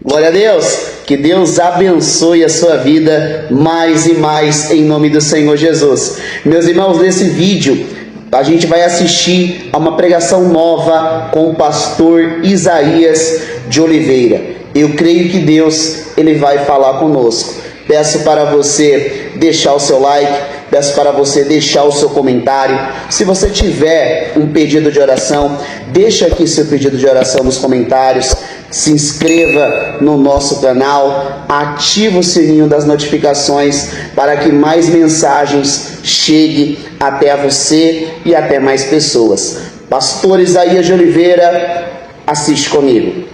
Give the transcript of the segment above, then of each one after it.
Glória a Deus, que Deus abençoe a sua vida mais e mais em nome do Senhor Jesus. Meus irmãos, nesse vídeo a gente vai assistir a uma pregação nova com o pastor Isaías de Oliveira. Eu creio que Deus ele vai falar conosco. Peço para você deixar o seu like, peço para você deixar o seu comentário. Se você tiver um pedido de oração, deixa aqui seu pedido de oração nos comentários. Se inscreva no nosso canal, ative o sininho das notificações para que mais mensagens cheguem até você e até mais pessoas. Pastor Isaías de Oliveira, assiste comigo.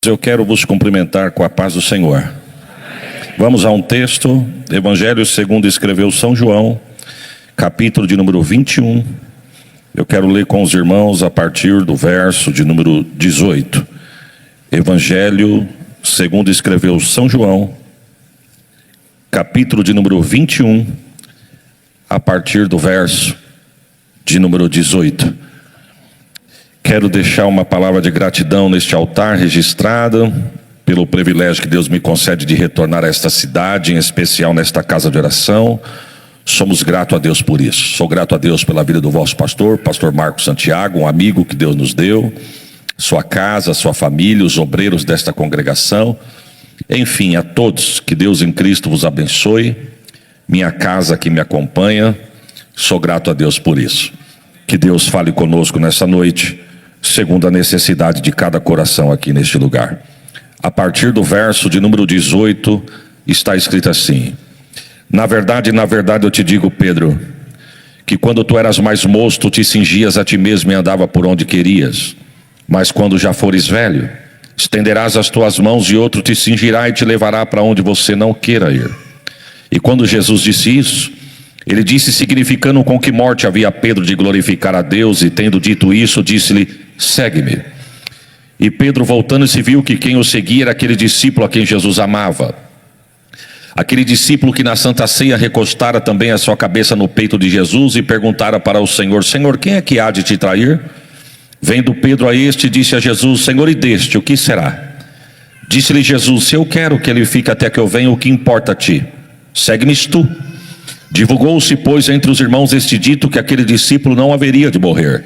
Eu quero vos cumprimentar com a paz do Senhor. Vamos a um texto, Evangelho segundo escreveu São João, capítulo de número 21. Eu quero ler com os irmãos a partir do verso de número 18. Evangelho segundo escreveu São João, capítulo de número 21, a partir do verso de número 18. Quero deixar uma palavra de gratidão neste altar registrada pelo privilégio que Deus me concede de retornar a esta cidade, em especial nesta casa de oração. Somos gratos a Deus por isso. Sou grato a Deus pela vida do vosso pastor, pastor Marcos Santiago, um amigo que Deus nos deu, sua casa, sua família, os obreiros desta congregação, enfim, a todos, que Deus em Cristo vos abençoe, minha casa que me acompanha, sou grato a Deus por isso. Que Deus fale conosco nessa noite, segundo a necessidade de cada coração aqui neste lugar. A partir do verso de número 18, está escrito assim: na verdade eu te digo, Pedro, que quando tu eras mais moço, tu te cingias a ti mesmo e andava por onde querias. Mas quando já fores velho, estenderás as tuas mãos e outro te cingirá e te levará para onde você não queira ir. E quando Jesus disse isso, ele disse significando com que morte havia Pedro de glorificar a Deus, e tendo dito isso, disse-lhe: segue-me. E Pedro, voltando-se, viu que quem o seguia era aquele discípulo a quem Jesus amava. Aquele discípulo que na Santa Ceia recostara também a sua cabeça no peito de Jesus e perguntara para o Senhor: Senhor, quem é que há de te trair? Vendo Pedro a este, disse a Jesus: Senhor, e deste, o que será? Disse-lhe Jesus: se eu quero que ele fique até que eu venha, o que importa a ti? Segue-me tu. Divulgou-se, pois, entre os irmãos este dito, que aquele discípulo não haveria de morrer.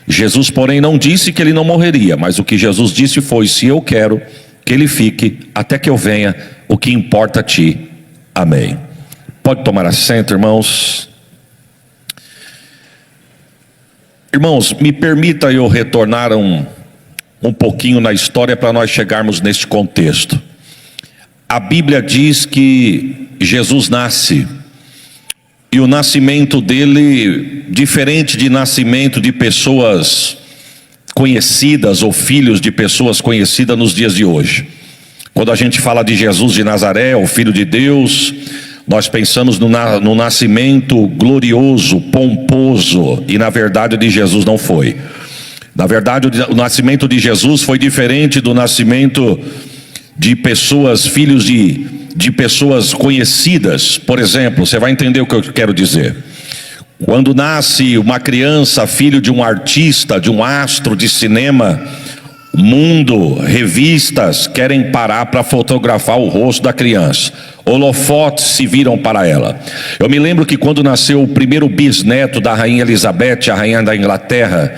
Jesus, porém, não disse que ele não morreria, mas o que Jesus disse foi: se eu quero que ele fique até que eu venha, o que importa a ti? Amém. Pode tomar assento, irmãos. Irmãos, me permita eu retornar um pouquinho na história para nós chegarmos neste contexto. A Bíblia diz que Jesus nasce, e o nascimento dele, diferente de nascimento de pessoas conhecidas ou filhos de pessoas conhecidas nos dias de hoje. Quando a gente fala de Jesus de Nazaré, o Filho de Deus, nós pensamos no nascimento glorioso, pomposo, e na verdade o de Jesus não foi. Na verdade o nascimento de Jesus foi diferente do nascimento de pessoas, filhos de pessoas conhecidas. Por exemplo, você vai entender o que eu quero dizer. Quando nasce uma criança, filho de um artista, de um astro de cinema, mundo, revistas querem parar para fotografar o rosto da criança. Holofotes se viram para ela. Eu me lembro que quando nasceu o primeiro bisneto da rainha Elizabeth, a rainha da Inglaterra,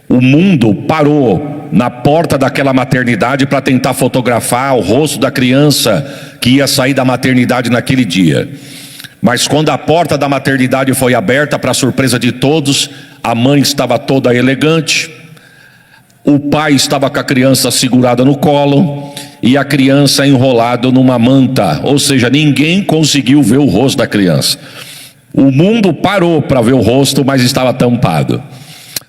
o mundo parou na porta daquela maternidade para tentar fotografar o rosto da criança que ia sair da maternidade naquele dia. Mas quando a porta da maternidade foi aberta, para surpresa de todos, a mãe estava toda elegante, o pai estava com a criança segurada no colo e a criança enrolada numa manta, ou seja, ninguém conseguiu ver o rosto da criança. O mundo parou para ver o rosto, mas estava tampado.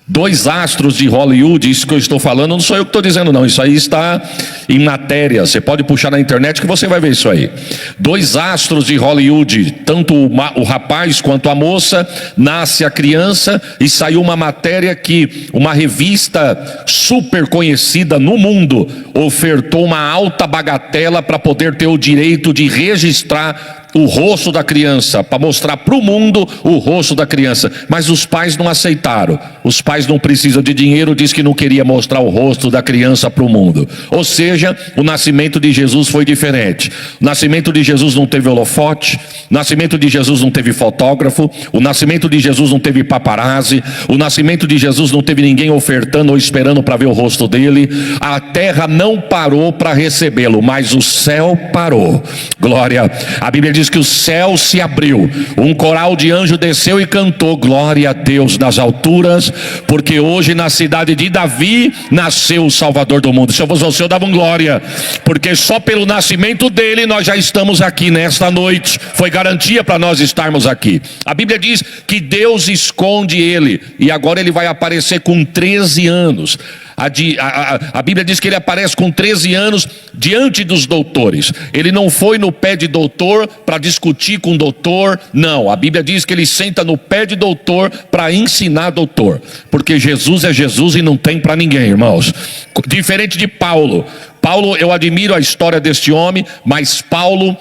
Dois astros de Hollywood, isso que eu estou falando, não sou eu que estou dizendo não, isso aí está em matéria, você pode puxar na internet que você vai ver isso aí. Dois astros de Hollywood, tanto o rapaz quanto a moça, nasce a criança e saiu uma matéria que uma revista super conhecida no mundo ofertou uma alta bagatela para poder ter o direito de registrar o rosto da criança, para mostrar para o mundo o rosto da criança. Mas os pais não aceitaram. Os pais não precisam de dinheiro, diz que não queria mostrar o rosto da criança para o mundo. Ou seja, o nascimento de Jesus foi diferente. O nascimento de Jesus não teve holofote, o nascimento de Jesus não teve fotógrafo, o nascimento de Jesus não teve paparazzi, o nascimento de Jesus não teve ninguém ofertando ou esperando para ver o rosto dele. A terra não parou para recebê-lo, mas o céu parou. Glória. A Bíblia diz que o céu se abriu, um coral de anjo desceu e cantou glória a Deus nas alturas, porque hoje na cidade de Davi nasceu o Salvador do mundo. Se eu fosse você, eu dava um glória, porque só pelo nascimento dele nós já estamos aqui nesta noite. Foi garantia para nós estarmos aqui. A Bíblia diz que Deus esconde ele, e agora ele vai aparecer com 13 anos. A Bíblia diz que ele aparece com 13 anos diante dos doutores. Ele não foi no pé de doutor para discutir com o doutor. Não, a Bíblia diz que ele senta no pé de doutor para ensinar doutor. Porque Jesus é Jesus e não tem para ninguém, irmãos. Diferente de Paulo. Paulo, eu admiro a história deste homem, mas Paulo,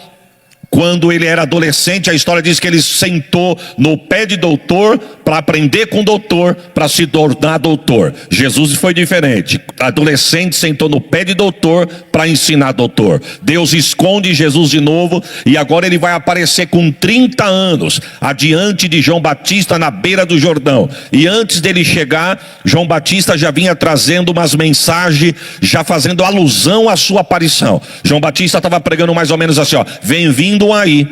quando ele era adolescente, a história diz que ele sentou no pé de doutor para aprender com o doutor, para se tornar doutor. Jesus foi diferente. Adolescente sentou no pé de doutor para ensinar doutor. Deus esconde Jesus de novo, e agora ele vai aparecer com 30 anos adiante de João Batista na beira do Jordão. E antes dele chegar, João Batista já vinha trazendo umas mensagens, já fazendo alusão à sua aparição. João Batista estava pregando mais ou menos assim, ó: vem vindo aí,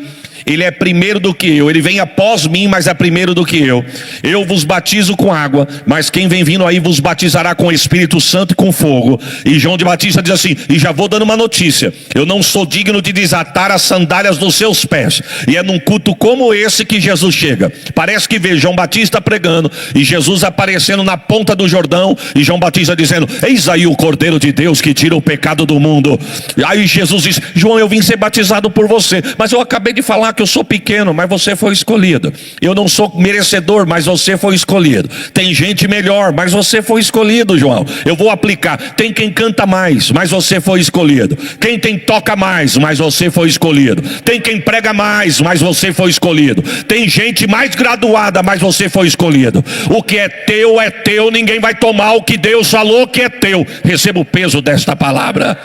ele é primeiro do que eu, ele vem após mim, mas é primeiro do que eu. Eu vos batizo com água, mas quem vem vindo aí vos batizará com o Espírito Santo e com fogo. E João de Batista diz assim, e já vou dando uma notícia: eu não sou digno de desatar as sandálias dos seus pés. E é num culto como esse que Jesus chega. Parece que vê João Batista pregando e Jesus aparecendo na ponta do Jordão, e João Batista dizendo: eis aí o Cordeiro de Deus que tira o pecado do mundo. Aí Jesus diz: João, eu vim ser batizado por você, mas eu acabei de falar que eu sou pequeno, mas você foi escolhido. Eu não sou merecedor, mas você foi escolhido. Tem gente melhor, mas você foi escolhido, João. Eu vou aplicar. Tem quem canta mais, mas você foi escolhido. Tem toca mais, mas você foi escolhido. Tem quem prega mais, mas você foi escolhido. Tem gente mais graduada, mas você foi escolhido. O que é teu, ninguém vai tomar o que Deus falou que é teu. Receba o peso desta palavra.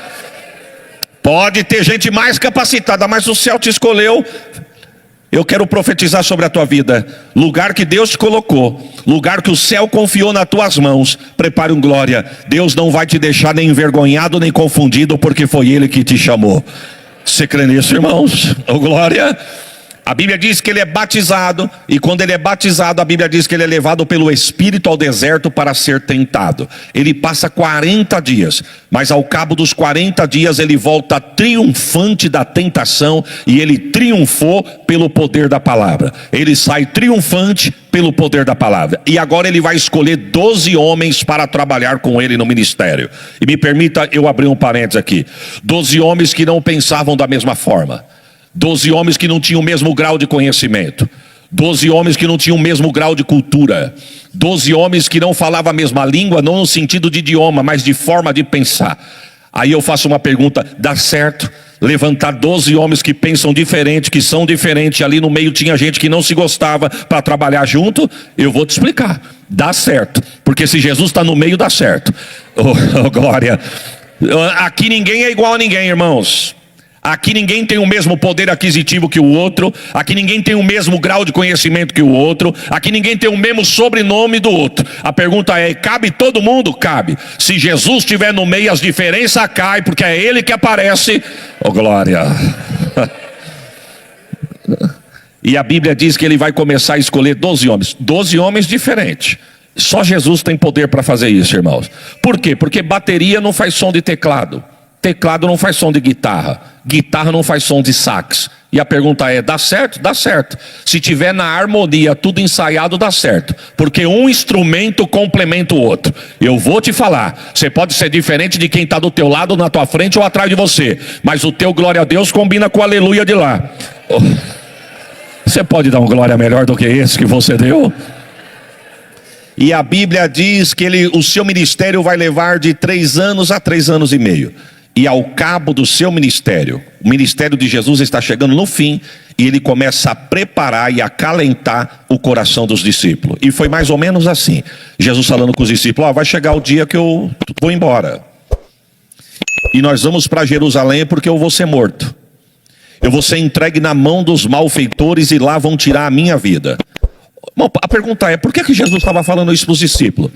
Pode ter gente mais capacitada, mas o céu te escolheu. Eu quero profetizar sobre a tua vida. Lugar que Deus te colocou, lugar que o céu confiou nas tuas mãos, prepare um glória. Deus não vai te deixar nem envergonhado, nem confundido, porque foi Ele que te chamou. Você crê nisso, irmãos? Oh, glória. A Bíblia diz que ele é batizado, e quando ele é batizado, a Bíblia diz que ele é levado pelo Espírito ao deserto para ser tentado. Ele passa 40 dias, mas ao cabo dos 40 dias ele volta triunfante da tentação, e ele triunfou pelo poder da palavra. Ele sai triunfante pelo poder da palavra. E agora ele vai escolher 12 homens para trabalhar com ele no ministério. E me permita eu abrir um parênteses aqui. 12 homens que não pensavam da mesma forma. 12 homens que não tinham o mesmo grau de conhecimento. 12 homens que não tinham o mesmo grau de cultura. 12 homens que não falavam a mesma língua, não no sentido de idioma, mas de forma de pensar. Aí eu faço uma pergunta: dá certo levantar 12 homens que pensam diferente, que são diferentes? Ali no meio tinha gente que não se gostava, para trabalhar junto? Eu vou te explicar. Dá certo, porque se Jesus está no meio, dá certo. Oh, glória. Aqui ninguém é igual a ninguém, irmãos. Aqui ninguém tem o mesmo poder aquisitivo que o outro. Aqui ninguém tem o mesmo grau de conhecimento que o outro. Aqui ninguém tem o mesmo sobrenome do outro. A pergunta é: cabe todo mundo? Cabe. Se Jesus estiver no meio, as diferenças caem, porque é Ele que aparece. Oh, glória. E a Bíblia diz que ele vai começar a escolher 12 homens. 12 homens diferentes. Só Jesus tem poder para fazer isso, irmãos. Por quê? Porque bateria não faz som de teclado. Teclado não faz som de guitarra. Guitarra não faz som de sax. E a pergunta é: dá certo? Dá certo. Se tiver na harmonia, tudo ensaiado, dá certo. Porque um instrumento complementa o outro. Eu vou te falar, você pode ser diferente de quem está do teu lado, na tua frente ou atrás de você, mas o teu glória a Deus combina com o aleluia de lá. Oh. Você pode dar um glória melhor do que esse que você deu? E a Bíblia diz que o seu ministério vai levar de 3 anos a 3 anos e meio. e ao cabo do seu ministério, o ministério de Jesus está chegando no fim, e ele começa a preparar e acalentar o coração dos discípulos. E foi mais ou menos assim, Jesus falando com os discípulos: vai chegar o dia que eu vou embora, e nós vamos para Jerusalém porque eu vou ser morto, eu vou ser entregue na mão dos malfeitores, e lá vão tirar a minha vida. Bom, a pergunta é, por que Jesus estava falando isso para os discípulos?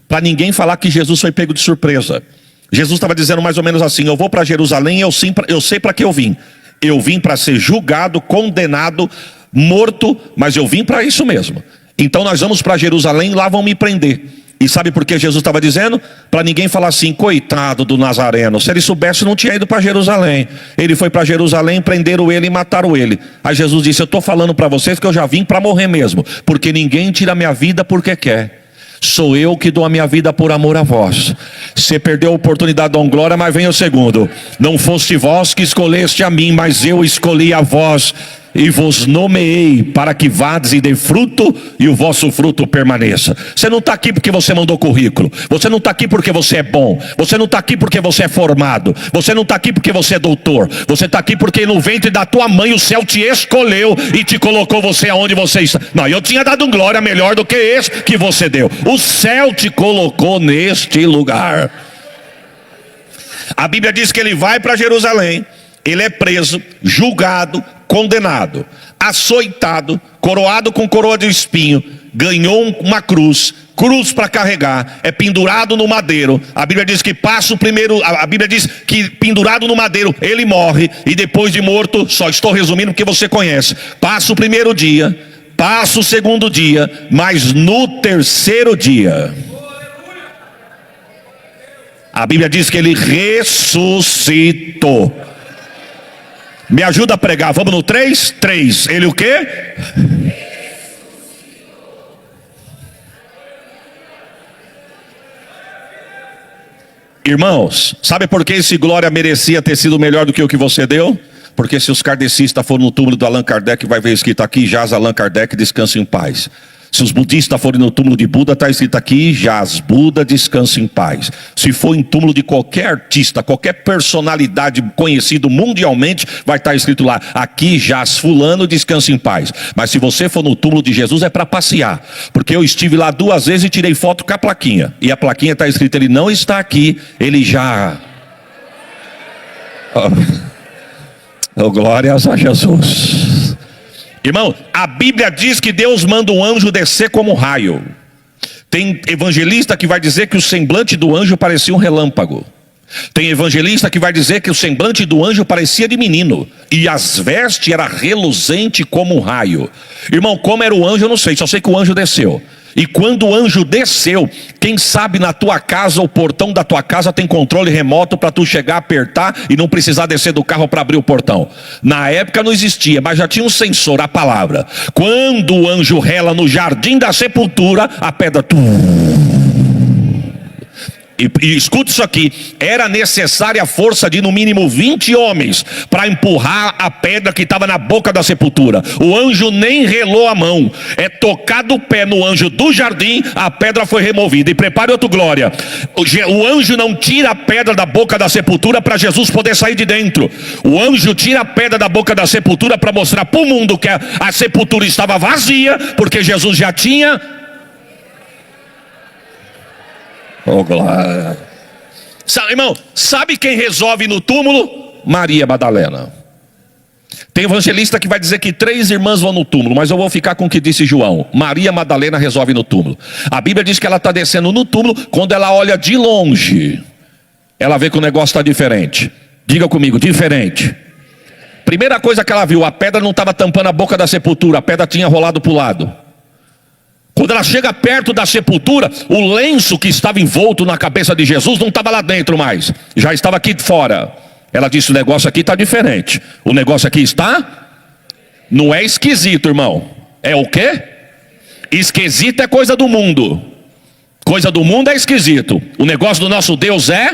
Para ninguém falar que Jesus foi pego de surpresa. Jesus estava dizendo mais ou menos assim: eu vou para Jerusalém, eu sei para que eu vim. Eu vim para ser julgado, condenado, morto, mas eu vim para isso mesmo. Então nós vamos para Jerusalém e lá vão me prender. E sabe por que Jesus estava dizendo? Para ninguém falar assim: coitado do Nazareno, se ele soubesse não tinha ido para Jerusalém. Ele foi para Jerusalém, prenderam ele e mataram ele. Aí Jesus disse: eu estou falando para vocês que eu já vim para morrer mesmo, porque ninguém tira a minha vida porque quer. Sou eu que dou a minha vida por amor a vós. Você perdeu a oportunidade, dom glória, mas vem o segundo: não foste vós que escolheste a mim, mas eu escolhi a vós, e vos nomeei para que vades e dê fruto, e o vosso fruto permaneça. Você não está aqui porque você mandou currículo, você não está aqui porque você é bom, você não está aqui porque você é formado, você não está aqui porque você é doutor, você está aqui porque no ventre da tua mãe o céu te escolheu e te colocou você aonde você está. Não, eu tinha dado um glória melhor do que esse que você deu. O céu te colocou neste lugar. A Bíblia diz que ele vai para Jerusalém, ele é preso, julgado, condenado, açoitado, coroado com coroa de espinho, ganhou uma cruz para carregar, é pendurado no madeiro. A Bíblia diz que a Bíblia diz que pendurado no madeiro ele morre, e depois de morto, só estou resumindo porque você conhece, passa o primeiro dia, passa o segundo dia, mas no terceiro dia a Bíblia diz que ele ressuscitou. Me ajuda a pregar, vamos no 3? 3, ele o quê? Irmãos, sabe por que esse glória merecia ter sido melhor do que o que você deu? Porque se os kardecistas forem no túmulo do Allan Kardec, vai ver escrito aqui: jaz Allan Kardec, descanse em paz. Se os budistas forem no túmulo de Buda, está escrito aqui: jaz Buda, descanse em paz. Se for em túmulo de qualquer artista, qualquer personalidade conhecido mundialmente, vai estar escrito lá: aqui jaz fulano, descanse em paz. Mas se você for no túmulo de Jesus, é para passear, porque eu estive lá 2 vezes e tirei foto com a plaquinha, e a plaquinha está escrito: ele não está aqui, ele já... Oh, glórias a Jesus. Irmão, a Bíblia diz que Deus manda um anjo descer como um raio. Tem evangelista que vai dizer que o semblante do anjo parecia um relâmpago. Tem evangelista que vai dizer que o semblante do anjo parecia de menino, e as vestes era reluzente como um raio. Irmão, como era o anjo eu não sei, só sei que o anjo desceu. E quando o anjo desceu, quem sabe na tua casa, o portão da tua casa tem controle remoto para tu chegar, apertar e não precisar descer do carro para abrir o portão. Na época não existia, mas já tinha um sensor, a palavra. Quando o anjo rela no jardim da sepultura, a pedra... E escuta isso aqui: era necessária a força de no mínimo 20 homens para empurrar a pedra que estava na boca da sepultura. O anjo nem relou a mão, é tocado o pé no anjo do jardim, a pedra foi removida. E prepare outro glória: o anjo não tira a pedra da boca da sepultura para Jesus poder sair de dentro. O anjo tira a pedra da boca da sepultura para mostrar para o mundo que a sepultura estava vazia, porque Jesus já tinha... Oh, glória. Irmão, sabe quem resolve no túmulo? Maria Madalena. Tem evangelista que vai dizer que 3 irmãs vão no túmulo, mas eu vou ficar com o que disse João. Maria Madalena resolve no túmulo. A Bíblia diz que ela está descendo no túmulo. Quando ela olha de longe, ela vê que o negócio está diferente. Diga comigo: diferente. Primeira coisa que ela viu: a pedra não estava tampando a boca da sepultura, a pedra tinha rolado para o lado. Quando ela chega perto da sepultura, o lenço que estava envolto na cabeça de Jesus não estava lá dentro mais, já estava aqui fora. Ela disse: o negócio aqui está diferente. O negócio aqui está... Não é esquisito, irmão. É o quê? Esquisito é coisa do mundo. Coisa do mundo é esquisito. O negócio do nosso Deus é...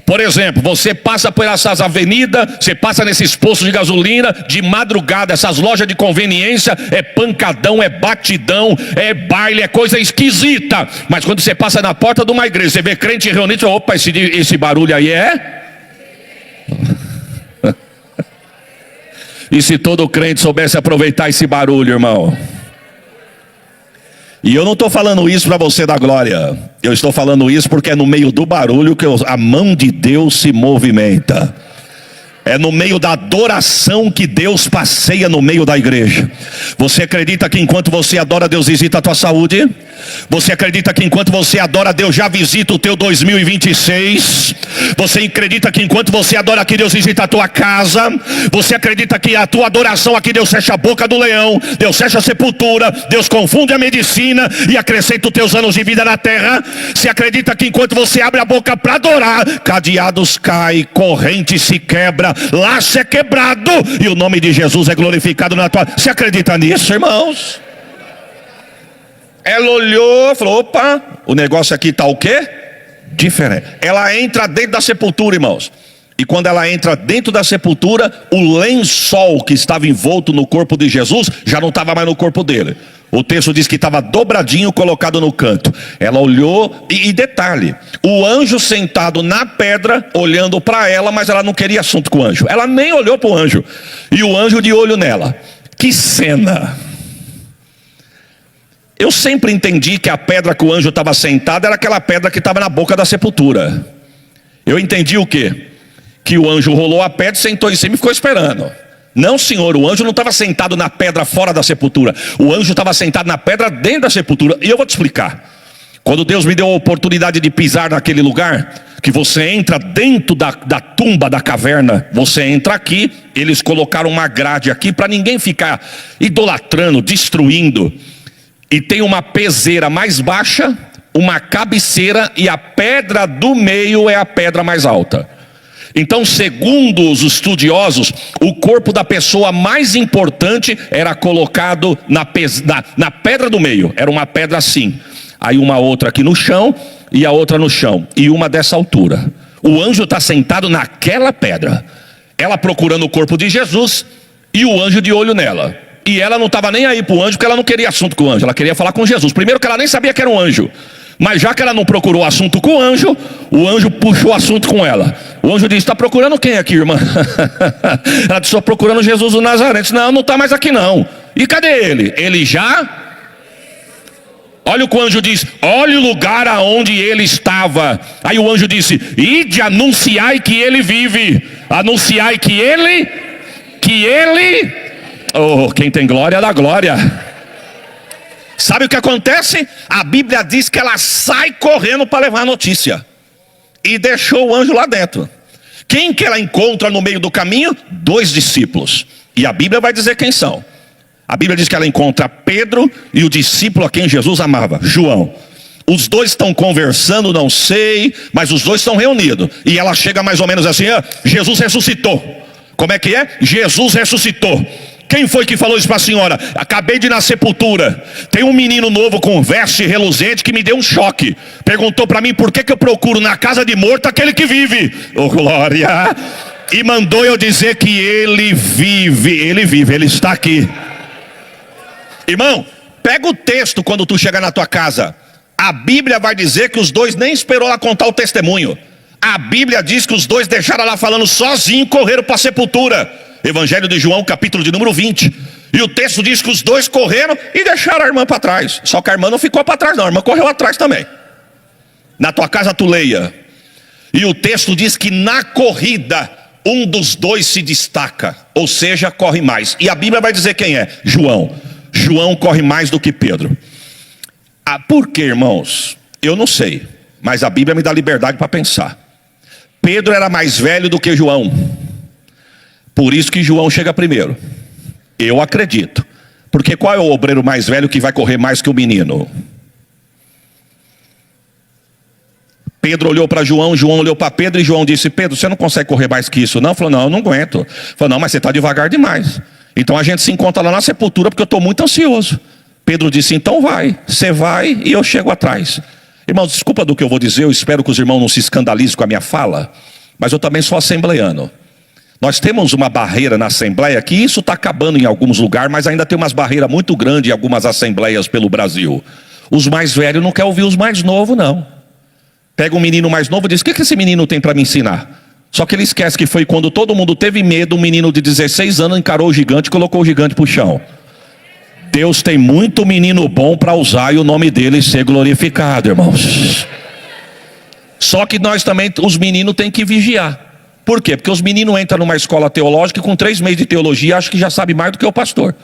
Por exemplo, você passa por essas avenidas, você passa nesses postos de gasolina, de madrugada, essas lojas de conveniência, é pancadão, é batidão, é baile, é coisa esquisita. Mas quando você passa na porta de uma igreja, você vê crente reunido, você fala, opa, esse barulho aí é... E se todo crente soubesse aproveitar esse barulho, irmão? E eu não estou falando isso para você dar glória. Eu estou falando isso porque é no meio do barulho que a mão de Deus se movimenta. É no meio da adoração que Deus passeia no meio da igreja. Você acredita que enquanto você adora, Deus visita a tua saúde? Você acredita que enquanto você adora, Deus já visita o teu 2026? Você acredita que enquanto você adora aqui, Deus visita a tua casa? Você acredita que a tua adoração aqui, Deus fecha a boca do leão, Deus fecha a sepultura, Deus confunde a medicina e acrescenta os teus anos de vida na terra? Você acredita que enquanto você abre a boca para adorar, cadeados caem, corrente se quebra, laço é quebrado e o nome de Jesus é glorificado na tua... Você acredita nisso, irmãos? Ela olhou, falou, opa, o negócio aqui está o quê? Diferente. Ela entra dentro da sepultura, irmãos. E quando ela entra dentro da sepultura, o lençol que estava envolto no corpo de Jesus já não estava mais no corpo dele. O texto diz que estava dobradinho, colocado no canto. Ela olhou, e detalhe, o anjo sentado na pedra, olhando para ela, mas ela não queria assunto com o anjo. Ela nem olhou para o anjo. E o anjo de olho nela. Que cena! Eu sempre entendi que a pedra que o anjo estava sentado era aquela pedra que estava na boca da sepultura. Eu entendi o quê? Que o anjo rolou a pedra, sentou em cima e ficou esperando. Não, senhor, o anjo não estava sentado na pedra fora da sepultura. O anjo estava sentado na pedra dentro da sepultura. E eu vou te explicar. Quando Deus me deu a oportunidade de pisar naquele lugar, que você entra dentro da tumba da caverna, você entra aqui, eles colocaram uma grade aqui para ninguém ficar idolatrando, destruindo. E tem uma peseira mais baixa, uma cabeceira, e a pedra do meio é a pedra mais alta. Então, segundo os estudiosos, o corpo da pessoa mais importante era colocado na pedra do meio. Era uma pedra assim. Aí uma outra aqui no chão e a outra no chão. E uma dessa altura. O anjo está sentado naquela pedra. Ela procurando o corpo de Jesus e o anjo de olho nela. E ela não estava nem aí para o anjo, porque ela não queria assunto com o anjo. Ela queria falar com Jesus. Primeiro que ela nem sabia que era um anjo. Mas já que ela não procurou assunto com o anjo puxou assunto com ela. O anjo disse, está procurando quem aqui, irmã? Ela disse, estou procurando Jesus do Nazaré. Disse, não está mais aqui não. E cadê ele? Ele já... Olha o que o anjo diz, olha o lugar aonde ele estava. Aí o anjo disse, ide, anunciai que ele vive. Anunciai que ele... Oh, quem tem glória dá glória. Sabe o que acontece? A Bíblia diz que ela sai correndo para levar a notícia. E deixou o anjo lá dentro. Quem que ela encontra no meio do caminho? 2 discípulos. E a Bíblia vai dizer quem são. A Bíblia diz que ela encontra Pedro e o discípulo a quem Jesus amava, João. Os 2 estão conversando, não sei, mas os 2 estão reunidos. E ela chega mais ou menos assim, Jesus ressuscitou. Como é que é? Jesus ressuscitou. Quem foi que falou isso para a senhora? Acabei de ir na sepultura. Tem um menino novo com veste reluzente que me deu um choque. Perguntou para mim por que eu procuro na casa de morto aquele que vive. Oh, glória! E mandou eu dizer que ele vive, ele está aqui. Irmão, pega o texto quando tu chegar na tua casa. A Bíblia vai dizer que os 2 nem esperou ela contar o testemunho. A Bíblia diz que os 2 deixaram ela falando sozinho, correram para a sepultura. Evangelho de João, capítulo de número 20. E o texto diz que os 2 correram e deixaram a irmã para trás. Só que a irmã não ficou para trás não, a irmã correu atrás também. Na tua casa tu leia. E o texto diz que na corrida, um dos 2 se destaca. Ou seja, corre mais. E a Bíblia vai dizer quem é? João. João corre mais do que Pedro. Por quê, irmãos? Eu não sei. Mas a Bíblia me dá liberdade para pensar. Pedro era mais velho do que João. Por isso que João chega primeiro. Eu acredito. Porque qual é o obreiro mais velho que vai correr mais que o menino? Pedro olhou para João, João olhou para Pedro e João disse, Pedro, você não consegue correr mais que isso não? Falou, não, eu não aguento. Falou, não, mas você está devagar demais. Então a gente se encontra lá na sepultura porque eu estou muito ansioso. Pedro disse, então vai, você vai e eu chego atrás. Irmãos, desculpa do que eu vou dizer, eu espero que os irmãos não se escandalizem com a minha fala. mas eu também sou assembleiano. Nós temos uma barreira na Assembleia, que isso está acabando em alguns lugares, mas ainda tem umas barreiras muito grandes em algumas assembleias pelo Brasil. Os mais velhos não querem ouvir os mais novos, não. Pega um menino mais novo e diz: o que esse menino tem para me ensinar? Só que ele esquece que foi quando todo mundo teve medo, um menino de 16 anos encarou o gigante e colocou o gigante para o chão. Deus tem muito menino bom para usar e o nome dele ser glorificado, irmãos. Só que nós também, os meninos têm que vigiar. Por quê? Porque os meninos entram numa escola teológica e com 3 meses de teologia acham que já sabe mais do que o pastor.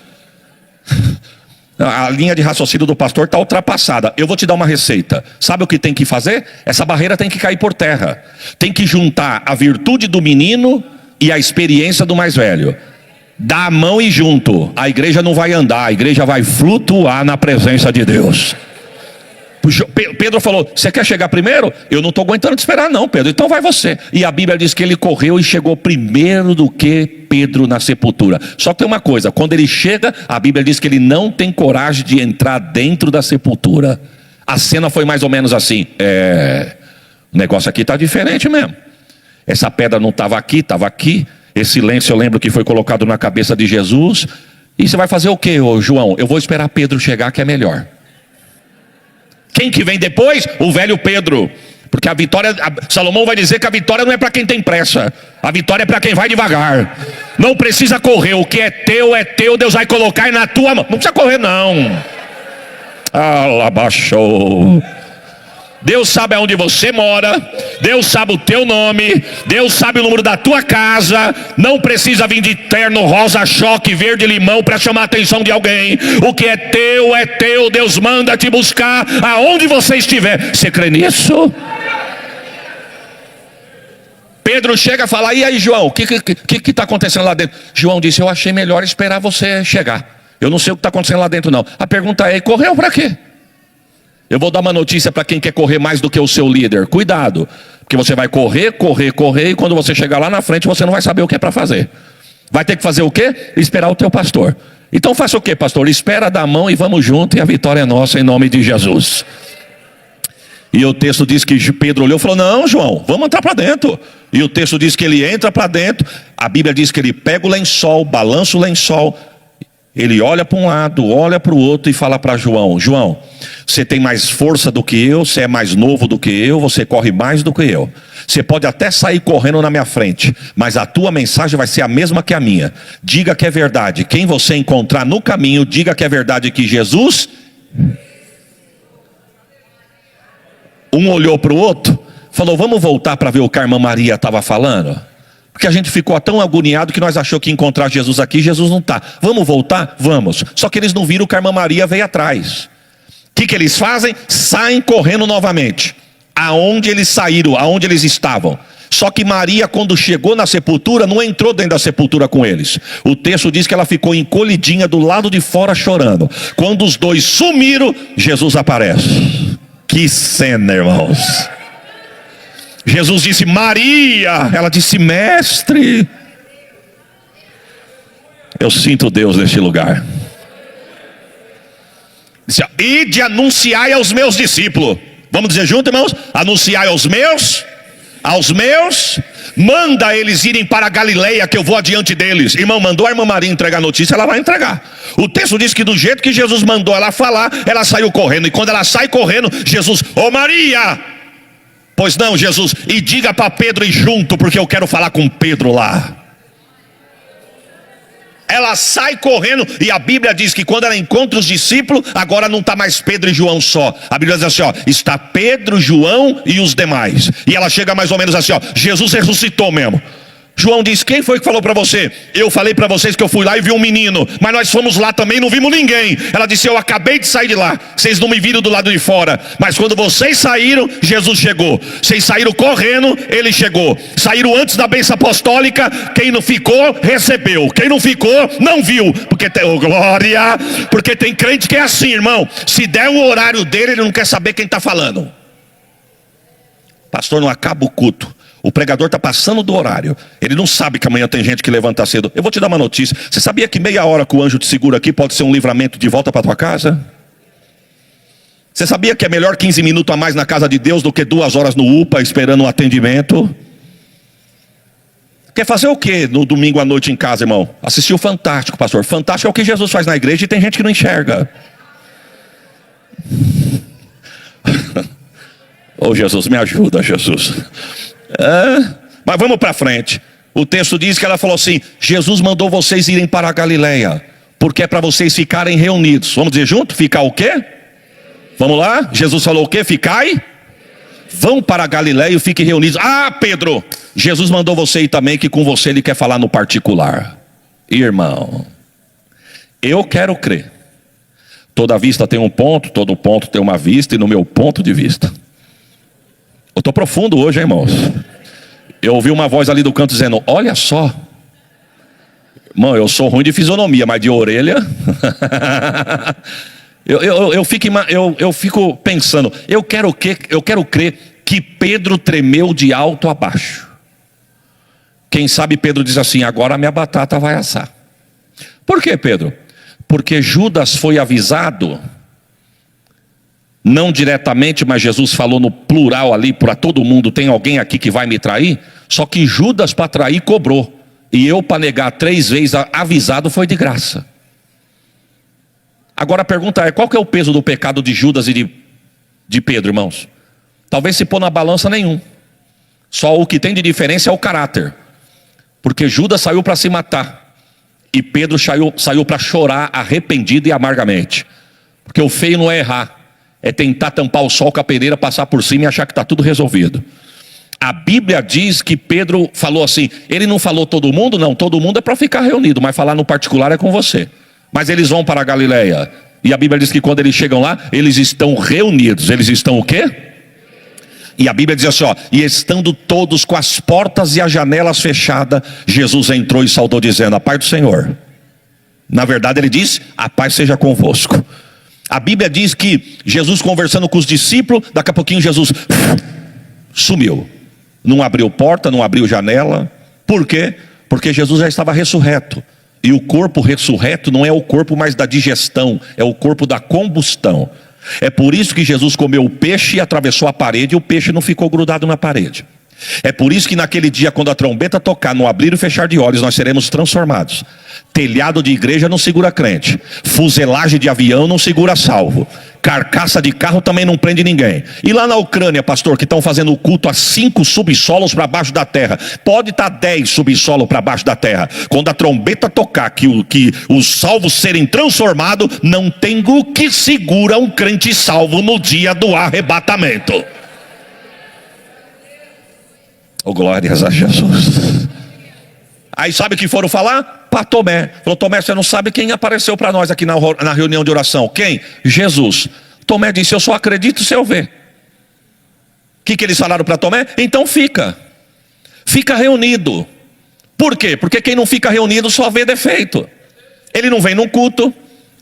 A linha de raciocínio do pastor está ultrapassada. Eu vou te dar uma receita. Sabe o que tem que fazer? Essa barreira tem que cair por terra. Tem que juntar a virtude do menino e a experiência do mais velho. Dá a mão e junto. A igreja não vai andar, a igreja vai flutuar na presença de Deus. Pedro falou: você quer chegar primeiro? Eu não estou aguentando te esperar não, Pedro, então vai você. E a Bíblia diz que ele correu e chegou primeiro do que Pedro na sepultura. Só que tem uma coisa: quando ele chega, a Bíblia diz que ele não tem coragem de entrar dentro da sepultura. A cena foi mais ou menos assim: o negócio aqui está diferente mesmo. Essa pedra não estava aqui, estava aqui. Esse lenço eu lembro que foi colocado na cabeça de Jesus. E você vai fazer o quê, João? Eu vou esperar Pedro chegar, que é melhor. Quem que vem depois? O velho Pedro. Porque a vitória, Salomão vai dizer que a vitória não é para quem tem pressa. A vitória é para quem vai devagar. Não precisa correr, o que é teu, Deus vai colocar na tua mão. Não precisa correr não. Alabaxou. Deus sabe aonde você mora, Deus sabe o teu nome, Deus sabe o número da tua casa. Não precisa vir de terno, rosa, choque, verde, limão para chamar a atenção de alguém. O que é teu, Deus manda te buscar aonde você estiver. Você crê nisso? Pedro chega a falar: e aí, João, o que está acontecendo lá dentro? João disse: eu achei melhor esperar você chegar. Eu não sei o que está acontecendo lá dentro não. A pergunta é: correu para quê? Eu vou dar uma notícia para quem quer correr mais do que o seu líder: cuidado, porque você vai correr, e quando você chegar lá na frente você não vai saber o que é para fazer. Vai ter que fazer o quê? Esperar o teu pastor. Então faça o quê, pastor? Espera dar a mão e vamos junto, e a vitória é nossa em nome de Jesus. E o texto diz que Pedro olhou e falou: não, João, vamos entrar para dentro. E o texto diz que ele entra para dentro. A Bíblia diz que ele pega o lençol, balança o lençol, ele olha para um lado, olha para o outro e fala para João: João, você tem mais força do que eu, você é mais novo do que eu, você corre mais do que eu. Você pode até sair correndo na minha frente, mas a tua mensagem vai ser a mesma que a minha. Diga que é verdade. Quem você encontrar no caminho, diga que é verdade que Jesus... Um olhou para o outro, falou: vamos voltar para ver o que a irmã Maria estava falando? Porque a gente ficou tão agoniado que nós achou que ia encontrar Jesus aqui, Jesus não está. Vamos voltar? Vamos. Só que eles não viram que a irmã Maria veio atrás. O que eles fazem? Saem correndo novamente. Aonde eles saíram, aonde eles estavam. Só que Maria, quando chegou na sepultura, não entrou dentro da sepultura com eles. O texto diz que ela ficou encolhidinha do lado de fora chorando. Quando os dois sumiram, Jesus aparece. Que cena, irmãos. Jesus disse: Maria. Ela disse: mestre. Eu sinto Deus neste lugar. Disse: ide anunciai aos meus discípulos. Vamos dizer junto, irmãos? Anunciai aos meus. Manda eles irem para a Galileia, que eu vou adiante deles. Irmão, mandou a irmã Maria entregar a notícia, ela vai entregar. O texto diz que do jeito que Jesus mandou ela falar, ela saiu correndo. E quando ela sai correndo, Jesus: ô Maria. Pois não, Jesus, e diga para Pedro ir junto, porque eu quero falar com Pedro lá. Ela sai correndo, e a Bíblia diz que quando ela encontra os discípulos, agora não está mais Pedro e João só. A Bíblia diz assim, ó: está Pedro, João e os demais. E ela chega mais ou menos assim, ó: Jesus ressuscitou mesmo. João diz: quem foi que falou para você? Eu falei para vocês que eu fui lá e vi um menino, mas nós fomos lá também e não vimos ninguém. Ela disse: eu acabei de sair de lá, vocês não me viram do lado de fora, mas quando vocês saíram, Jesus chegou. Vocês saíram correndo, ele chegou. Saíram antes da bênção apostólica. Quem não ficou, recebeu. Quem não ficou, não viu. Porque tem, oh, glória, porque tem crente que é assim, irmão: se der o horário dele, ele não quer saber quem está falando. Pastor, não acaba o culto, o pregador está passando do horário, ele não sabe que amanhã tem gente que levanta cedo. Eu vou te dar uma notícia: você sabia que meia hora que o anjo te segura aqui pode ser um livramento de volta para tua casa? Você sabia que é melhor 15 minutos a mais na casa de Deus do que 2 horas no UPA esperando um atendimento? Quer fazer o quê no domingo à noite em casa, irmão? Assistir o Fantástico, pastor. Fantástico é o que Jesus faz na igreja e tem gente que não enxerga. Oh, Jesus, me ajuda, Jesus. Mas vamos para frente. O texto diz que ela falou assim: Jesus mandou vocês irem para a Galileia, porque é para vocês ficarem reunidos. Vamos dizer junto? Ficar o quê? Vamos lá? Jesus falou o quê? Ficai? Vão para a Galileia e fiquem reunidos. Ah, Pedro, Jesus mandou você ir também, que com você ele quer falar no particular. Irmão, eu quero crer. Toda vista tem um ponto, todo ponto tem uma vista, e no meu ponto de vista, eu estou profundo hoje, hein, irmãos. Eu ouvi uma voz ali do canto dizendo: olha só. Irmão, eu sou ruim de fisionomia, mas de orelha eu fico pensando, eu quero crer que Pedro tremeu de alto a baixo. Quem sabe Pedro diz assim: agora a minha batata vai assar. Por que, Pedro? Porque Judas foi avisado, não diretamente, mas Jesus falou no plural ali para todo mundo: tem alguém aqui que vai me trair? Só que Judas para trair cobrou, e eu para negar 3 vezes avisado foi de graça. Agora a pergunta é: qual que é o peso do pecado de Judas e de Pedro, irmãos? Talvez se pôr na balança nenhum. Só o que tem de diferença é o caráter. Porque Judas saiu para se matar, e Pedro saiu para chorar arrependido e amargamente. Porque o feio não é errar, é tentar tampar o sol com a peneira, passar por cima e achar que está tudo resolvido. A Bíblia diz que Pedro falou assim, ele não falou todo mundo, não, todo mundo é para ficar reunido, mas falar no particular é com você. Mas eles vão para a Galileia, e a Bíblia diz que quando eles chegam lá, eles estão reunidos. Eles estão o quê? E a Bíblia diz assim, ó: e estando todos com as portas e as janelas fechadas, Jesus entrou e saudou dizendo: a paz do Senhor. Na verdade ele diz: a paz seja convosco. A Bíblia diz que Jesus conversando com os discípulos, daqui a pouquinho Jesus sumiu. Não abriu porta, não abriu janela. Por quê? Porque Jesus já estava ressurreto. E o corpo ressurreto não é o corpo mais da digestão, é o corpo da combustão. É por isso que Jesus comeu o peixe e atravessou a parede, e o peixe não ficou grudado na parede. É por isso que naquele dia, quando a trombeta tocar, no abrir e fechar de olhos, nós seremos transformados. Telhado de igreja não segura crente, fuselagem de avião não segura salvo, carcaça de carro também não prende ninguém. E lá na Ucrânia, pastor, que estão fazendo o culto a 5 subsolos para baixo da terra, pode estar 10 subsolos para baixo da terra. Quando a trombeta tocar, que os salvos serem transformados, não tem o que segura um crente salvo no dia do arrebatamento. Oh, glórias a Jesus. Aí sabe o que foram falar? Para Tomé. Falou: Tomé, você não sabe quem apareceu para nós aqui na reunião de oração? Quem? Jesus. Tomé disse: eu só acredito se eu ver. O que eles falaram para Tomé? Então fica reunido. Por quê? Porque quem não fica reunido só vê defeito. Ele não vem num culto,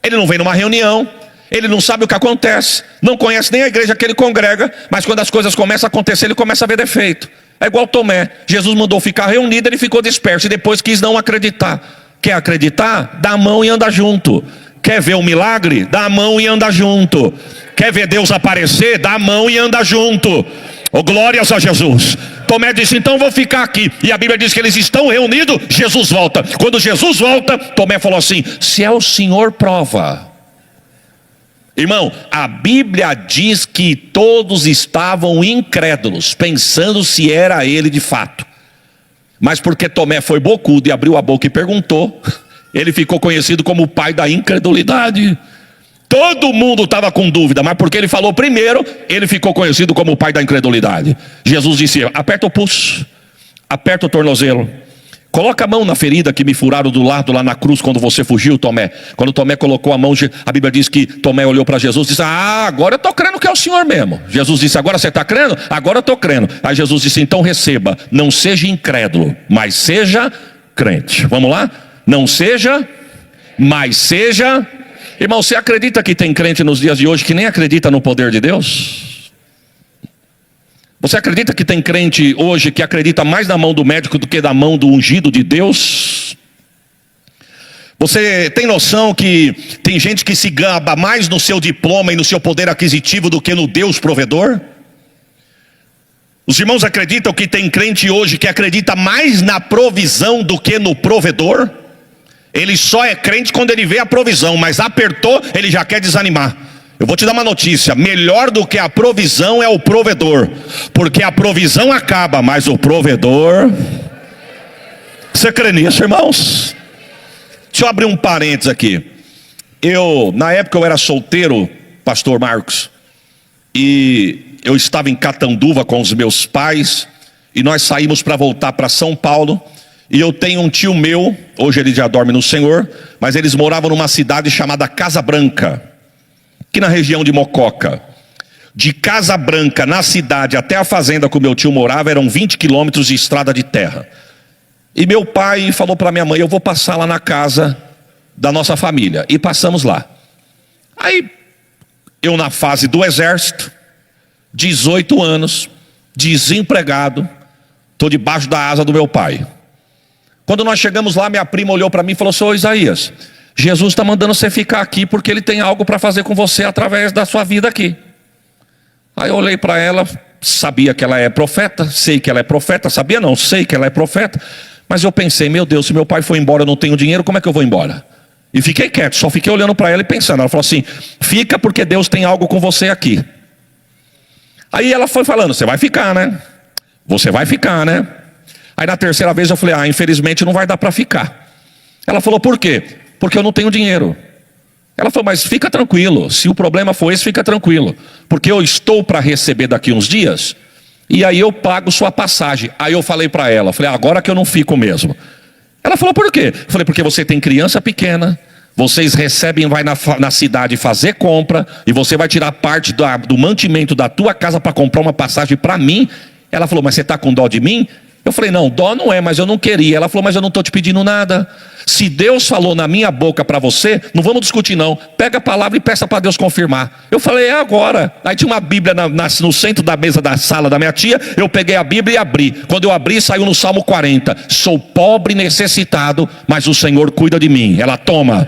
ele não vem numa reunião, ele não sabe o que acontece, não conhece nem a igreja que ele congrega, mas quando as coisas começam a acontecer, ele começa a ver defeito. É igual Tomé. Jesus mandou ficar reunido, ele ficou disperso e depois quis não acreditar. Quer acreditar? Dá a mão e anda junto. Quer ver o milagre? Dá a mão e anda junto. Quer ver Deus aparecer? Dá a mão e anda junto. Oh, glórias a Jesus. Tomé disse: então vou ficar aqui. E a Bíblia diz que eles estão reunidos. Jesus volta. Quando Jesus volta, Tomé falou assim: se é o Senhor, prova. Irmão, a Bíblia diz que todos estavam incrédulos, pensando se era ele de fato. Mas porque Tomé foi bocudo e abriu a boca e perguntou, ele ficou conhecido como o pai da incredulidade. Todo mundo estava com dúvida, mas porque ele falou primeiro, ele ficou conhecido como o pai da incredulidade. Jesus disse: aperta o pulso, aperta o tornozelo, coloca a mão na ferida que me furaram do lado lá na cruz quando você fugiu, Tomé. Quando Tomé colocou a mão, a Bíblia diz que Tomé olhou para Jesus e disse: ah, agora eu estou crendo que é o Senhor mesmo. Jesus disse: agora você está crendo? Agora eu estou crendo. Aí Jesus disse: então receba, não seja incrédulo, mas seja crente. Vamos lá? Não seja, mas seja. Irmão, você acredita que tem crente nos dias de hoje que nem acredita no poder de Deus? Você acredita que tem crente hoje que acredita mais na mão do médico do que na mão do ungido de Deus? Você tem noção que tem gente que se gaba mais no seu diploma e no seu poder aquisitivo do que no Deus provedor? Os irmãos acreditam que tem crente hoje que acredita mais na provisão do que no provedor? Ele só é crente quando ele vê a provisão, mas apertou, ele já quer desanimar. Eu vou te dar uma notícia: melhor do que a provisão é o provedor, porque a provisão acaba, mas o provedor... Você crê nisso, irmãos? Deixa eu abrir um parênteses aqui. Na época eu era solteiro, pastor Marcos, e eu estava em Catanduva com os meus pais, e nós saímos para voltar para São Paulo. E eu tenho um tio meu, hoje ele já dorme no Senhor, mas eles moravam numa cidade chamada Casa Branca, aqui na região de Mococa. De Casa Branca, na cidade, até a fazenda que o meu tio morava, eram 20 quilômetros de estrada de terra. E meu pai falou para minha mãe: eu vou passar lá na casa da nossa família. E passamos lá. Aí, eu na fase do exército, 18 anos, desempregado, estou debaixo da asa do meu pai. Quando nós chegamos lá, minha prima olhou para mim e falou: Senhor Isaías, Jesus está mandando você ficar aqui porque Ele tem algo para fazer com você através da sua vida aqui. Aí eu olhei para ela, sabia que ela é profeta, sei que ela é profeta, sabia não, sei que ela é profeta, mas eu pensei: meu Deus, se meu pai for embora, eu não tenho dinheiro, como é que eu vou embora? E fiquei quieto, só fiquei olhando para ela e pensando. Ela falou assim: fica porque Deus tem algo com você aqui. Aí ela foi falando: você vai ficar, né? Você vai ficar, né? Aí na terceira vez eu falei: infelizmente não vai dar para ficar. Ela falou: por quê? Porque eu não tenho dinheiro. Ela falou: mas fica tranquilo, se o problema for esse, fica tranquilo, porque eu estou para receber daqui uns dias, e aí eu pago sua passagem. Aí eu falei para ela, falei: agora que eu não fico mesmo. Ela falou: por quê? Eu falei: porque você tem criança pequena, vocês recebem, vai na cidade fazer compra, e você vai tirar parte do mantimento da tua casa para comprar uma passagem para mim. Ela falou: mas você está com dó de mim? Eu falei: não, dó não é, mas eu não queria. Ela falou: mas eu não estou te pedindo nada. Se Deus falou na minha boca para você, não vamos discutir não. Pega a palavra e peça para Deus confirmar. Eu falei: é agora. Aí tinha uma Bíblia no centro da mesa da sala da minha tia. Eu peguei a Bíblia e abri. Quando eu abri, saiu no Salmo 40. Sou pobre e necessitado, mas o Senhor cuida de mim. Ela: toma.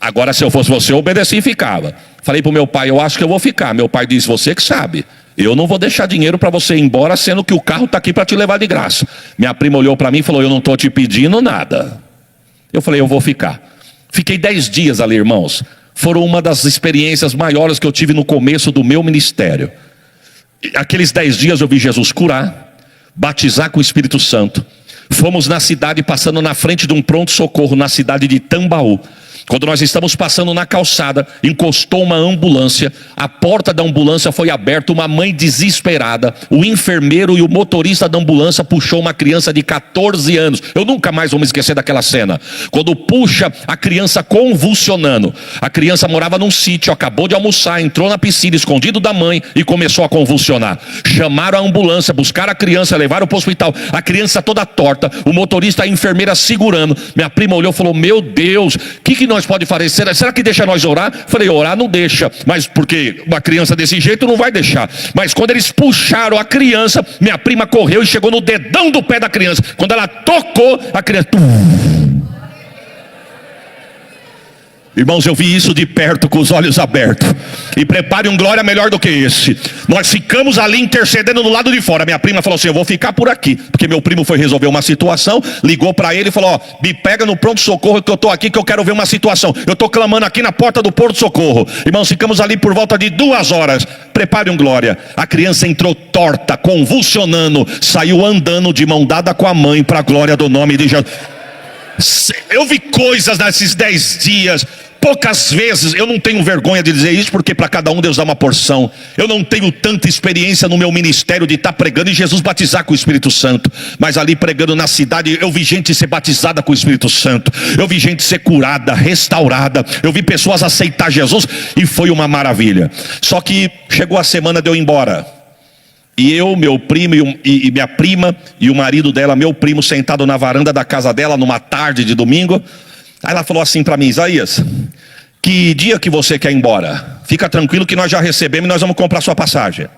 Agora, se eu fosse você, eu obedeci e ficava. Falei para o meu pai: eu acho que eu vou ficar. Meu pai disse: você que sabe. Eu não vou deixar dinheiro para você ir embora, sendo que o carro está aqui para te levar de graça. Minha prima olhou para mim e falou: eu não estou te pedindo nada. Eu falei: eu vou ficar. Fiquei 10 dias ali, irmãos. Foram uma das experiências maiores que eu tive no começo do meu ministério. Aqueles 10 dias eu vi Jesus curar, batizar com o Espírito Santo. Fomos na cidade, passando na frente de um pronto-socorro, na cidade de Tambaú. Quando nós estamos passando na calçada, encostou uma ambulância, a porta da ambulância foi aberta, uma mãe desesperada, o enfermeiro e o motorista da ambulância puxou uma criança de 14 anos, eu nunca mais vou me esquecer daquela cena, quando puxa a criança convulsionando, a criança morava num sítio, acabou de almoçar, entrou na piscina escondido da mãe e começou a convulsionar, chamaram a ambulância, buscaram a criança, levaram para o hospital, a criança toda torta, o motorista e a enfermeira segurando, minha prima olhou e falou: meu Deus, o que nós pode fazer? Será que deixa nós orar? Falei: orar não deixa, mas porque uma criança desse jeito não vai deixar. Mas quando eles puxaram a criança, minha prima correu e chegou no dedão do pé da criança. Quando ela tocou, a criança... Irmãos, eu vi isso de perto, com os olhos abertos. E prepare um glória melhor do que esse. Nós ficamos ali intercedendo do lado de fora. Minha prima falou assim: eu vou ficar por aqui, porque meu primo foi resolver uma situação. Ligou para ele e falou: ó, me pega no pronto-socorro que eu estou aqui, que eu quero ver uma situação. Eu estou clamando aqui na porta do pronto-socorro. Irmãos, ficamos ali por volta de 2 horas. Prepare um glória. A criança entrou torta, convulsionando, saiu andando de mão dada com a mãe, para a glória do nome de Jesus. Eu vi coisas nesses 10 dias. Poucas vezes, eu não tenho vergonha de dizer isso, porque para cada um Deus dá uma porção. Eu não tenho tanta experiência no meu ministério de estar pregando e Jesus batizar com o Espírito Santo, mas ali pregando na cidade, eu vi gente ser batizada com o Espírito Santo, eu vi gente ser curada, restaurada, eu vi pessoas aceitar Jesus, e foi uma maravilha. Só que chegou a semana de eu ir embora, e eu, meu primo e minha prima e o marido dela, meu primo, sentado na varanda da casa dela numa tarde de domingo. Aí ela falou assim para mim: Isaías, que dia que você quer ir embora? Fica tranquilo que nós já recebemos e nós vamos comprar sua passagem.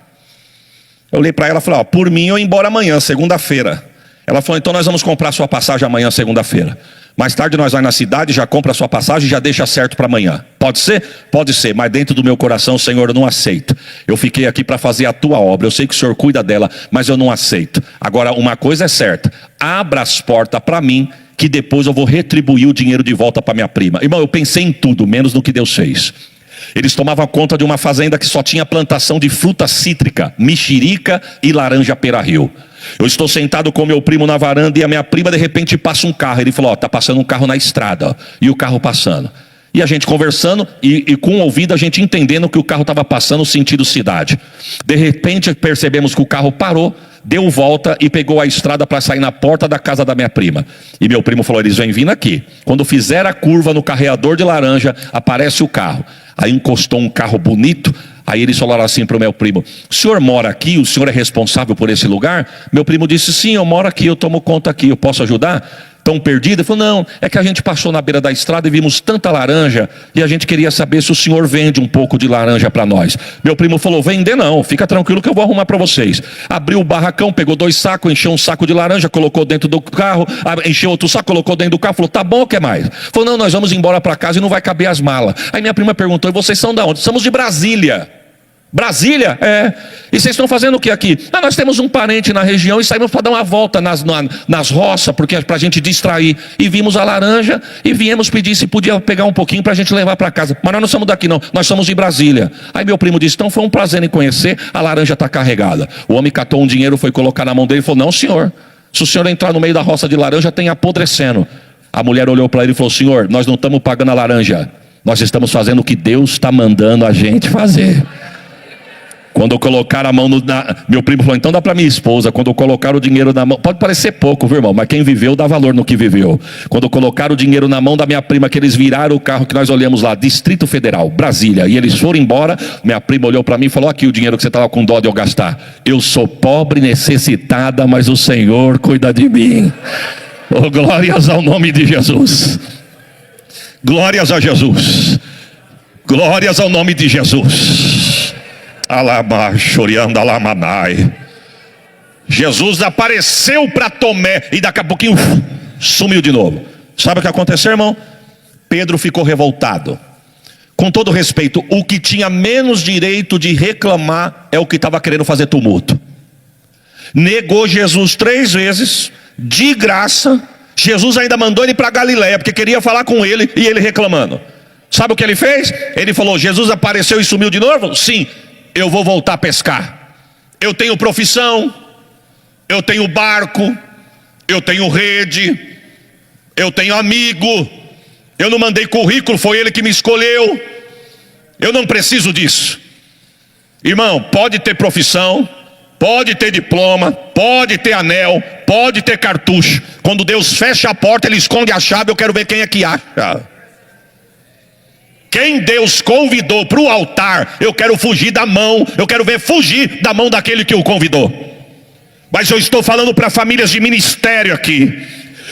Eu olhei para ela e falei: ó, por mim eu ir embora amanhã, segunda-feira. Ela falou: então nós vamos comprar sua passagem amanhã, segunda-feira. Mais tarde nós vamos na cidade, já compra a sua passagem e já deixa certo para amanhã. Pode ser? Pode ser, mas dentro do meu coração, Senhor, eu não aceito. Eu fiquei aqui para fazer a tua obra, eu sei que o Senhor cuida dela, mas eu não aceito. Agora, uma coisa é certa, abra as portas para mim, que depois eu vou retribuir o dinheiro de volta para minha prima. Irmão, eu pensei em tudo, menos no que Deus fez. Eles tomavam conta de uma fazenda que só tinha plantação de fruta cítrica, mexerica e laranja pera-rio. Eu estou sentado com meu primo na varanda e a minha prima de repente passa um carro. Ele falou, ó, tá passando um carro na estrada, ó, e o carro passando. E a gente conversando e com o ouvido a gente entendendo que o carro estava passando sentido cidade. De repente percebemos que o carro parou, deu volta e pegou a estrada para sair na porta da casa da minha prima. E meu primo falou, eles vêm vindo aqui. Quando fizer a curva no carreador de laranja, aparece o carro. Aí encostou um carro bonito. Aí eles falaram assim para o meu primo, o senhor mora aqui? O senhor é responsável por esse lugar? Meu primo disse, sim, eu moro aqui, eu tomo conta aqui, eu posso ajudar? Tão perdido? Ele falou, não, é que a gente passou na beira da estrada e vimos tanta laranja e a gente queria saber se o senhor vende um pouco de laranja para nós. Meu primo falou, vender não, fica tranquilo que eu vou arrumar para vocês. Abriu o barracão, pegou 2 sacos, encheu um saco de laranja, colocou dentro do carro, encheu outro saco, colocou dentro do carro, falou, tá bom, o que mais? Falou, não, nós vamos embora para casa e não vai caber as malas. Aí minha prima perguntou, e vocês são de onde? Somos de Brasília. Brasília? É. E vocês estão fazendo o que aqui? Ah, nós temos um parente na região e saímos para dar uma volta nas roças, porque é para a gente distrair. E vimos a laranja e viemos pedir se podia pegar um pouquinho para a gente levar para casa. Mas nós não somos daqui não, nós somos de Brasília. Aí meu primo disse, então foi um prazer em conhecer, a laranja está carregada. O homem catou um dinheiro, foi colocar na mão dele e falou, não senhor, se o senhor entrar no meio da roça de laranja tem apodrecendo. A mulher olhou para ele e falou, senhor, nós não estamos pagando a laranja, nós estamos fazendo o que Deus está mandando a gente fazer. Quando eu colocar a mão meu primo falou, então dá para minha esposa. Quando eu colocar o dinheiro na mão, pode parecer pouco, viu irmão, mas quem viveu dá valor no que viveu. Quando eu colocar o dinheiro na mão da minha prima, que eles viraram o carro que nós olhamos lá, Distrito Federal, Brasília, e eles foram embora, minha prima olhou para mim e falou, aqui o dinheiro que você estava com dó de eu gastar. Eu sou pobre, necessitada, mas o Senhor cuida de mim. Oh, glórias ao nome de Jesus. Glórias a Jesus. Glórias ao nome de Jesus. Jesus apareceu para Tomé e daqui a pouquinho sumiu de novo. Sabe o que aconteceu, irmão? Pedro ficou revoltado. Com todo respeito, o que tinha menos direito de reclamar é o que estava querendo fazer tumulto. Negou Jesus 3 vezes, de graça. Jesus ainda mandou ele para Galiléia, porque queria falar com ele e ele reclamando. Sabe o que ele fez? Ele falou, Jesus apareceu e sumiu de novo? Sim. Eu vou voltar a pescar. Eu tenho profissão, eu tenho barco, eu tenho rede, eu tenho amigo, eu não mandei currículo, foi ele que me escolheu. Eu não preciso disso. Irmão, pode ter profissão, pode ter diploma, pode ter anel, pode ter cartucho. Quando Deus fecha a porta, Ele esconde a chave, eu quero ver quem é que acha. Quem Deus convidou para o altar, eu quero fugir da mão, eu quero ver fugir da mão daquele que o convidou. Mas eu estou falando para famílias de ministério aqui.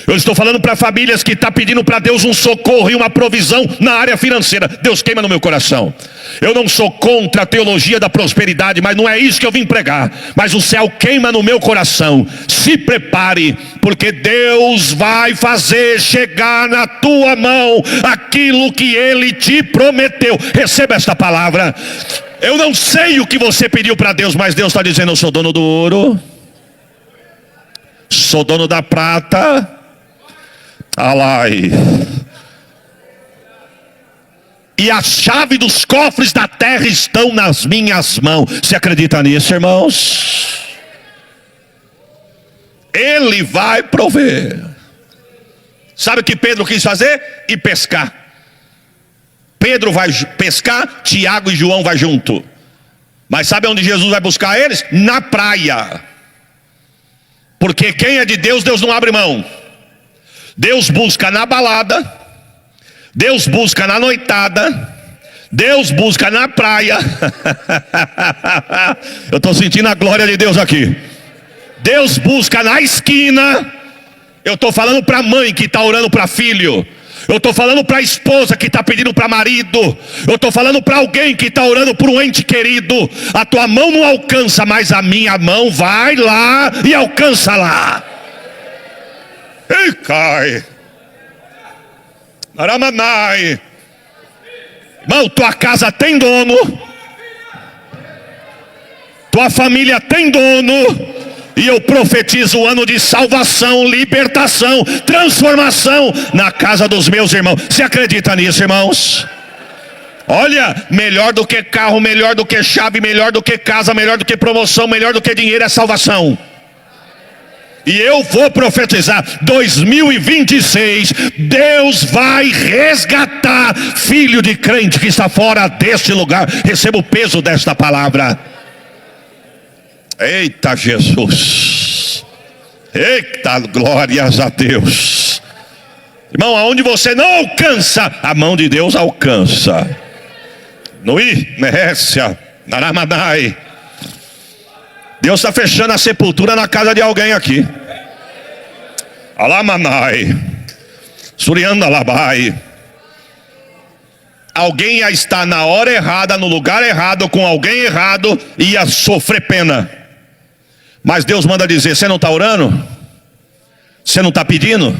Eu estou falando para famílias que estão pedindo para Deus um socorro e uma provisão na área financeira. Deus queima no meu coração. Eu não sou contra a teologia da prosperidade, mas não é isso que eu vim pregar. Mas o céu queima no meu coração. Se prepare, porque Deus vai fazer chegar na tua mão aquilo que Ele te prometeu. Receba esta palavra. Eu não sei o que você pediu para Deus, mas Deus está dizendo, eu sou dono do ouro, sou dono da prata. Alai. E a chave dos cofres da terra estão nas minhas mãos. Você acredita nisso, irmãos? Ele vai prover. Sabe o que Pedro quis fazer? Ir pescar. Pedro vai pescar, Tiago e João vai junto. Mas sabe onde Jesus vai buscar eles? Na praia. Porque quem é de Deus, Deus não abre mão. Deus busca na balada, Deus busca na noitada, Deus busca na praia. Eu estou sentindo a glória de Deus aqui. Deus busca na esquina. Eu estou falando para a mãe que está orando para filho. Eu estou falando para a esposa que está pedindo para marido. Eu estou falando para alguém que está orando por um ente querido. A tua mão não alcança, mas a minha mão vai lá e alcança lá. E cai. Aramanai. Irmão, tua casa tem dono, tua família tem dono, e eu profetizo o ano de salvação, libertação, transformação na casa dos meus irmãos. Você acredita nisso, irmãos? Olha, melhor do que carro, melhor do que chave, melhor do que casa, melhor do que promoção, melhor do que dinheiro é salvação. E eu vou profetizar, 2026, Deus vai resgatar filho de crente que está fora deste lugar. Receba o peso desta palavra. Eita Jesus, eita glórias a Deus. Irmão, aonde você não alcança, a mão de Deus alcança. Nui, Nécia, Naramanai. Deus está fechando a sepultura na casa de alguém aqui. Alamanai, Surianda Labai. Alguém ia estar na hora errada, no lugar errado, com alguém errado, e ia sofrer pena. Mas Deus manda dizer: você não está orando? Você não está pedindo?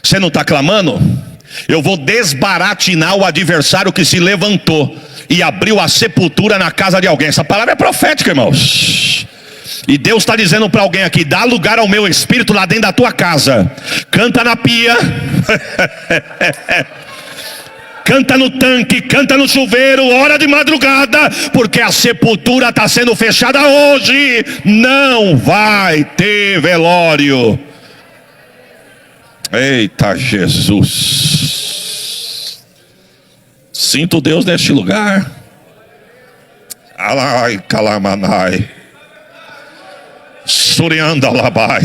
Você não está clamando? Eu vou desbaratinar o adversário que se levantou e abriu a sepultura na casa de alguém. Essa palavra é profética, irmãos. E Deus está dizendo para alguém aqui: dá lugar ao meu espírito lá dentro da tua casa. Canta na pia. Canta no tanque, canta no chuveiro, hora de madrugada, porque a sepultura está sendo fechada hoje. Não vai ter velório. Eita Jesus, sinto Deus neste lugar. Alai calamanai, surianda labai,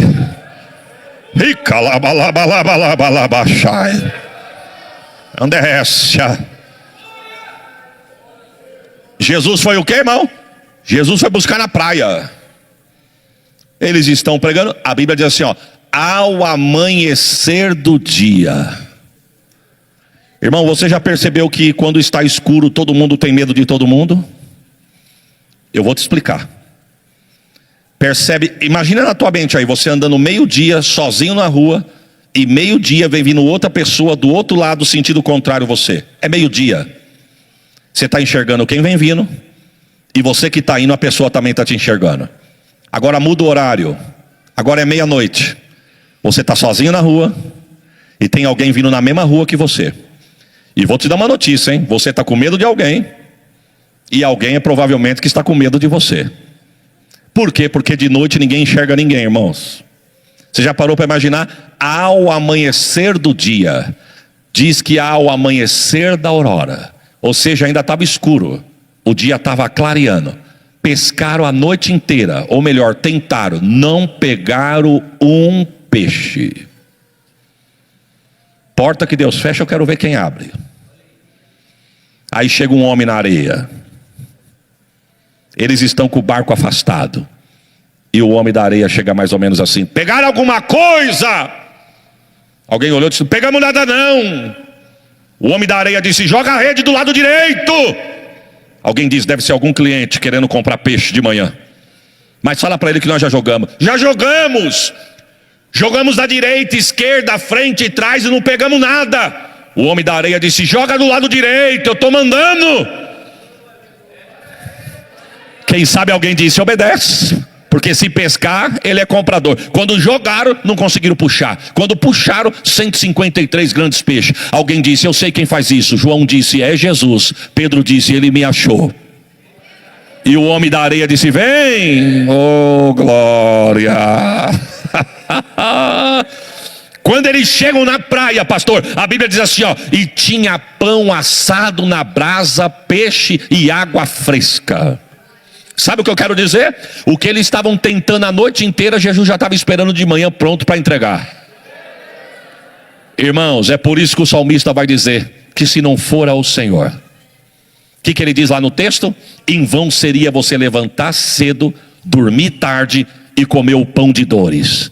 e calabalabalabalabalabachai, andécia. Jesus foi o que, irmão? Jesus foi buscar na praia. Eles estão pregando, a Bíblia diz assim, ó: ao amanhecer do dia. Irmão, você já percebeu que quando está escuro todo mundo tem medo de todo mundo? Eu vou te explicar. Percebe, imagina na tua mente aí, você andando meio-dia sozinho na rua, e meio-dia vem vindo outra pessoa do outro lado, sentido contrário a você. É meio-dia. Você está enxergando quem vem vindo, e você que está indo, a pessoa também está te enxergando. Agora muda o horário. Agora é meia-noite. Você está sozinho na rua e tem alguém vindo na mesma rua que você. E vou te dar uma notícia, hein? Você está com medo de alguém, e alguém é provavelmente que está com medo de você. Por quê? Porque de noite ninguém enxerga ninguém, irmãos. Você já parou para imaginar? Ao amanhecer do dia, diz que ao amanhecer da aurora, ou seja, ainda estava escuro, o dia estava clareando. Pescaram a noite inteira, ou melhor, tentaram, não pegaram um peixe. Porta que Deus fecha, eu quero ver quem abre. Aí chega um homem na areia. Eles estão com o barco afastado, e o homem da areia chega mais ou menos assim: pegaram alguma coisa? Alguém olhou e disse: não pegamos nada não. O homem da areia disse: joga a rede do lado direito. Alguém diz: deve ser algum cliente querendo comprar peixe de manhã. Mas fala para ele que nós já jogamos. Já jogamos. Jogamos da direita, esquerda, frente e trás e não pegamos nada. O homem da areia disse: joga do lado direito, eu estou mandando. Quem sabe alguém disse: obedece. Porque se pescar, ele é comprador. Quando jogaram, não conseguiram puxar. Quando puxaram, 153 grandes peixes. Alguém disse: eu sei quem faz isso. João disse: é Jesus. Pedro disse: ele me achou. E o homem da areia disse: vem, oh glória. Quando eles chegam na praia, pastor, a Bíblia diz assim, ó: e tinha pão assado na brasa, peixe e água fresca. Sabe o que eu quero dizer? O que eles estavam tentando a noite inteira, Jesus já estava esperando de manhã pronto para entregar. Irmãos, é por isso que o salmista vai dizer que se não for ao Senhor, o que ele diz lá no texto? Em vão seria você levantar cedo, dormir tarde e comer o pão de dores.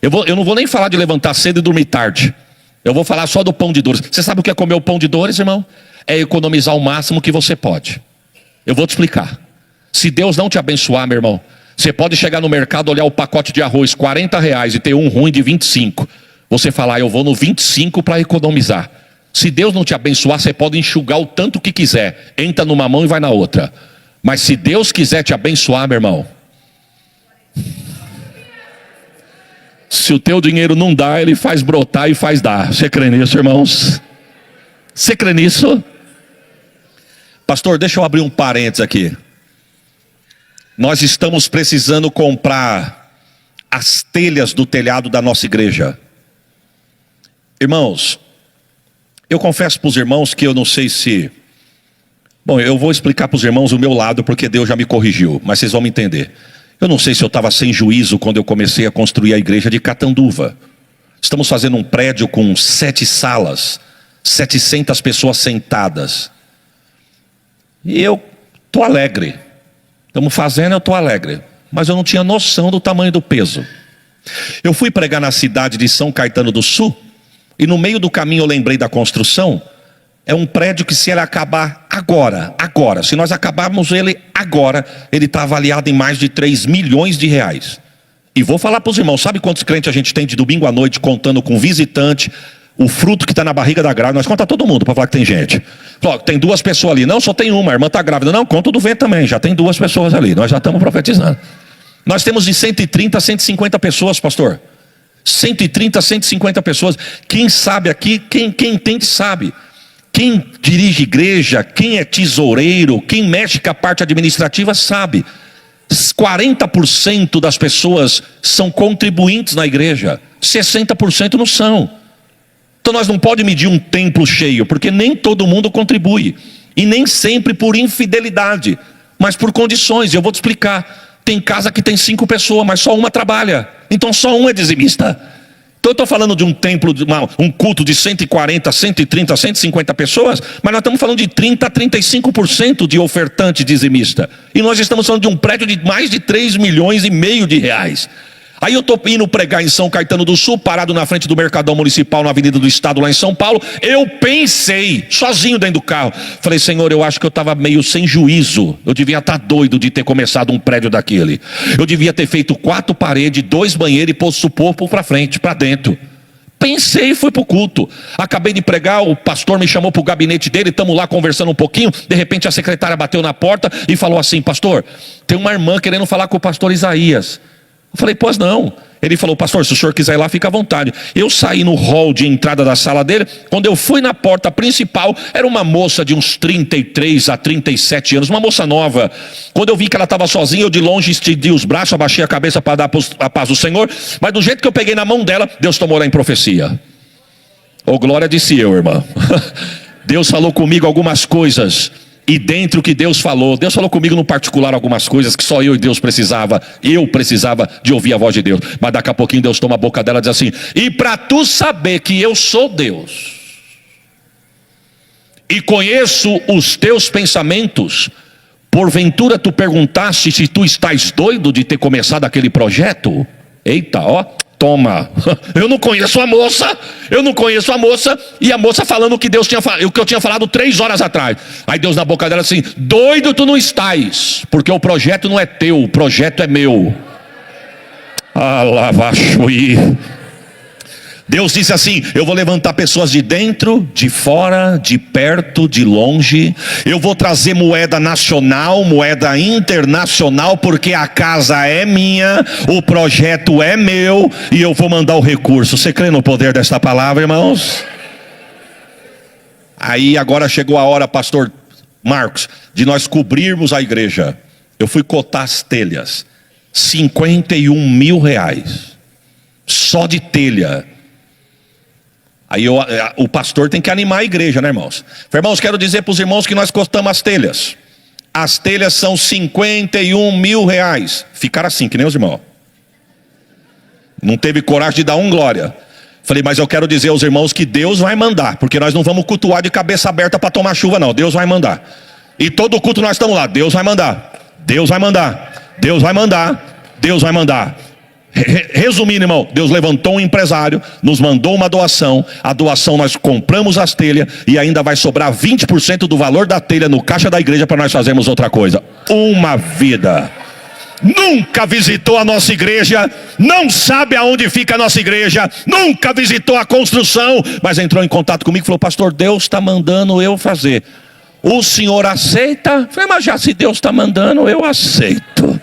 Eu não vou nem falar de levantar cedo e dormir tarde. Eu vou falar só do pão de dores. Você sabe o que é comer o pão de dores, irmão? É economizar o máximo que você pode. Eu vou te explicar. Se Deus não te abençoar, meu irmão, você pode chegar no mercado, olhar o pacote de arroz, R$40, e ter um ruim de 25. Você falar: eu vou no 25 para economizar. Se Deus não te abençoar, você pode enxugar o tanto que quiser. Entra numa mão e vai na outra. Mas se Deus quiser te abençoar, meu irmão, se o teu dinheiro não dá, Ele faz brotar e faz dar. Você crê nisso, irmãos? Você crê nisso? Pastor, deixa eu abrir um parênteses aqui. Nós estamos precisando comprar as telhas do telhado da nossa igreja. Irmãos, eu confesso para os irmãos que eu não sei se... Bom, eu vou explicar para os irmãos o meu lado, porque Deus já me corrigiu, mas vocês vão me entender. Eu não sei se eu estava sem juízo quando eu comecei a construir a igreja de Catanduva. Estamos fazendo um prédio com 7 salas, 700 pessoas sentadas. E eu estou alegre. Estamos fazendo, eu estou alegre. Mas eu não tinha noção do tamanho do peso. Eu fui pregar na cidade de São Caetano do Sul, e no meio do caminho eu lembrei da construção. É um prédio que, se ele acabar agora, se nós acabarmos ele agora, ele está avaliado em mais de 3 milhões de reais. E vou falar para os irmãos, sabe quantos crentes a gente tem de domingo à noite contando com visitante, o fruto que está na barriga da grávida? Nós conta todo mundo para falar que tem gente. Tem 2 pessoas ali, não, só tem uma, a irmã está grávida. Não, conta do vento também, já tem 2 pessoas ali, nós já estamos profetizando. Nós temos de 130 a 150 pessoas, pastor. 130 a 150 pessoas. Quem sabe aqui, quem entende sabe. Quem dirige igreja, quem é tesoureiro, quem mexe com a parte administrativa sabe. 40% das pessoas são contribuintes na igreja, 60% não são. Então nós não podemos medir um templo cheio, porque nem todo mundo contribui. E nem sempre por infidelidade, mas por condições. E eu vou te explicar. Tem casa que tem 5 pessoas, mas só uma trabalha. Então só um é dizimista. Então eu estou falando de um templo, um culto de 140, 130, 150 pessoas, mas nós estamos falando de 30 a 35% de ofertante dizimista. E nós estamos falando de um prédio de mais de 3 milhões e meio de reais. Aí eu estou indo pregar em São Caetano do Sul, parado na frente do Mercadão Municipal, na Avenida do Estado, lá em São Paulo. Eu pensei, sozinho dentro do carro, falei: Senhor, eu acho que eu estava meio sem juízo. Eu devia estar doido de ter começado um prédio daquele. Eu devia ter feito 4 paredes, 2 banheiros e posto suporte para frente, para dentro. Pensei e fui para o culto. Acabei de pregar, o pastor me chamou para o gabinete dele, estamos lá conversando um pouquinho. De repente a secretária bateu na porta e falou assim: pastor, tem uma irmã querendo falar com o pastor Isaías. Eu falei: pois não. Ele falou: pastor, se o senhor quiser ir lá, fica à vontade. Eu saí no hall de entrada da sala dele. Quando eu fui na porta principal, era uma moça de uns 33 a 37 anos, uma moça nova. Quando eu vi que ela estava sozinha, eu de longe estendi os braços, abaixei a cabeça para dar a paz do Senhor. Mas do jeito que eu peguei na mão dela, Deus tomou ela em profecia. Oh, glória, disse eu, irmã. Deus falou comigo algumas coisas. E dentro que Deus falou comigo no particular algumas coisas que só eu e Deus precisava. Eu precisava de ouvir a voz de Deus. Mas daqui a pouquinho Deus toma a boca dela e diz assim: e para tu saber que eu sou Deus e conheço os teus pensamentos, porventura tu perguntaste se tu estás doido de ter começado aquele projeto? Eita, ó, toma. Eu não conheço a moça. E a moça falando o que Deus tinha falado, o que eu tinha falado 3 horas atrás. Aí Deus na boca dela assim: doido tu não estás, porque o projeto não é teu, o projeto é meu. Alavaxuí. Deus disse assim: eu vou levantar pessoas de dentro, de fora, de perto, de longe. Eu vou trazer moeda nacional, moeda internacional, porque a casa é minha, o projeto é meu, e eu vou mandar o recurso. Você crê no poder desta palavra, irmãos? Aí agora chegou a hora, pastor Marcos, de nós cobrirmos a igreja. Eu fui cotar as telhas, 51 mil reais, só de telha. Aí o pastor tem que animar a igreja, né, irmãos? Irmãos, quero dizer para os irmãos que nós costamos as telhas. As telhas são 51 mil reais. Ficaram assim, que nem os irmãos. Não teve coragem de dar glória. Falei: mas eu quero dizer aos irmãos que Deus vai mandar, porque nós não vamos cultuar de cabeça aberta para tomar chuva, não. Deus vai mandar. E todo culto nós estamos lá: Deus vai mandar, Deus vai mandar, Deus vai mandar, Deus vai mandar. Resumindo, irmão, Deus levantou um empresário, nos mandou uma doação. A doação nós compramos as telhas, e ainda vai sobrar 20% do valor da telha no caixa da igreja para nós fazermos outra coisa. Uma vida. nunca visitou a nossa igreja, não sabe aonde fica a nossa igreja, nunca visitou a construção, mas entrou em contato comigo e falou: pastor, Deus está mandando eu fazer. O senhor aceita? Eu falei: mas já se Deus está mandando, eu aceito.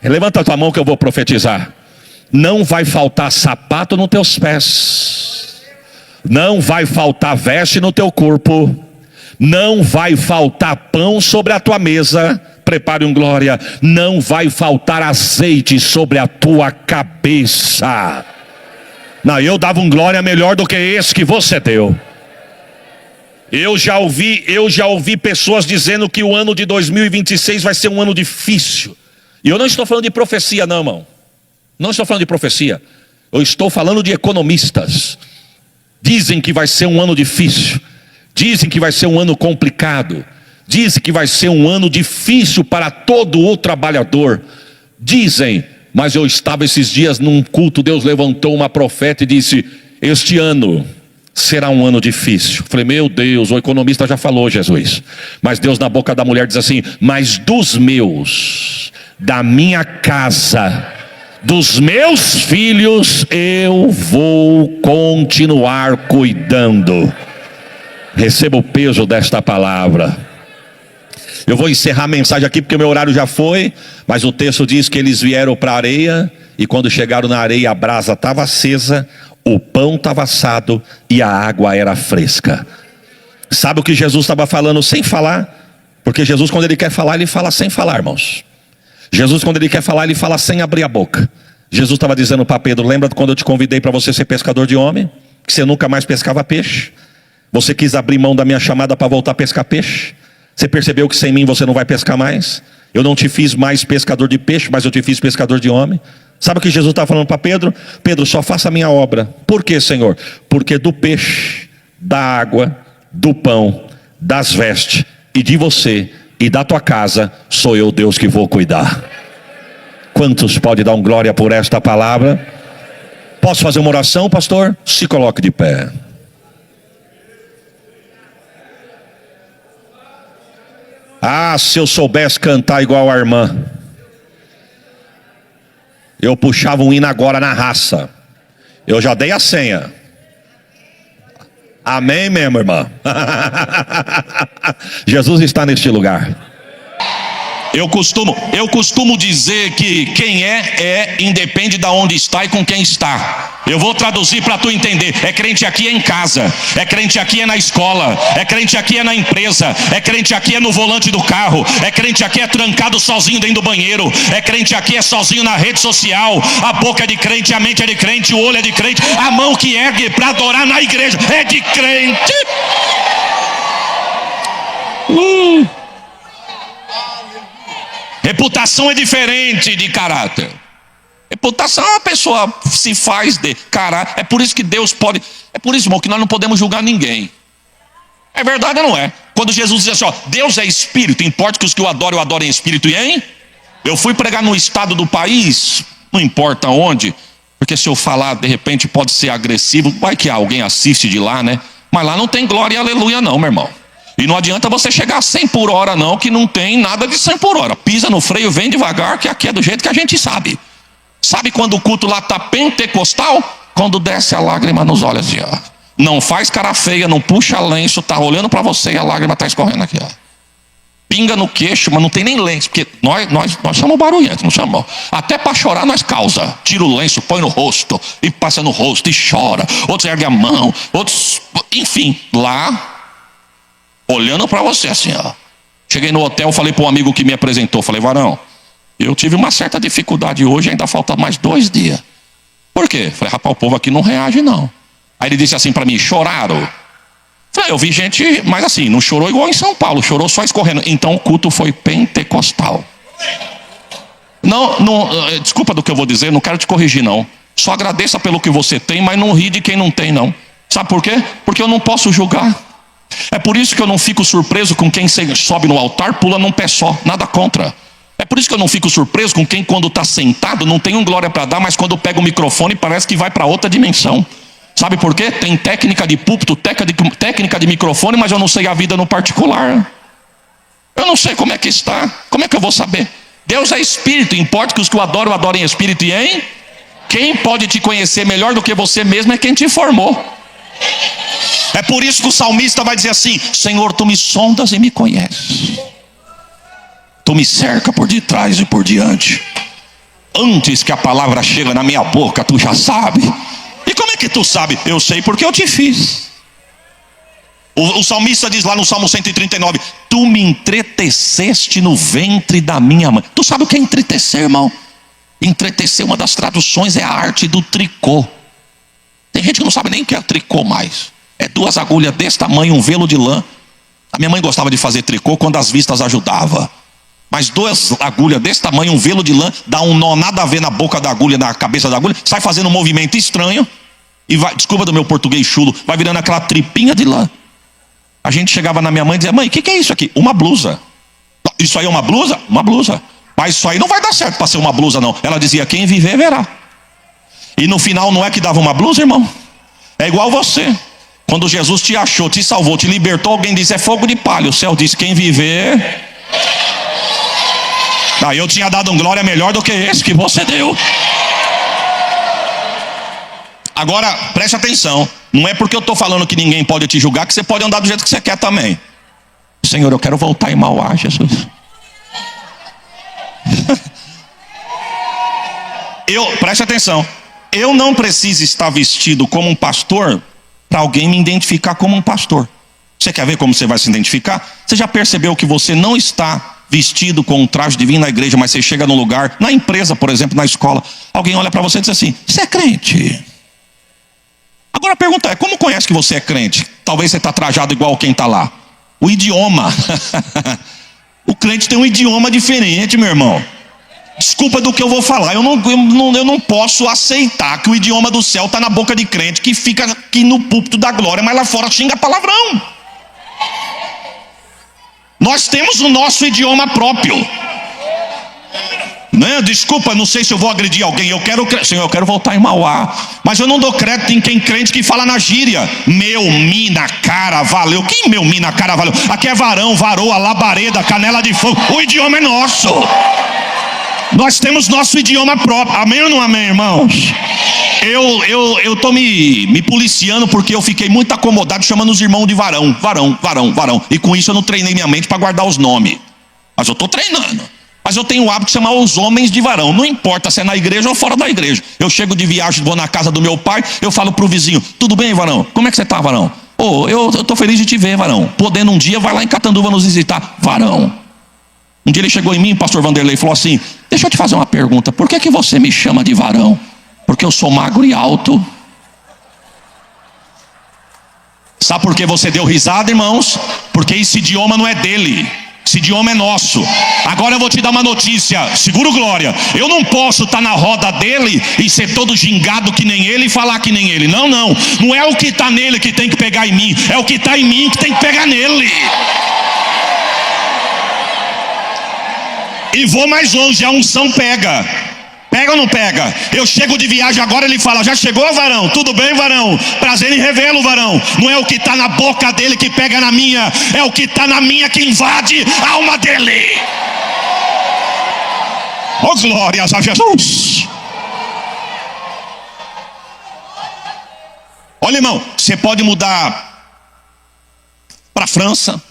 Levanta a tua mão que eu vou profetizar. Não vai faltar sapato nos teus pés, não vai faltar veste no teu corpo, não vai faltar pão sobre a tua mesa. Prepare um glória. Não vai faltar azeite sobre a tua cabeça. Não, eu dava um glória melhor do que esse que você deu. Eu já ouvi pessoas dizendo que o ano de 2026 vai ser um ano difícil. E eu não estou falando de profecia não, irmão. Não estou falando de profecia. Eu estou falando de economistas. Dizem que vai ser um ano difícil. Dizem que vai ser um ano complicado. Dizem que vai ser um ano difícil para todo o trabalhador. Dizem, mas eu estava esses dias num culto, Deus levantou uma profeta e disse: este ano será um ano difícil. Falei: meu Deus, o economista já falou, Jesus. Mas Deus na boca da mulher diz assim: mas dos meus, da minha casa, dos meus filhos, eu vou continuar cuidando. Receba o peso desta palavra. Eu vou encerrar a mensagem aqui porque o meu horário já foi, mas o texto diz que eles vieram para a areia, e quando chegaram na areia a brasa estava acesa, o pão estava assado e a água era fresca. Sabe o que Jesus estava falando sem falar? Porque Jesus, quando ele quer falar, ele fala sem falar, irmãos. Jesus, quando ele quer falar, ele fala sem abrir a boca. Jesus estava dizendo para Pedro: lembra quando eu te convidei para você ser pescador de homem? Que você nunca mais pescava peixe? Você quis abrir mão da minha chamada para voltar a pescar peixe? Você percebeu que sem mim você não vai pescar mais? Eu não te fiz mais pescador de peixe, mas eu te fiz pescador de homem. Sabe o que Jesus está falando para Pedro? Pedro, só faça a minha obra. Por quê, Senhor? Porque do peixe, da água, do pão, das vestes e de você e da tua casa, sou eu, Deus, que vou cuidar. Quantos podem dar um glória por esta palavra? Posso fazer uma oração, pastor? Se coloque de pé. Ah, se eu soubesse cantar igual a irmã, eu puxava um hino agora na raça. Eu já dei a senha. Amém mesmo, irmã? Jesus está neste lugar. Eu costumo dizer que quem é independe de onde está e com quem está. Eu vou traduzir para tu entender. É crente aqui é em casa, é crente aqui é na escola, é crente aqui é na empresa, é crente aqui é no volante do carro, é crente aqui é trancado sozinho dentro do banheiro, é crente aqui é sozinho na rede social. A boca é de crente, a mente é de crente, o olho é de crente, a mão que ergue para adorar na igreja é de crente. Reputação é diferente de caráter. Reputação é uma pessoa se faz de caráter. É por isso que Deus pode. É por isso, irmão, que nós não podemos julgar ninguém. É verdade ou não é? Quando Jesus diz assim, ó, Deus é espírito, importa que os que o adorem em espírito e em. Eu fui pregar no estado do país, não importa onde, porque se eu falar de repente pode ser agressivo, vai que alguém assiste de lá, né? Mas lá não tem glória e aleluia não, meu irmão. E não adianta você chegar a 100 por hora não, que não tem nada de 100 por hora. Pisa no freio, vem devagar, que aqui é do jeito que a gente sabe. Sabe quando o culto lá está pentecostal? Quando desce a lágrima nos olhos assim, ó. Não faz cara feia, não puxa lenço, está olhando para você e a lágrima está escorrendo aqui, ó. Pinga no queixo, mas não tem nem lenço, porque nós somos barulhentos, não chamamos. Até para chorar nós causa. Tira o lenço, põe no rosto, e passa no rosto, e chora. Outros erguem a mão, outros, enfim, lá... olhando para você assim, ó. Cheguei no hotel, falei para um amigo que me apresentou, falei, varão, eu tive uma certa dificuldade hoje, ainda falta mais 2 dias. Por quê? Falei, rapaz, o povo aqui não reage não. Aí ele disse assim para mim, choraram? Falei, eu vi gente, mas assim, não chorou igual em São Paulo, chorou só escorrendo. Então o culto foi pentecostal. Não, desculpa do que eu vou dizer, não quero te corrigir não. Só agradeça pelo que você tem, mas não ri de quem não tem não. Sabe por quê? Porque eu não posso julgar. É por isso que eu não fico surpreso com quem sobe no altar, pula num pé só, nada contra. É por isso que eu não fico surpreso com quem quando está sentado não tem um glória para dar, mas quando pega o microfone parece que vai para outra dimensão. Sabe por quê? Tem técnica de púlpito, técnica de microfone, mas eu não sei a vida no particular. Eu não sei como é que está, como é que eu vou saber? Deus é espírito, importa que os que o adoram, adorem em espírito e em... Quem pode te conhecer melhor do que você mesmo é quem te formou. É por isso que o salmista vai dizer assim: Senhor, tu me sondas e me conheces. Tu me cerca por detrás e por diante. Antes que a palavra chega na minha boca, tu já sabe. E como é que tu sabe? Eu sei porque eu te fiz. O salmista diz lá no Salmo 139: tu me entreteceste no ventre da minha mãe. Tu sabe o que é entretecer, irmão? Entretecer, uma das traduções, é a arte do tricô. Tem gente que não sabe nem o que é tricô mais. É 2 agulhas desse tamanho, um velo de lã. A minha mãe gostava de fazer tricô quando as vistas ajudavam. Mas 2 agulhas desse tamanho, um velo de lã, dá um nó nada a ver na boca da agulha, na cabeça da agulha, sai fazendo um movimento estranho e vai, desculpa do meu português chulo, vai virando aquela tripinha de lã. A gente chegava na minha mãe e dizia: mãe, o que é isso aqui? Uma blusa. Isso aí é uma blusa? Uma blusa. Mas isso aí não vai dar certo para ser uma blusa, não. Ela dizia: quem viver verá. E no final não é que dava uma blusa, irmão? É igual você. Quando Jesus te achou, te salvou, te libertou, alguém disse: é fogo de palha. O céu disse: quem viver... eu tinha dado um glória melhor do que esse que você deu. Agora, preste atenção. Não é porque eu estou falando que ninguém pode te julgar que você pode andar do jeito que você quer também. Senhor, eu quero voltar em Mauá, Jesus. Preste atenção. Eu não preciso estar vestido como um pastor para alguém me identificar como um pastor. Você quer ver como você vai se identificar? Você já percebeu que você não está vestido com um traje de vir na igreja, mas você chega no lugar, na empresa, por exemplo, na escola, alguém olha para você e diz assim: você é crente? Agora a pergunta é: como conhece que você é crente? Talvez você está trajado igual quem está lá. O idioma. O crente tem um idioma diferente, meu irmão. Desculpa do que eu vou falar. Eu não posso aceitar que o idioma do céu está na boca de crente que fica aqui no púlpito da glória, mas lá fora xinga palavrão. Nós temos o nosso idioma próprio. Não, desculpa, não sei se eu vou agredir alguém. Senhor, eu quero voltar em Mauá. Mas eu não dou crédito em quem crente que fala na gíria. Meu, mina, cara, valeu. Quem meu, mina, cara, valeu? Aqui é varão, varoa, labareda, canela de fogo. O idioma é nosso. Nós temos nosso idioma próprio. Amém ou não amém, irmãos? Eu estou me policiando porque eu fiquei muito acomodado chamando os irmãos de varão. E com isso eu não treinei minha mente para guardar os nomes. Mas eu estou treinando. Mas eu tenho o hábito de chamar os homens de varão. Não importa se é na igreja ou fora da igreja. Eu chego de viagem, vou na casa do meu pai, eu falo para o vizinho: tudo bem, varão? Como é que você está, varão? Eu estou feliz de te ver, varão. Podendo um dia, vai lá em Catanduva nos visitar, varão. Um dia ele chegou em mim, o pastor Vanderlei, e falou assim: deixa eu te fazer uma pergunta. Por que você me chama de varão? Porque eu sou magro e alto. Sabe por que você deu risada, irmãos? Porque esse idioma não é dele. Esse idioma é nosso. Agora eu vou te dar uma notícia. Seguro glória. Eu não posso estar na roda dele e ser todo gingado que nem ele e falar que nem ele. Não. Não é o que está nele que tem que pegar em mim. É o que está em mim que tem que pegar nele. E vou mais longe. A unção pega. Pega ou não pega? Eu chego de viagem agora, ele fala: já chegou, varão? Tudo bem, varão? Prazer em revê-lo, varão. Não é o que está na boca dele que pega na minha, é o que está na minha que invade a alma dele. Oh, glórias a Jesus. Olha, irmão, você pode mudar para a França,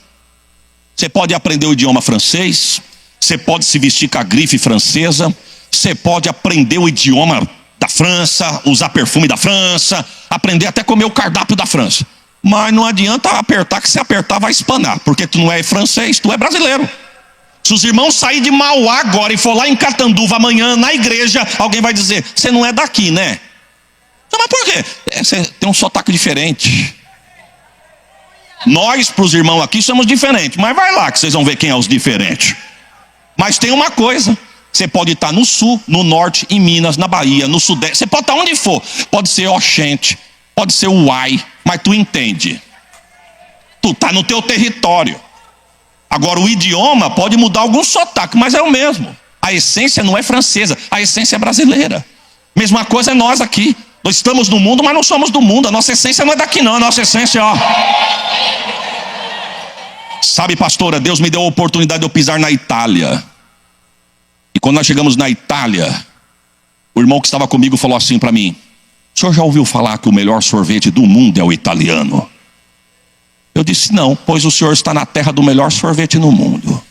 você pode aprender o idioma francês, você pode se vestir com a grife francesa, você pode aprender o idioma da França, usar perfume da França, aprender até comer o cardápio da França. Mas não adianta apertar, que se apertar vai espanar, porque tu não é francês, tu é brasileiro. Se os irmãos saírem de Mauá agora e for lá em Catanduva amanhã na igreja, alguém vai dizer: você não é daqui, né? Mas por quê? Você tem um sotaque diferente. Nós, para os irmãos aqui, somos diferentes, mas vai lá que vocês vão ver quem é os diferentes. Mas tem uma coisa: você pode estar no sul, no norte, em Minas, na Bahia, no sudeste. Você pode estar onde for. Pode ser Oxente, pode ser Uai, mas tu entende. Tu está no teu território. Agora o idioma pode mudar algum sotaque, mas é o mesmo. A essência não é francesa, a essência é brasileira. Mesma coisa é nós aqui. Nós estamos no mundo, mas não somos do mundo. A nossa essência não é daqui não, a nossa essência ó. Sabe, pastora, Deus me deu a oportunidade de eu pisar na Itália. Quando nós chegamos na Itália, o irmão que estava comigo falou assim para mim: o senhor já ouviu falar que o melhor sorvete do mundo é o italiano? Eu disse: não, pois o senhor está na terra do melhor sorvete no mundo.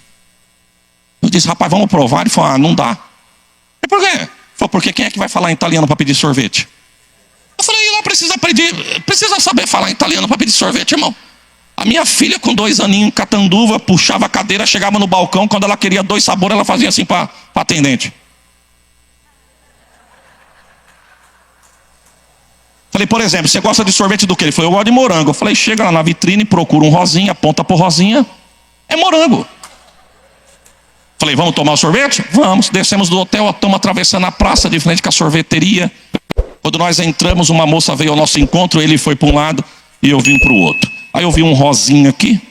Eu disse: rapaz, vamos provar? Ele falou: ah, não dá. E por quê? Ele falou: porque quem é que vai falar em italiano para pedir sorvete? Eu falei: lá precisa saber falar em italiano para pedir sorvete, irmão. A minha filha com 2 aninhos em Catanduva, puxava a cadeira, chegava no balcão, quando ela queria 2 sabores, ela fazia assim para atendente. Falei: por exemplo, você gosta de sorvete do quê? Ele falou: eu gosto de morango. Eu falei: chega lá na vitrine, procura um rosinha, aponta pro rosinha, é morango. Falei: vamos tomar o sorvete? Vamos. Descemos do hotel, estamos atravessando a praça de frente com a sorveteria. Quando nós entramos, uma moça veio ao nosso encontro, ele foi para um lado e eu vim para o outro. Aí eu vi um rosinha aqui,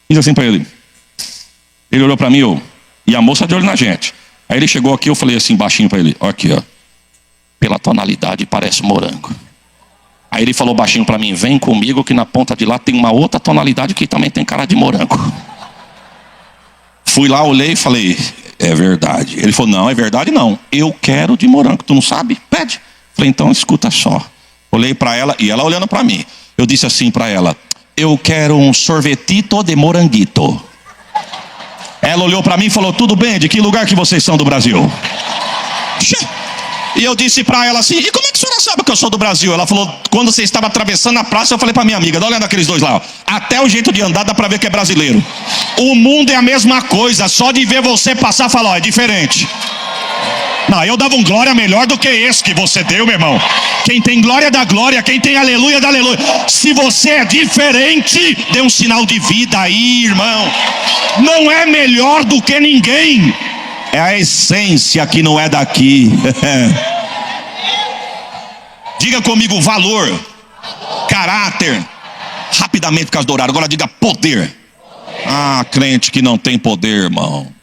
fiz assim para ele. Ele olhou para mim, e a moça de olho na gente. Aí ele chegou aqui, eu falei assim baixinho para ele: ó, aqui, ó, pela tonalidade parece morango. Aí ele falou baixinho para mim: vem comigo que na ponta de lá tem uma outra tonalidade que também tem cara de morango. Fui lá, olhei e falei: é verdade. Ele falou: não, é verdade não, eu quero de morango. Tu não sabe? Pede. Falei: então escuta só. Olhei para ela e ela olhando para mim. Eu disse assim para ela: eu quero um sorvetito de moranguito. Ela olhou para mim e falou: tudo bem, de que lugar que vocês são do Brasil? E eu disse para ela assim: e como é que a senhora sabe que eu sou do Brasil? Ela falou: quando você estava atravessando a praça, eu falei para minha amiga: dá uma olhada naqueles 2 lá, ó. Até o jeito de andar dá para ver que é brasileiro. O mundo é a mesma coisa, só de ver você passar, falar: ó, é diferente. Não, eu dava um glória melhor do que esse que você deu, meu irmão. Quem tem glória dá glória, quem tem aleluia dá aleluia. Se você é diferente, dê um sinal de vida aí, irmão. Não é melhor do que ninguém, é a essência que não é daqui. Diga comigo: valor, caráter. Rapidamente, por causa do horário. Agora diga: poder. Ah, crente que não tem poder, irmão.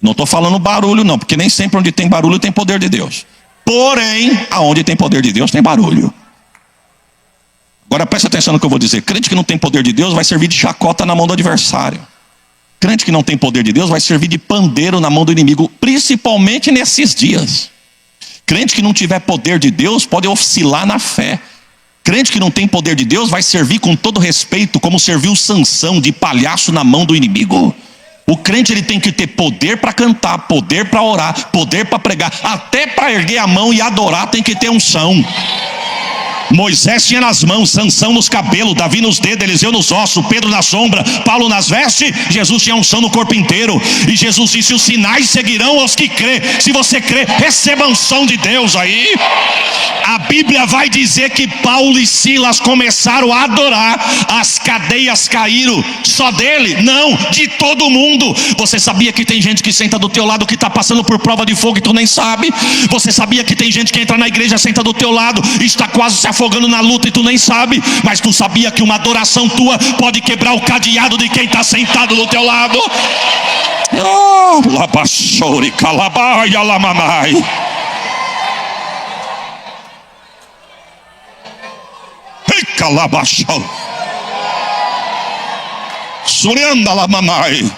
Não estou falando barulho não, porque nem sempre onde tem barulho tem poder de Deus. Porém, aonde tem poder de Deus tem barulho. Agora preste atenção no que eu vou dizer. Crente que não tem poder de Deus vai servir de chacota na mão do adversário. Crente que não tem poder de Deus vai servir de pandeiro na mão do inimigo, principalmente nesses dias. Crente que não tiver poder de Deus pode oscilar na fé. Crente que não tem poder de Deus vai servir com todo respeito, como serviu Sansão, de palhaço na mão do inimigo. O crente ele tem que ter poder para cantar, poder para orar, poder para pregar, até para erguer a mão e adorar tem que ter unção. Moisés tinha nas mãos, Sansão nos cabelos, Davi nos dedos, Eliseu nos ossos, Pedro na sombra, Paulo nas vestes. Jesus tinha unção no corpo inteiro. E Jesus disse: os sinais seguirão aos que crê. Se você crê, receba a unção de Deus aí. A Bíblia vai dizer que Paulo e Silas começaram a adorar, as cadeias caíram. Só dele? Não, de todo mundo. Você sabia que tem gente que senta do teu lado que está passando por prova de fogo e tu nem sabe? Você sabia que tem gente que entra na igreja, senta do teu lado e está quase se afogando na luta e tu nem sabe? Mas tu sabia que uma adoração tua pode quebrar o cadeado de quem está sentado do teu lado? Oh, labassori calabaia lamamai. Calabachau. Surianda lamamai.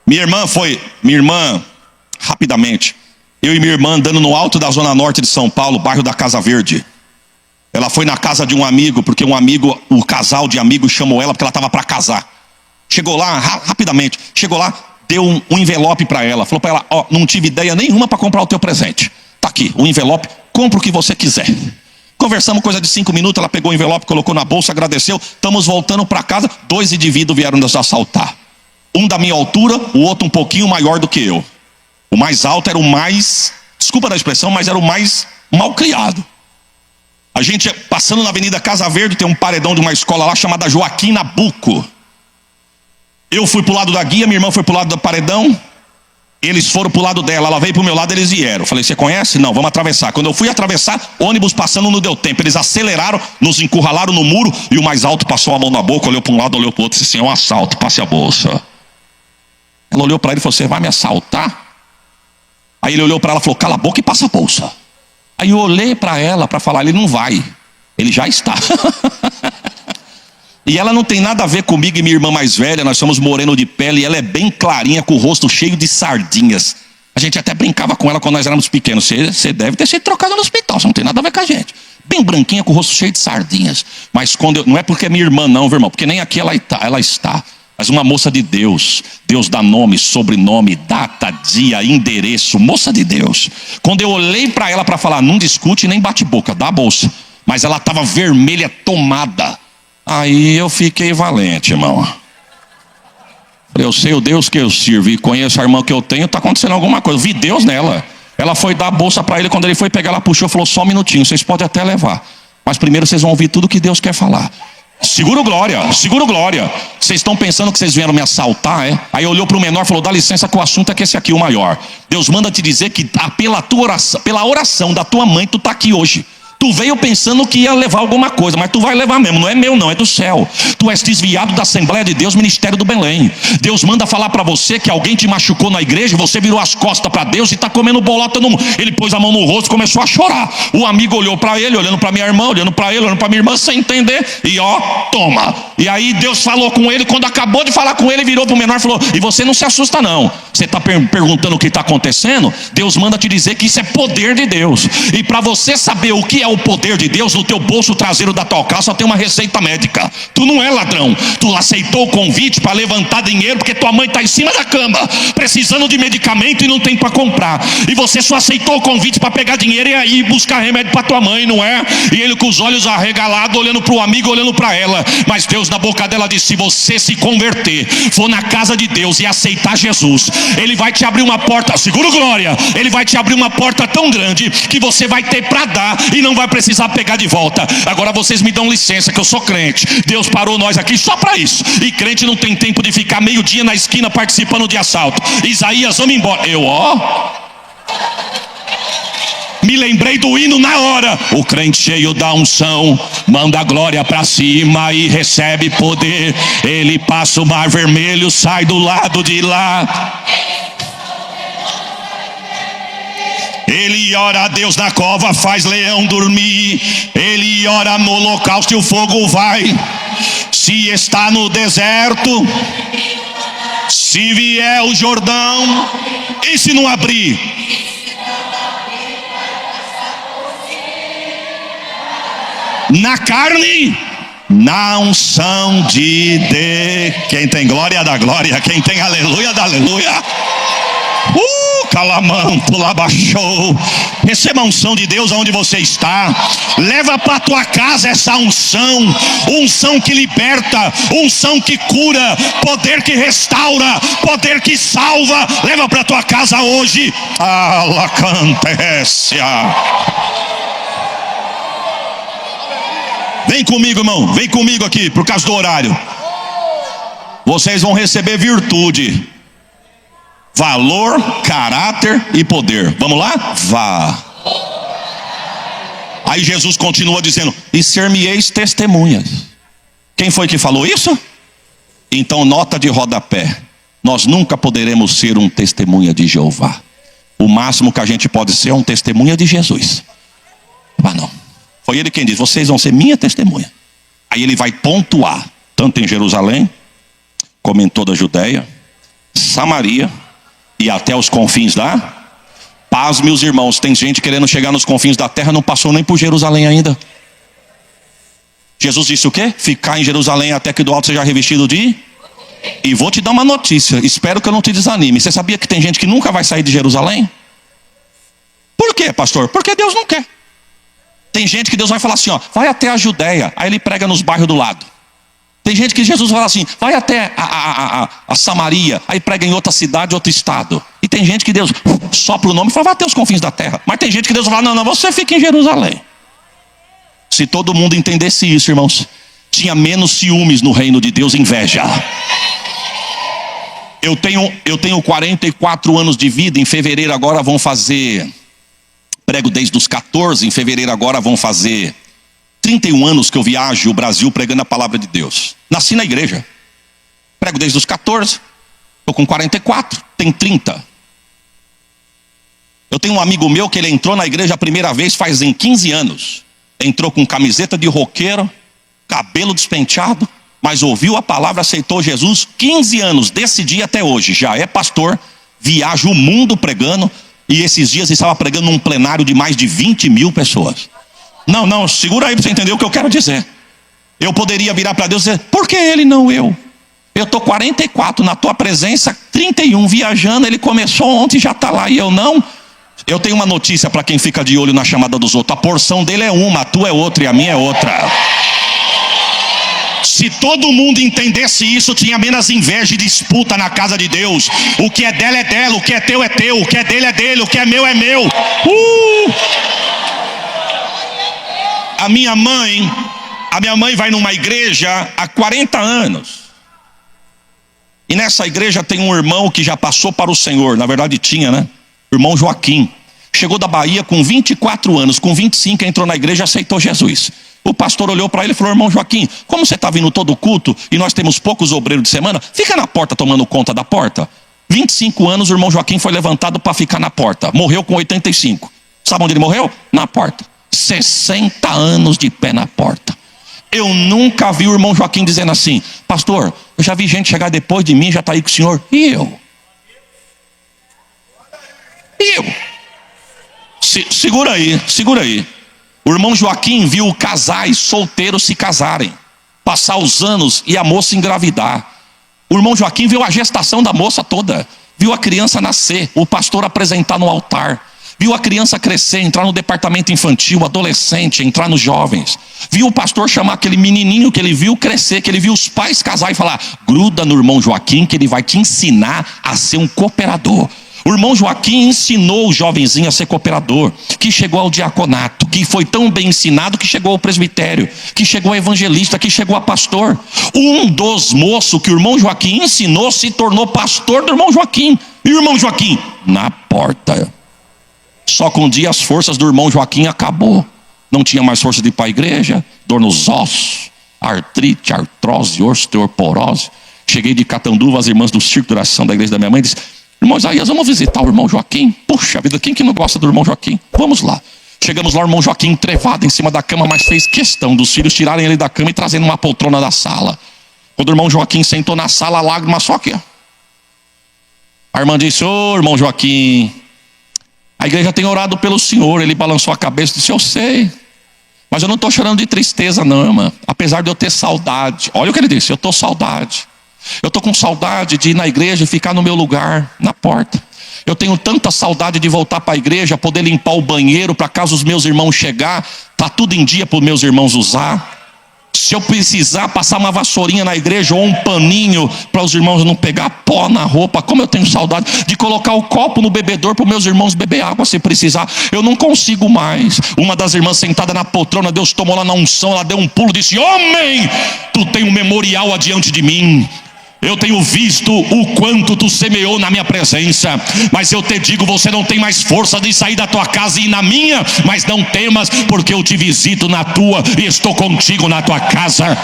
Minha irmã, rapidamente, eu e minha irmã andando no alto da zona norte de São Paulo, bairro da Casa Verde. Ela foi na casa de um amigo, porque um amigo, o casal de amigos chamou ela porque ela estava para casar. Chegou lá, rapidamente, chegou lá, deu um envelope para ela. Falou para ela: ó, não tive ideia nenhuma para comprar o teu presente. Tá aqui, o envelope, compra o que você quiser. Conversamos coisa de 5 minutos, ela pegou o envelope, colocou na bolsa, agradeceu. Estamos voltando para casa, 2 indivíduos vieram nos assaltar. Um da minha altura, o outro um pouquinho maior do que eu. O mais alto era o mais, desculpa da expressão, mas era o mais mal criado. A gente passando na Avenida Casa Verde, tem um paredão de uma escola lá chamada Joaquim Nabuco. Eu fui pro lado da guia, minha irmã foi pro lado do paredão. Eles foram pro lado dela, ela veio pro meu lado, eles vieram. Eu falei: você conhece? Não, vamos atravessar. Quando eu fui atravessar, ônibus passando não deu tempo. Eles aceleraram, nos encurralaram no muro. E o mais alto passou a mão na boca, olhou para um lado, olhou pro outro, disse assim: é um assalto, passe a bolsa. Ela olhou para ele e falou: você vai me assaltar? Aí ele olhou para ela e falou: cala a boca e passa a bolsa. Aí eu olhei para ela para falar: ele não vai, ele já está. E ela não tem nada a ver comigo e minha irmã mais velha. Nós somos moreno de pele e ela é bem clarinha, com o rosto cheio de sardinhas. A gente até brincava com ela quando nós éramos pequenos. Você deve ter sido trocado no hospital, você não tem nada a ver com a gente. Bem branquinha, com o rosto cheio de sardinhas. Mas não é porque é minha irmã não, viu, irmão? Porque nem aqui ela está. Mas uma moça de Deus. Deus dá nome, sobrenome, data, dia, endereço. Moça de Deus. Quando eu olhei para ela para falar, não discute nem bate boca, dá a bolsa. Mas ela estava vermelha, tomada. Aí eu fiquei valente, irmão. Eu sei o Deus que eu sirvo e conheço a irmã que eu tenho, está acontecendo alguma coisa. Eu vi Deus nela. Ela foi dar a bolsa para ele, quando ele foi pegar, ela puxou e falou, só um minutinho, vocês podem até levar. Mas primeiro vocês vão ouvir tudo que Deus quer falar. Seguro glória, seguro glória. Vocês estão pensando que vocês vieram me assaltar, é? Aí olhou para o menor e falou, dá licença que o assunto é que esse aqui é o maior. Deus manda te dizer que pela tua oração, pela oração da tua mãe, tu está aqui hoje. Tu veio pensando que ia levar alguma coisa, mas tu vai levar mesmo, não é meu não, é do céu. Tu és desviado da Assembleia de Deus, Ministério do Belém. Deus manda falar para você que alguém te machucou na igreja, você virou as costas para Deus e está comendo bolota no... Ele pôs a mão no rosto e começou a chorar. O amigo olhou para ele, olhando para minha irmã, olhando para ele, olhando para minha irmã, sem entender, e ó, toma. E aí Deus falou com ele, quando acabou de falar com ele, virou para o menor e falou, e você não se assusta não. Você está perguntando o que está acontecendo? Deus manda te dizer que isso é poder de Deus. E para você saber o que é o poder de Deus, no teu bolso traseiro da tua calça tem uma receita médica. Tu não é ladrão. Tu aceitou o convite para levantar dinheiro porque tua mãe está em cima da cama, precisando de medicamento e não tem para comprar. E você só aceitou o convite para pegar dinheiro e aí buscar remédio para tua mãe, não é? E ele com os olhos arregalados, olhando para o amigo, olhando para ela. Mas Deus na boca dela disse, se você se converter, for na casa de Deus e aceitar Jesus, Ele vai te abrir uma porta, seguro glória, Ele vai te abrir uma porta tão grande que você vai ter para dar e não vai precisar pegar de volta. Agora vocês me dão licença que eu sou crente. Deus parou nós aqui só para isso. E crente não tem tempo de ficar meio dia na esquina participando de assalto. Isaías, vamos embora. Me lembrei do hino na hora. O crente cheio da unção manda a glória para cima e recebe poder. Ele passa o mar vermelho, sai do lado de lá. Ele ora a Deus na cova, faz leão dormir. Ele ora no holocausto e o fogo vai. Se está no deserto, se vier o Jordão, e se não abrir? Na carne, na unção de Deus. Quem tem glória da glória, quem tem aleluia da aleluia. Calamanto, labaixou. Receba a unção de Deus aonde você está. Leva para a tua casa essa unção. Unção que liberta, unção que cura, poder que restaura, poder que salva. Leva para a tua casa hoje. Alacantécia. Vem comigo, irmão. Vem comigo aqui, por causa do horário. Vocês vão receber virtude, valor, caráter e poder. Vamos lá? Vá. Aí Jesus continua dizendo, e ser-me-eis testemunhas. Quem foi que falou isso? Então nota de rodapé, nós nunca poderemos ser um testemunha de Jeová. O máximo que a gente pode ser é um testemunha de Jesus. Mas não, foi ele quem disse, vocês vão ser minha testemunha. Aí ele vai pontuar, tanto em Jerusalém, como em toda a Judéia, Samaria e até os confins da... Paz, meus irmãos, tem gente querendo chegar nos confins da terra, não passou nem por Jerusalém ainda. Jesus disse o quê? Ficar em Jerusalém até que do alto seja revestido de... E vou te dar uma notícia, espero que eu não te desanime. Você sabia que tem gente que nunca vai sair de Jerusalém? Por quê, pastor? Porque Deus não quer. Tem gente que Deus vai falar assim, ó, vai até a Judéia, aí ele prega nos bairros do lado. Tem gente que Jesus fala assim, vai até a Samaria, aí prega em outra cidade, outro estado. E tem gente que Deus sopra o nome e fala, vai até os confins da terra. Mas tem gente que Deus fala, não, você fica em Jerusalém. Se todo mundo entendesse isso, irmãos, tinha menos ciúmes no reino de Deus, inveja. Eu tenho 44 anos de vida, em fevereiro agora vão fazer, prego desde os 14, em fevereiro agora vão fazer 31 anos que eu viajo o Brasil pregando a palavra de Deus. Nasci na igreja, prego desde os 14, estou com 44, tem 30. Eu tenho um amigo meu que ele entrou na igreja a primeira vez faz em 15 anos. Entrou com camiseta de roqueiro, cabelo despenteado, mas ouviu a palavra, aceitou Jesus, 15 anos, desse dia até hoje, já é pastor, viaja o mundo pregando, e esses dias ele estava pregando num plenário de mais de 20 mil pessoas. Não, segura aí para você entender o que eu quero dizer. Eu poderia virar para Deus e dizer, por que ele não eu? Eu estou 44 na tua presença, 31 viajando, ele começou ontem e já está lá e eu não. Eu tenho uma notícia para quem fica de olho na chamada dos outros, a porção dele é uma, a tua é outra e a minha é outra. Se todo mundo entendesse isso, tinha menos inveja e disputa na casa de Deus. O que é dela é dela, o que é teu, o que é dele é dele, o que é meu é meu. A minha mãe vai numa igreja há 40 anos. E nessa igreja tem um irmão que já passou para o Senhor, na verdade tinha, né? O irmão Joaquim. Chegou da Bahia com 24 anos, com 25 entrou na igreja e aceitou Jesus. O pastor olhou para ele e falou, irmão Joaquim, como você está vindo todo culto e nós temos poucos obreiros de semana, fica na porta tomando conta da porta. 25 anos o irmão Joaquim foi levantado para ficar na porta, morreu com 85. Sabe onde ele morreu? Na porta. 60 anos de pé na porta. Eu nunca vi o irmão Joaquim dizendo assim, pastor, eu já vi gente chegar depois de mim, já está aí com o senhor. E eu? Segura aí. O irmão Joaquim viu casais solteiros se casarem, passar os anos e a moça engravidar. O irmão Joaquim viu a gestação da moça toda, viu a criança nascer, o pastor apresentar no altar, viu a criança crescer, entrar no departamento infantil, adolescente, entrar nos jovens, viu o pastor chamar aquele menininho que ele viu crescer, que ele viu os pais casar e falar, gruda no irmão Joaquim que ele vai te ensinar a ser um cooperador. O irmão Joaquim ensinou o jovenzinho a ser cooperador, que chegou ao diaconato, que foi tão bem ensinado que chegou ao presbitério, que chegou a evangelista, que chegou a pastor. Um dos moços que o irmão Joaquim ensinou se tornou pastor do irmão Joaquim. E o irmão Joaquim? Na porta. Só que um dia as forças do irmão Joaquim acabou. Não tinha mais força de ir para a igreja, dor nos ossos, artrite, artrose, osteoporose. Cheguei de Catanduva, as irmãs do Circo de Oração da igreja da minha mãe disse, irmão Isaías, vamos visitar o irmão Joaquim? Puxa vida, quem que não gosta do irmão Joaquim? Vamos lá. Chegamos lá, o irmão Joaquim trevado em cima da cama, mas fez questão dos filhos tirarem ele da cama e trazendo uma poltrona da sala. Quando o irmão Joaquim sentou na sala, a lágrima só aqui. A irmã disse, ô irmão Joaquim, a igreja tem orado pelo senhor. Ele balançou a cabeça e disse, eu sei, mas eu não estou chorando de tristeza não, irmã. Apesar de eu ter saudade. Olha o que ele disse, eu estou saudade. Eu estou com saudade de ir na igreja e ficar no meu lugar, na porta. Eu tenho tanta saudade de voltar para a igreja, poder limpar o banheiro para caso os meus irmãos chegar, está tudo em dia para os meus irmãos usar. Se eu precisar passar uma vassourinha na igreja ou um paninho para os irmãos não pegar pó na roupa, como eu tenho saudade de colocar o copo no bebedor para os meus irmãos beber água se precisar. Eu não consigo mais. Uma das irmãs sentada na poltrona, Deus tomou ela na unção, ela deu um pulo e disse, homem, tu tem um memorial adiante de mim. Eu tenho visto o quanto tu semeou na minha presença, mas eu te digo, você não tem mais força de sair da tua casa e ir na minha, mas não temas, porque eu te visito na tua e estou contigo na tua casa.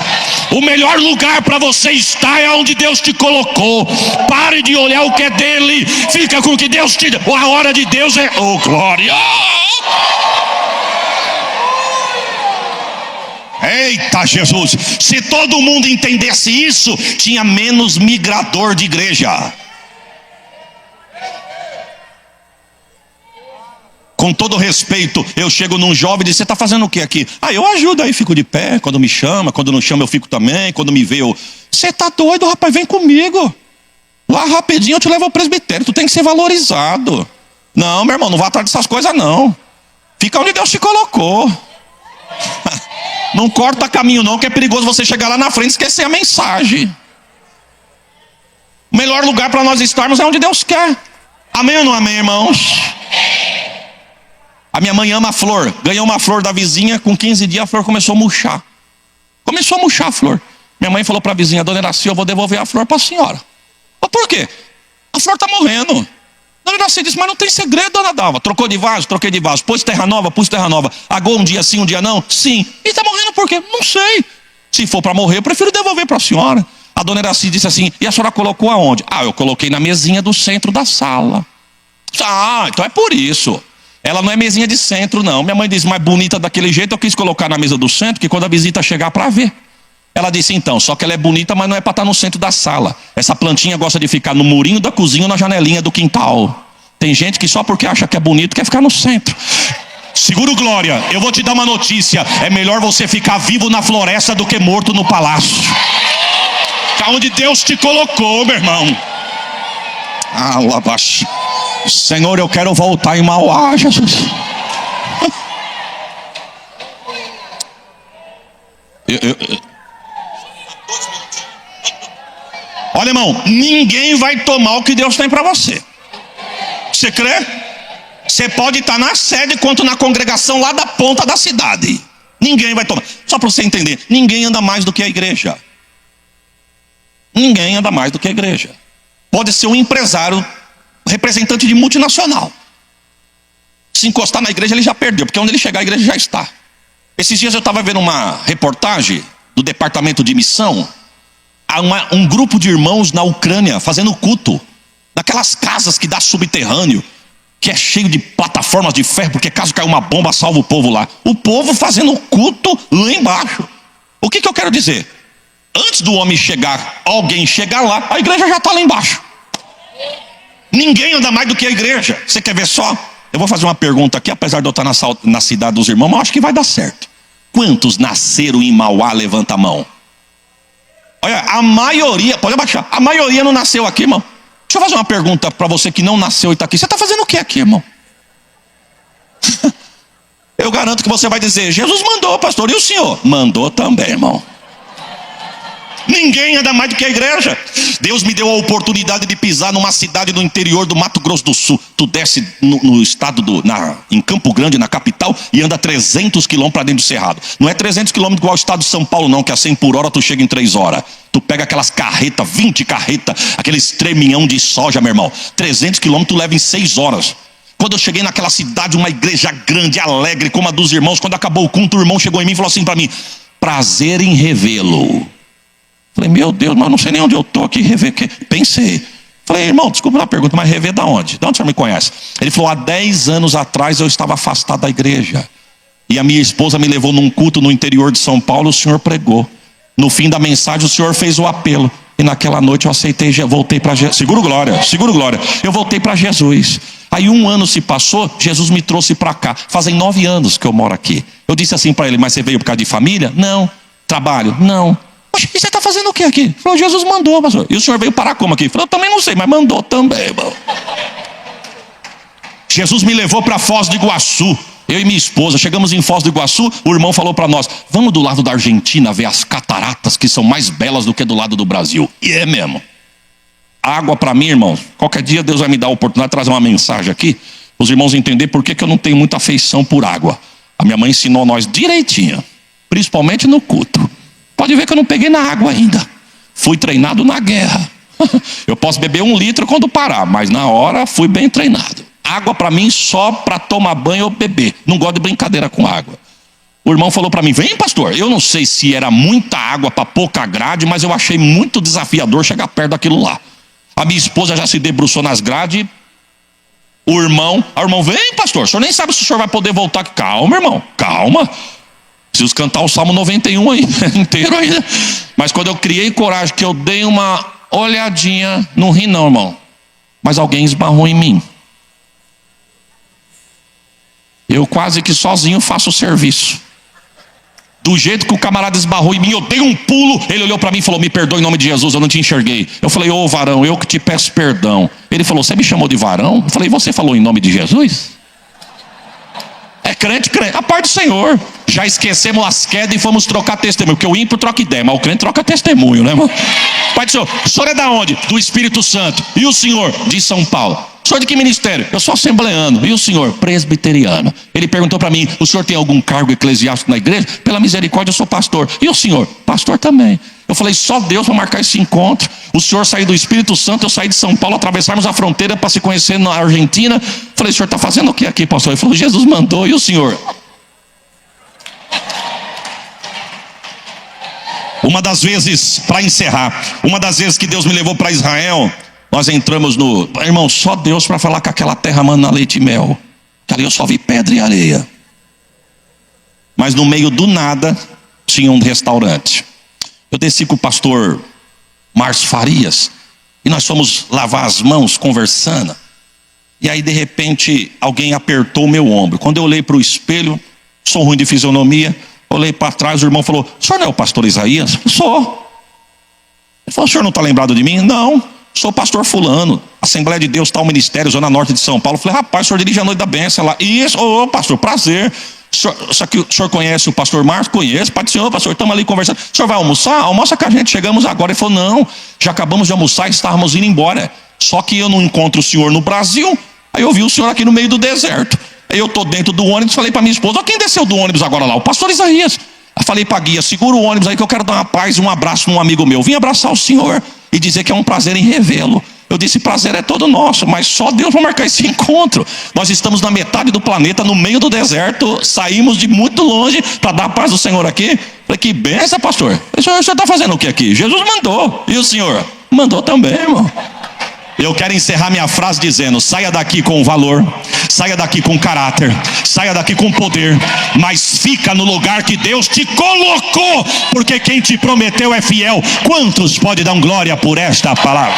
O melhor lugar para você estar é onde Deus te colocou. Pare de olhar o que é dele, fica com o que Deus te deu. A hora de Deus é, oh glória! Eita Jesus, se todo mundo entendesse isso, tinha menos migrador de igreja. Com todo respeito, eu chego num jovem e digo, você está fazendo o que aqui? Eu ajudo aí, fico de pé, quando me chama, quando não chama eu fico também, quando me vê eu, você está doido rapaz, vem comigo. Lá rapidinho eu te levo ao presbitério, tu tem que ser valorizado. Não meu irmão, não vá atrás dessas coisas não. Fica onde Deus te colocou. Não corta caminho não, que é perigoso você chegar lá na frente e esquecer a mensagem. O melhor lugar para nós estarmos é onde Deus quer. Amém ou não amém, irmãos? A minha mãe ama a flor. Ganhou uma flor da vizinha, com 15 dias a flor começou a murchar. Começou a murchar a flor. Minha mãe falou para a vizinha, dona Iraci, eu vou devolver a flor para a senhora. Mas por quê? A flor está morrendo. Dona Iraci disse, mas não tem segredo, dona Dalva. Trocou de vaso, troquei de vaso. Pus terra nova, pus terra nova. Agou um dia sim, um dia não? Sim. E está morrendo por quê? Não sei. Se for para morrer, eu prefiro devolver para a senhora. A dona Iraci disse assim, e a senhora colocou aonde? Eu coloquei na mesinha do centro da sala. Então é por isso. Ela não é mesinha de centro não. Minha mãe disse, mas bonita daquele jeito, eu quis colocar na mesa do centro, que quando a visita chegar para ver. Ela disse, então, só que ela é bonita, mas não é para estar no centro da sala. Essa plantinha gosta de ficar no murinho da cozinha ou na janelinha do quintal. Tem gente que só porque acha que é bonito quer ficar no centro. Seguro glória, eu vou te dar uma notícia. É melhor você ficar vivo na floresta do que morto no palácio. Cá onde Deus te colocou, meu irmão. Senhor, eu quero voltar em Mauá, Jesus. Olha, irmão, ninguém vai tomar o que Deus tem para você. Você crê? Você pode estar na sede quanto na congregação lá da ponta da cidade. Ninguém vai tomar. Só para você entender, ninguém anda mais do que a igreja. Ninguém anda mais do que a igreja. Pode ser um empresário, representante de multinacional. Se encostar na igreja ele já perdeu, porque onde ele chegar a igreja já está. Esses dias eu estava vendo uma reportagem do departamento de missão. Há um grupo de irmãos na Ucrânia fazendo culto naquelas casas que dá subterrâneo, que é cheio de plataformas de ferro, porque caso caia uma bomba salva o povo lá. O povo fazendo culto lá embaixo. O que eu quero dizer? Antes do homem chegar, alguém chegar lá, a igreja já está lá embaixo. Ninguém anda mais do que a igreja. Você quer ver só? Eu vou fazer uma pergunta aqui, apesar de eu estar na cidade dos irmãos, mas eu acho que vai dar certo. Quantos nasceram em Mauá? Levanta a mão. Olha, a maioria, pode abaixar, a maioria não nasceu aqui, irmão. Deixa eu fazer uma pergunta para você que não nasceu e está aqui. Você está fazendo o que aqui, irmão? Eu garanto que você vai dizer, Jesus mandou, pastor, e o senhor? Mandou também, irmão. Ninguém anda mais do que a igreja. Deus me deu a oportunidade de pisar numa cidade no interior do Mato Grosso do Sul. Tu desce no estado em Campo Grande, na capital, e anda 300 quilômetros para dentro do cerrado. Não é 300 quilômetros igual ao estado de São Paulo não, que a 100 por hora tu chega em 3 horas. Tu pega aquelas carretas, 20 carretas, aquele estreminhão de soja, meu irmão. 300 quilômetros tu leva em 6 horas. Quando eu cheguei naquela cidade, uma igreja grande, alegre, como a dos irmãos, quando acabou o culto, o irmão chegou em mim e falou assim para mim, prazer em revê-lo. Falei, meu Deus, mas eu não sei nem onde eu estou aqui, rever. Pensei. Falei, irmão, desculpa uma pergunta, mas rever da onde? De onde o senhor me conhece? Ele falou, há 10 anos atrás eu estava afastado da igreja. E a minha esposa me levou num culto no interior de São Paulo, o senhor pregou. No fim da mensagem o senhor fez o apelo. E naquela noite eu aceitei, voltei para Jesus. Seguro glória, seguro glória. Eu voltei para Jesus. Aí 1 ano se passou, Jesus me trouxe para cá. Fazem 9 anos que eu moro aqui. Eu disse assim para ele, mas você veio por causa de família? Não. Trabalho? Não. E você está fazendo o que aqui? Ele falou, Jesus mandou, pastor. E o senhor veio parar como aqui? Ele falou, eu também não sei, mas mandou também, irmão. Jesus me levou para Foz do Iguaçu. Eu e minha esposa, chegamos em Foz do Iguaçu. O irmão falou para nós, vamos do lado da Argentina ver as cataratas que são mais belas do que do lado do Brasil. E é mesmo. Água para mim, irmão, qualquer dia Deus vai me dar a oportunidade de trazer uma mensagem aqui, os irmãos entenderem por que eu não tenho muita afeição por água. A minha mãe ensinou nós direitinho, principalmente no culto. Pode ver que eu não peguei na água ainda. Fui treinado na guerra. Eu posso beber 1 litro quando parar, mas na hora fui bem treinado. Água para mim só para tomar banho ou beber. Não gosto de brincadeira com água. O irmão falou para mim, vem pastor. Eu não sei se era muita água para pouca grade, mas eu achei muito desafiador chegar perto daquilo lá. A minha esposa já se debruçou nas grades. O irmão vem pastor. O senhor nem sabe se o senhor vai poder voltar. Calma, irmão, calma. Preciso cantar o Salmo 91 aí, inteiro ainda. Mas quando eu criei coragem, que eu dei uma olhadinha, não ri não, irmão. Mas alguém esbarrou em mim. Eu quase que sozinho faço o serviço. Do jeito que o camarada esbarrou em mim, eu dei um pulo. Ele olhou para mim e falou, me perdoe em nome de Jesus, eu não te enxerguei. Eu falei, ô varão, eu que te peço perdão. Ele falou, você me chamou de varão? Eu falei, você falou em nome de Jesus? É crente, a parte do Senhor. Já esquecemos as quedas e fomos trocar testemunho. Porque o ímpio troca ideia, mas o crente troca testemunho, né, irmão? Pai do Senhor, o senhor é da onde? Do Espírito Santo. E o senhor? De São Paulo. O senhor de que ministério? Eu sou assembleano. E o senhor? Presbiteriano. Ele perguntou para mim, o senhor tem algum cargo eclesiástico na igreja? Pela misericórdia eu sou pastor. E o senhor? Pastor também. Eu falei, só Deus para marcar esse encontro. O senhor saiu do Espírito Santo, eu saí de São Paulo, atravessarmos a fronteira para se conhecer na Argentina. Falei, o senhor está fazendo o que aqui, pastor? Ele falou, Jesus mandou. E o senhor? Uma das vezes, para encerrar, uma das vezes que Deus me levou para Israel, nós entramos irmão, só Deus para falar que aquela terra mana leite e mel. Que ali eu só vi pedra e areia. Mas no meio do nada tinha um restaurante. Eu desci com o pastor Márcio Farias e nós fomos lavar as mãos conversando. E aí de repente alguém apertou o meu ombro. Quando eu olhei para o espelho, sou ruim de fisionomia, olhei para trás, o irmão falou: o senhor não é o pastor Isaías? Eu sou. Ele falou: o senhor não está lembrado de mim? Não, sou pastor fulano, Assembleia de Deus, tal ministério, Zona Norte de São Paulo. Eu falei: rapaz, o senhor dirige a Noite da Bênção lá. Isso, ô pastor, prazer. Só que o senhor conhece o pastor Márcio? Conheço. Pai do Senhor, pastor, estamos ali conversando. O senhor vai almoçar? Almoça com a gente, chegamos agora. Ele falou: não, já acabamos de almoçar e estávamos indo embora. Só que eu não encontro o senhor no Brasil. Aí eu vi o senhor aqui no meio do deserto. Aí eu estou dentro do ônibus, falei para minha esposa: ó, quem desceu do ônibus agora lá? O pastor Isaías. Eu falei para a guia: segura o ônibus aí que eu quero dar uma paz e um abraço num amigo meu. Vim abraçar o senhor e dizer que é um prazer em revê-lo. Eu disse: prazer é todo nosso, mas só Deus vai marcar esse encontro. Nós estamos na metade do planeta, no meio do deserto, saímos de muito longe para dar a paz do Senhor aqui. Falei: que benção, pastor. O senhor está fazendo o que aqui? Jesus mandou. E o senhor? Mandou também, irmão. Eu quero encerrar minha frase dizendo: saia daqui com valor, saia daqui com caráter, saia daqui com poder, mas fica no lugar que Deus te colocou, porque quem te prometeu é fiel. Quantos pode dar glória por esta palavra?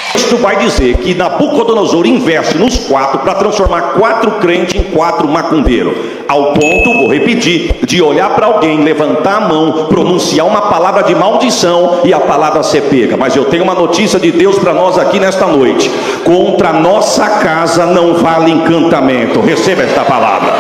O texto vai dizer que Nabucodonosor investe nos 4 para transformar 4 crentes em 4 macumbeiros. Ao ponto, vou repetir, de olhar para alguém, levantar a mão, pronunciar uma palavra de maldição e a palavra ser pega. Mas eu tenho uma notícia de Deus para nós aqui nesta noite: contra a nossa casa não vale encantamento. Receba esta palavra.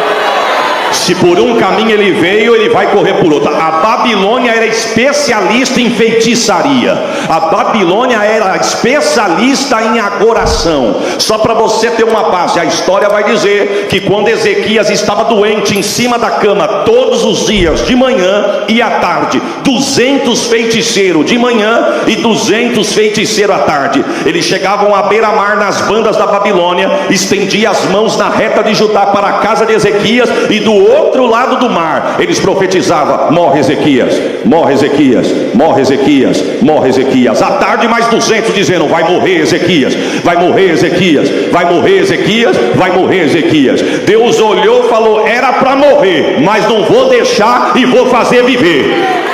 Se por um caminho ele veio, ele vai correr por outro. A Babilônia era especialista em feitiçaria. A Babilônia era especialista em agoração. Só para você ter uma base, a história vai dizer que quando Ezequias estava doente em cima da cama, todos os dias, de manhã e à tarde, 200 feiticeiros de manhã e 200 feiticeiros à tarde, eles chegavam à beira-mar nas bandas da Babilônia, estendiam as mãos na reta de Judá para a casa de Ezequias, e do outro lado do mar eles profetizavam: morre Ezequias, morre Ezequias, morre Ezequias, morre Ezequias. À tarde mais 200 dizendo: vai morrer Ezequias, vai morrer Ezequias, vai morrer Ezequias, vai morrer Ezequias. Deus olhou e falou: era para morrer, mas não vou deixar e vou fazer viver.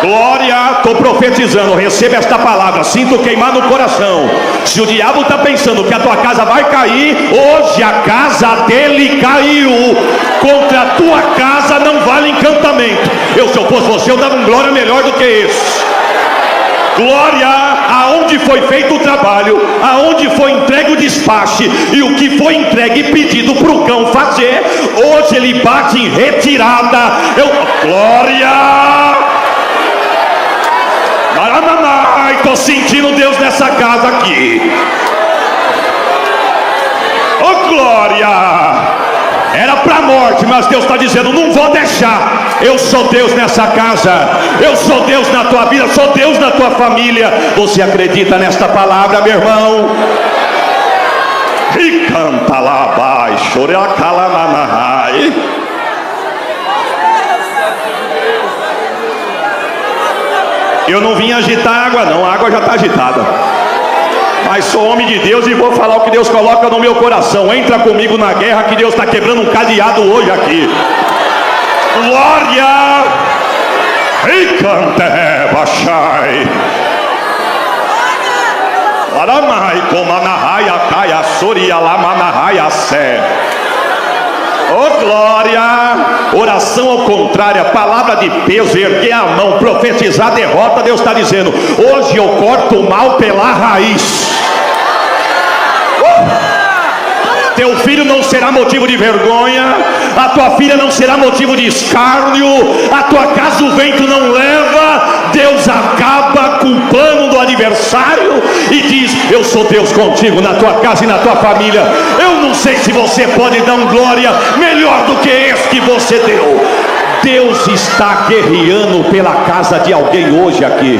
Glória, estou profetizando, receba esta palavra, sinto queimar no coração. Se o diabo está pensando que a tua casa vai cair, hoje a casa dele caiu. Contra a tua casa não vale encantamento. Se eu fosse você, eu dava um glória melhor do que esse. Glória, aonde foi feito o trabalho, aonde foi entregue o despache, e o que foi entregue e pedido para o cão fazer, hoje ele bate em retirada. Glória! Estou sentindo Deus nessa casa aqui. Oh glória! Era para a morte, mas Deus está dizendo: não vou deixar. Eu sou Deus nessa casa, eu sou Deus na tua vida, sou Deus na tua família. Você acredita nesta palavra, meu irmão? E canta lá abaixo, oracalamanahai. Eu não vim agitar água não, a água já está agitada. Mas sou homem de Deus e vou falar o que Deus coloca no meu coração. Entra comigo na guerra, que Deus está quebrando um cadeado hoje aqui. Glória! E cante, baixai. Laramai, comanahai, acaia, soria, lamanahai, sé. Oh glória! Oração ao contrário, palavra de peso, erguer a mão, profetizar derrota. Deus está dizendo: hoje eu corto o mal pela raiz. Teu filho não será motivo de vergonha, a tua filha não será motivo de escárnio, a tua casa o vento não leva. Deus acaba com o plano do adversário e diz: eu sou Deus contigo na tua casa e na tua família. Eu não sei se você pode dar um glória melhor do que esse que você deu. Deus está guerreando pela casa de alguém hoje aqui.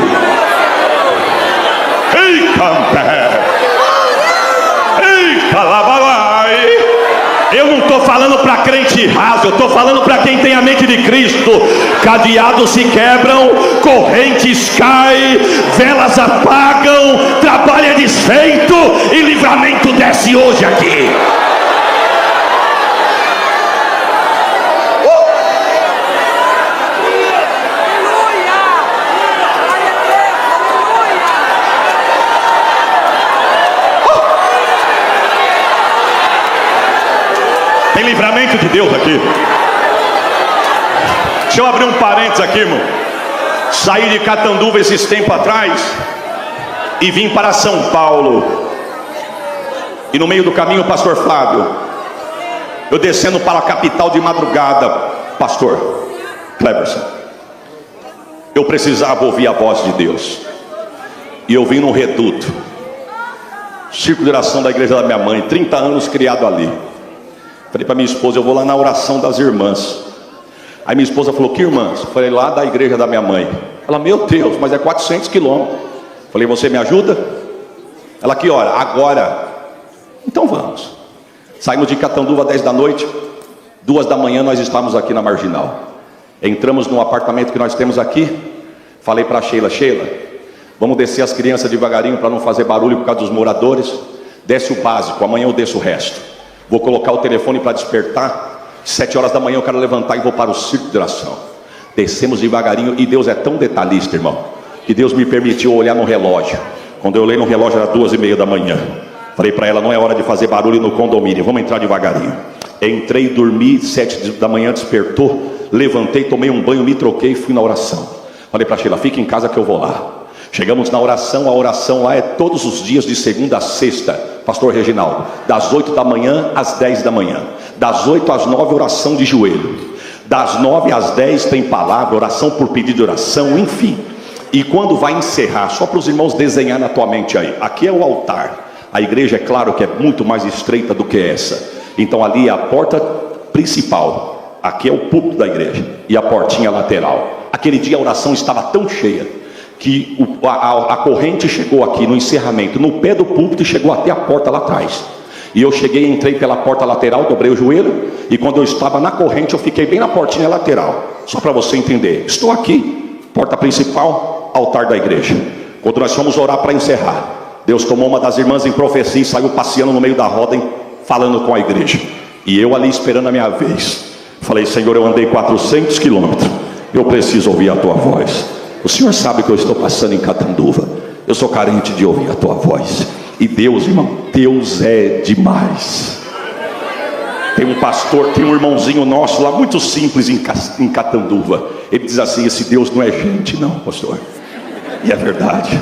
Ei, campe! Ei, calabalai! Eu não estou falando para crente raso, eu estou falando para quem tem a mente de Cristo. Cadeados se quebram, correntes caem, velas apagam, trabalho é desfeito e livramento desce hoje aqui. Tem livramento de Deus aqui. Deixa eu abrir um parênteses aqui, irmão. Saí de Catanduva esses tempos atrás e vim para São Paulo. E no meio do caminho, pastor Flávio, eu descendo para a capital de madrugada, pastor Cleberson, eu precisava ouvir a voz de Deus. E eu vim num reduto, círculo de oração da igreja da minha mãe, 30 anos criado ali. Falei para minha esposa, eu vou lá na oração das irmãs. Aí minha esposa falou, que irmãs? Falei, lá da igreja da minha mãe. Ela, meu Deus, mas é 400 quilômetros. Falei, você me ajuda? Ela, que hora? Agora. Então vamos. Saímos de Catanduva 10 da noite, 2 da manhã nós estávamos aqui na Marginal. Entramos num apartamento que nós temos aqui. Falei para Sheila, vamos descer as crianças devagarinho para não fazer barulho por causa dos moradores. Desce o básico, amanhã eu desço o resto. Vou colocar o telefone para despertar. 7 horas da manhã eu quero levantar e vou para o círculo de oração. Descemos devagarinho e Deus é tão detalhista, irmão, que Deus me permitiu olhar no relógio. Quando eu olhei no relógio era 2:30 da manhã. Falei para ela, não é hora de fazer barulho no condomínio, vamos entrar devagarinho. Entrei, dormi, 7 da manhã despertou. Levantei, tomei um banho, me troquei e fui na oração. Falei para Sheila, fica em casa que eu vou lá. Chegamos na oração, a oração lá é todos os dias de segunda a sexta, pastor Reginaldo, das 8 da manhã às 10 da manhã, das 8 às 9 oração de joelho, das 9 às 10 tem palavra, oração por pedido de oração, enfim. E quando vai encerrar, só para os irmãos desenhar na tua mente aí, aqui é o altar, a igreja é claro que é muito mais estreita do que essa, então ali é a porta principal, aqui é o púlpito da igreja e a portinha lateral. Aquele dia a oração estava tão cheia que a corrente chegou aqui no encerramento, no pé do púlpito, e chegou até a porta lá atrás. E eu cheguei, entrei pela porta lateral, dobrei o joelho, e quando eu estava na corrente, eu fiquei bem na portinha lateral. Só para você entender, estou aqui, porta principal, altar da igreja. Quando nós fomos orar para encerrar, Deus tomou uma das irmãs em profecia e saiu passeando no meio da roda, falando com a igreja. E eu ali esperando a minha vez. Falei, Senhor, eu andei 400 quilômetros, eu preciso ouvir a tua voz. O Senhor sabe que eu estou passando em Catanduva. Eu sou carente de ouvir a tua voz. E Deus, irmão, Deus é demais. Tem um pastor, tem um irmãozinho nosso lá, muito simples em Catanduva. Ele diz assim, esse Deus não é gente não, pastor. E é verdade.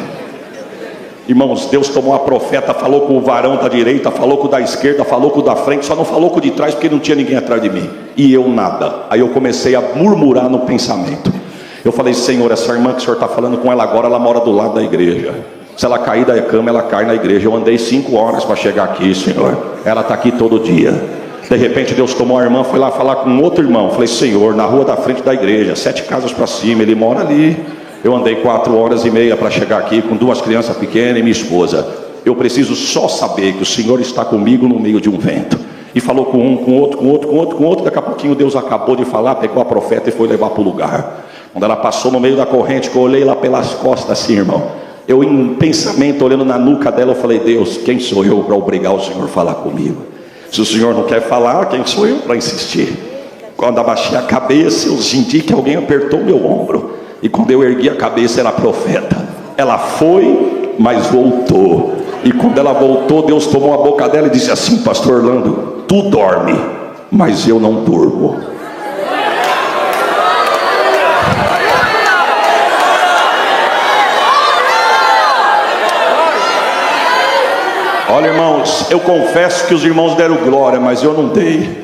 Irmãos, Deus tomou a profeta, falou com o varão da direita, falou com o da esquerda, falou com o da frente, só não falou com o de trás porque não tinha ninguém atrás de mim. E eu nada. Aí eu comecei a murmurar no pensamento. Eu falei, Senhor, essa irmã que o Senhor está falando com ela agora, ela mora do lado da igreja. Se ela cair da cama, ela cai na igreja. Eu andei 5 horas para chegar aqui, Senhor. Ela está aqui todo dia. De repente Deus tomou a irmã, foi lá falar com outro irmão. Falei, Senhor, na rua da frente da igreja, 7 casas para cima, ele mora ali. Eu andei 4 horas e meia para chegar aqui com 2 crianças pequenas e minha esposa. Eu preciso só saber que o Senhor está comigo no meio de um vento. E falou com um, com outro, com outro, com outro, com outro. Daqui a pouquinho Deus acabou de falar, pegou a profeta e foi levar para o lugar. Quando ela passou no meio da corrente, que eu olhei lá pelas costas assim, irmão, eu em pensamento, olhando na nuca dela, eu falei, Deus, quem sou eu para obrigar o Senhor a falar comigo? Se o Senhor não quer falar, quem sou eu para insistir? Quando abaixei a cabeça, eu senti que alguém apertou meu ombro. E quando eu ergui a cabeça, era a profeta. Ela foi, mas voltou. E quando ela voltou, Deus tomou a boca dela e disse assim, pastor Orlando, tu dorme, mas eu não durmo. Olha, irmãos, eu confesso que os irmãos deram glória, mas eu não dei.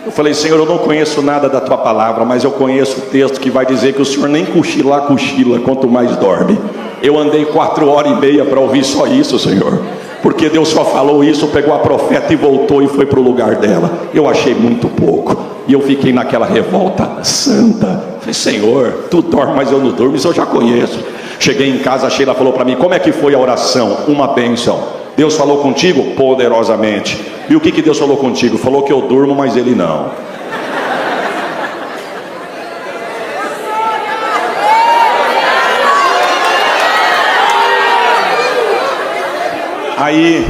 Eu falei, Senhor, eu não conheço nada da tua palavra, mas eu conheço o texto que vai dizer que o Senhor nem cochila, quanto mais dorme. Eu andei 4 horas e meia para ouvir só isso, Senhor, porque Deus só falou isso, pegou a profeta e voltou e foi para o lugar dela. Eu achei muito pouco, e eu fiquei naquela revolta santa. Falei, Senhor, tu dorme, mas eu não durmo, isso eu já conheço. Cheguei em casa, a Sheila falou para mim, como é que foi a oração? Uma bênção. Deus falou contigo? Poderosamente. E o que Deus falou contigo? Falou que eu durmo, mas ele não. Aí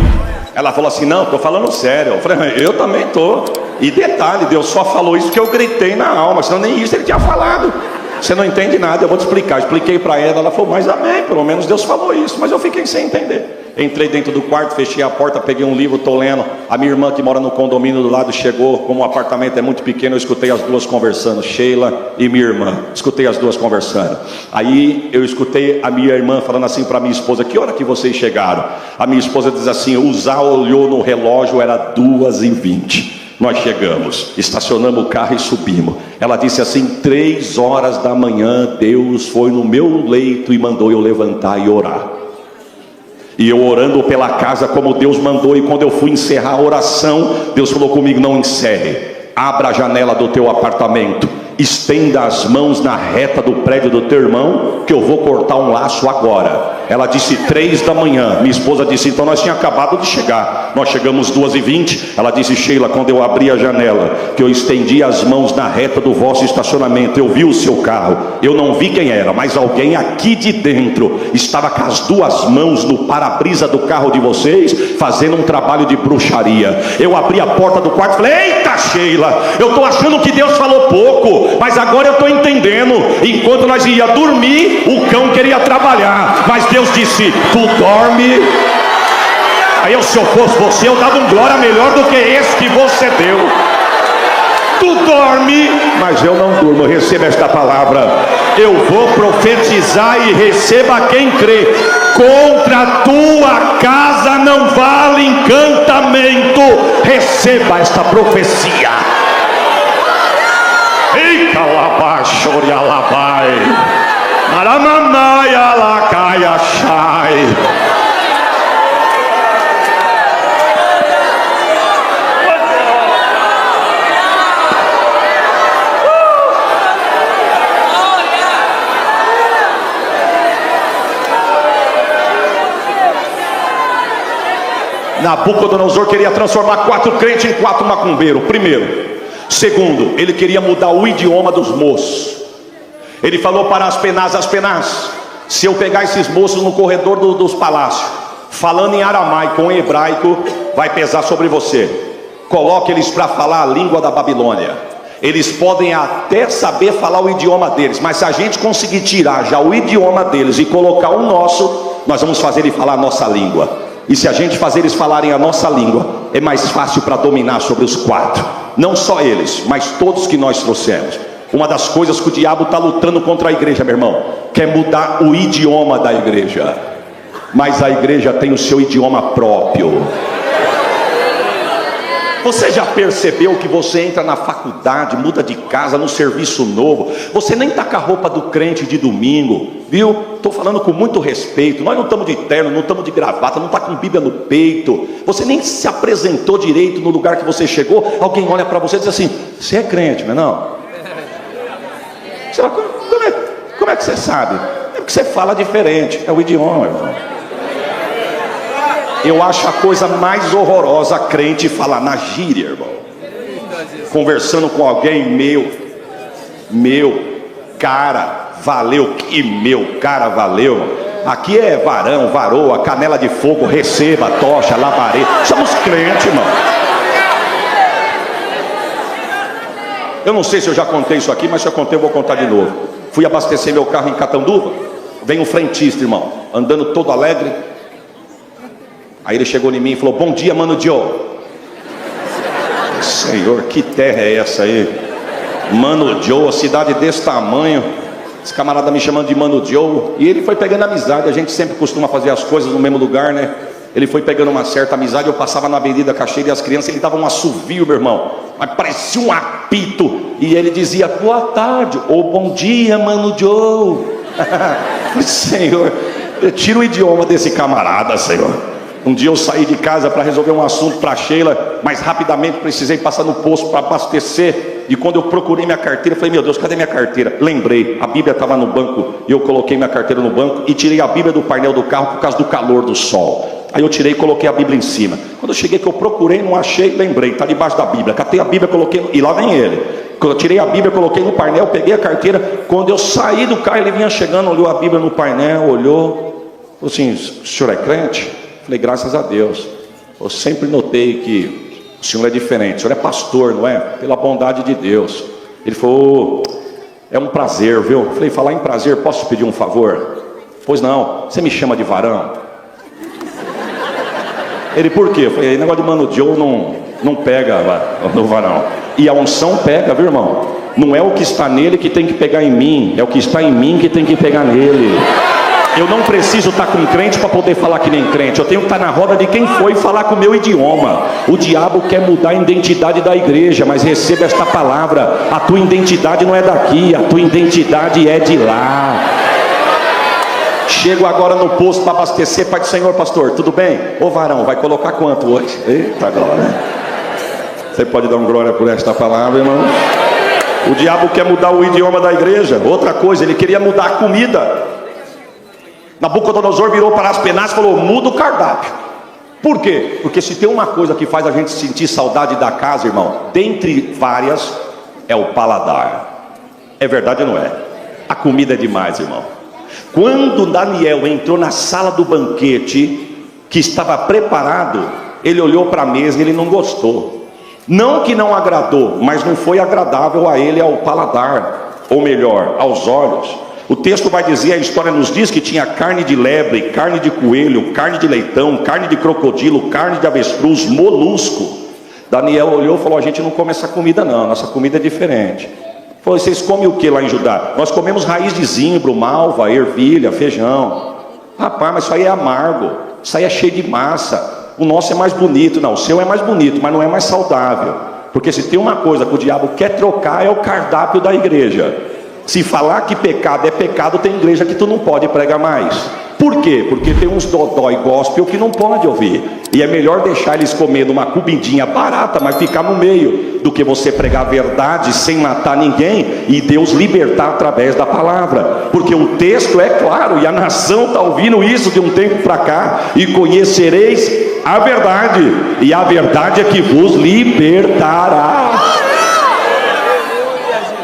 ela falou assim, não, estou falando sério. Eu falei, eu também estou. E detalhe, Deus só falou isso porque eu gritei na alma, senão nem isso ele tinha falado. Você não entende nada, eu vou te explicar. Expliquei para ela, ela falou, mas amém, pelo menos Deus falou isso. Mas eu fiquei sem entender. Entrei dentro do quarto, fechei a porta, peguei um livro, estou lendo. A minha irmã que mora no condomínio do lado chegou. Como o apartamento é muito pequeno, eu escutei as duas conversando, Sheila e minha irmã. Escutei as duas conversando. Aí eu escutei a minha irmã falando assim para minha esposa: que hora que vocês chegaram? A minha esposa diz assim: o Zá olhou no relógio, era 2h20. Nós chegamos, estacionamos o carro e subimos. Ela disse assim: 3 horas da manhã Deus foi no meu leito e mandou eu levantar e orar. E eu orando pela casa como Deus mandou. E quando eu fui encerrar a oração, Deus falou comigo: não encerre, abra a janela do teu apartamento, estenda as mãos na reta do prédio do teu irmão, que eu vou cortar um laço agora. Ela disse 3 da manhã. Minha esposa disse: então nós tínhamos acabado de chegar. Nós chegamos 2h20. Ela disse: Sheila, quando eu abri a janela, que eu estendi as mãos na reta do vosso estacionamento, eu vi o seu carro. Eu não vi quem era, mas alguém aqui de dentro estava com as 2 mãos no para-brisa do carro de vocês, fazendo um trabalho de bruxaria. Eu abri a porta do quarto e falei: eita, Sheila, eu estou achando que Deus falou pouco, mas agora eu estou entendendo. Enquanto nós ia dormir, o cão queria trabalhar, mas Deus disse: tu dorme. Aí se eu fosse você, eu dava um glória melhor do que esse que você deu. Tu dorme, mas eu não durmo. Receba esta palavra. Eu vou profetizar e receba quem crê. Contra a tua casa não vale encantamento. Receba esta profecia. Eita, labachori alabai, maramamai alacai achai. Nabucodonosor queria transformar 4 crentes em 4 macumbeiros. Primeiro. Segundo, ele queria mudar o idioma dos moços. Ele falou para as penás: se eu pegar esses moços no corredor dos palácios, falando em aramaico ou em hebraico, vai pesar sobre você. Coloque eles para falar a língua da Babilônia. Eles podem até saber falar o idioma deles, mas se a gente conseguir tirar já o idioma deles e colocar o nosso, nós vamos fazer eles falar a nossa língua. E se a gente fazer eles falarem a nossa língua, é mais fácil para dominar sobre os 4. Não só eles, mas todos que nós trouxemos. Uma das coisas que o diabo está lutando contra a igreja, meu irmão, quer mudar o idioma da igreja. Mas a igreja tem o seu idioma próprio. Você já percebeu que você entra na faculdade, muda de casa, no serviço novo, você nem está com a roupa do crente de domingo, viu? Estou falando com muito respeito. Nós não estamos de terno, não estamos de gravata, não está com Bíblia no peito. Você nem se apresentou direito no lugar que você chegou. Alguém olha para você e diz assim: você é crente, não é não? Você fala: como é que você sabe? É porque você fala diferente, é o idioma, irmão. Eu acho a coisa mais horrorosa crente falar na gíria, irmão. Conversando com alguém: meu, cara, valeu. Que meu, cara, valeu. Aqui é varão, varoa, canela de fogo, receba, tocha, labareda. Somos crentes, irmão. Eu não sei se eu já contei isso aqui, mas se eu contei eu vou contar de novo. Fui abastecer meu carro em Catanduva. Vem um frentista, irmão, andando todo alegre. Aí ele chegou em mim e falou: bom dia, mano Joe. Senhor, que terra é essa aí? Mano Joe, a cidade desse tamanho. Esse camarada me chamando de Mano Joe. E ele foi pegando amizade. A gente sempre costuma fazer as coisas no mesmo lugar, né? Ele foi pegando uma certa amizade. Eu passava na Avenida Cacheira e as crianças, ele dava um assovio, meu irmão, mas parecia um apito. E ele dizia: boa tarde, ou bom dia, Mano Joe. Senhor, tira o idioma desse camarada, Senhor. Um dia eu saí de casa para resolver um assunto para Sheila, mas rapidamente precisei passar no posto para abastecer. E quando eu procurei minha carteira, falei: meu Deus, cadê minha carteira? Lembrei, a Bíblia estava no banco. E eu coloquei minha carteira no banco e tirei a Bíblia do painel do carro por causa do calor do sol. Aí eu tirei e coloquei a Bíblia em cima. Quando eu cheguei que eu procurei, não achei, lembrei, está debaixo da Bíblia. Catei a Bíblia, coloquei, e lá vem ele. Quando eu tirei a Bíblia, coloquei no painel, peguei a carteira. Quando eu saí do carro, ele vinha chegando, olhou a Bíblia no painel, olhou, falou assim: o senhor é crente? Falei: graças a Deus. Eu sempre notei que o senhor é diferente. O senhor é pastor, não é? Pela bondade de Deus. Ele falou: é um prazer, viu? Falei: falar em prazer, posso te pedir um favor? Pois não, você me chama de varão? Ele, por quê? Eu falei, negócio de Mano Joe não pega no varão. E a unção pega, viu, irmão? Não é o que está nele que tem que pegar em mim, é o que está em mim que tem que pegar nele. Eu não preciso estar com crente para poder falar que nem crente. Eu tenho que estar na roda de quem foi falar com o meu idioma. O diabo quer mudar a identidade da igreja, mas receba esta palavra: a tua identidade não é daqui, a tua identidade é de lá. Chego agora no posto para abastecer. Pai do Senhor, pastor, tudo bem? Ô varão, vai colocar quanto hoje? Eita glória. Você pode dar um glória por esta palavra, irmão? O diabo quer mudar o idioma da igreja. Outra coisa, ele queria mudar a comida. Nabucodonosor virou para Aspenaz e falou: muda o cardápio. Por quê? Porque se tem uma coisa que faz a gente sentir saudade da casa, irmão, dentre várias, é o paladar. É verdade ou não é? A comida é demais, irmão. Quando Daniel entrou na sala do banquete, que estava preparado, ele olhou para a mesa e ele não gostou. Não que não agradou, mas não foi agradável a ele, ao paladar, ou melhor, aos olhos. O texto vai dizer, a história nos diz que tinha carne de lebre, carne de coelho, carne de leitão, carne de crocodilo, carne de avestruz, molusco. Daniel olhou e falou: a gente não come essa comida não, nossa comida é diferente. Falou: vocês comem o que lá em Judá? Nós comemos raiz de zimbro, malva, ervilha, feijão. Rapaz, mas isso aí é amargo, isso aí é cheio de massa. O nosso é mais bonito. Não, o seu é mais bonito, mas não é mais saudável. Porque se tem uma coisa que o diabo quer trocar, é o cardápio da igreja. Se falar que pecado é pecado, tem igreja que tu não pode pregar mais. Por quê? Porque tem uns dodói gospel que não pode ouvir. E é melhor deixar eles comendo uma comidinha barata, mas ficar no meio, do que você pregar a verdade sem matar ninguém e Deus libertar através da palavra. Porque o texto é claro, e a nação está ouvindo isso de um tempo para cá: e conhecereis a verdade, e a verdade é que vos libertará.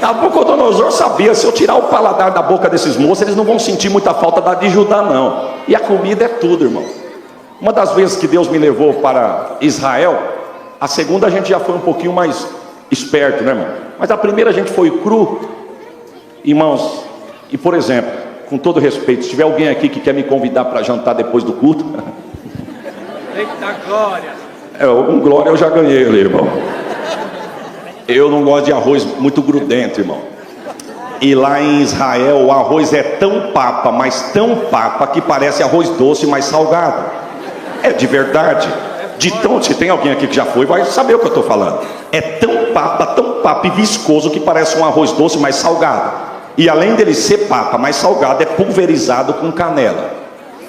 Nabucodonosor sabia: se eu tirar o paladar da boca desses moços, eles não vão sentir muita falta da de Judá não. E a comida é tudo, irmão. Uma das vezes que Deus me levou para Israel, a segunda a gente já foi um pouquinho mais esperto, né, irmão? Mas a primeira a gente foi cru, irmãos. E por exemplo, com todo respeito, se tiver alguém aqui que quer me convidar para jantar depois do culto, eita glória! Um glória eu já ganhei ali, irmão. Eu não gosto de arroz muito grudento, irmão. E lá em Israel o arroz é tão papa, mas tão papa, que parece arroz doce, mas salgado. É de verdade. Se tem alguém aqui que já foi, vai saber o que eu estou falando. É tão papa e viscoso, que parece um arroz doce, mas salgado. E além dele ser papa, mais salgado, é pulverizado com canela.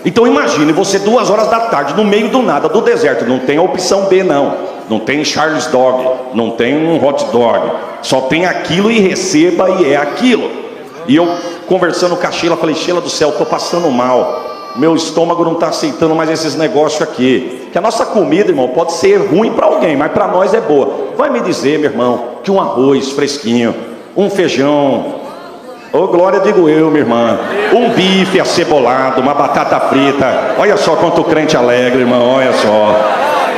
Então imagine você 2 horas da tarde, no meio do nada, do deserto. Não tem a opção B não. Não tem Charles Dog, não tem um hot dog. Só tem aquilo, e receba, e é aquilo. E eu conversando com a Sheila, falei: Sheila do céu, estou passando mal. Meu estômago não está aceitando mais esses negócios aqui. Que a nossa comida, irmão, pode ser ruim para alguém, mas para nós é boa. Vai me dizer, meu irmão, que um arroz fresquinho, um feijão, ô glória, digo eu, minha irmã, um bife acebolado, uma batata frita. Olha só quanto crente alegre, irmão, olha só.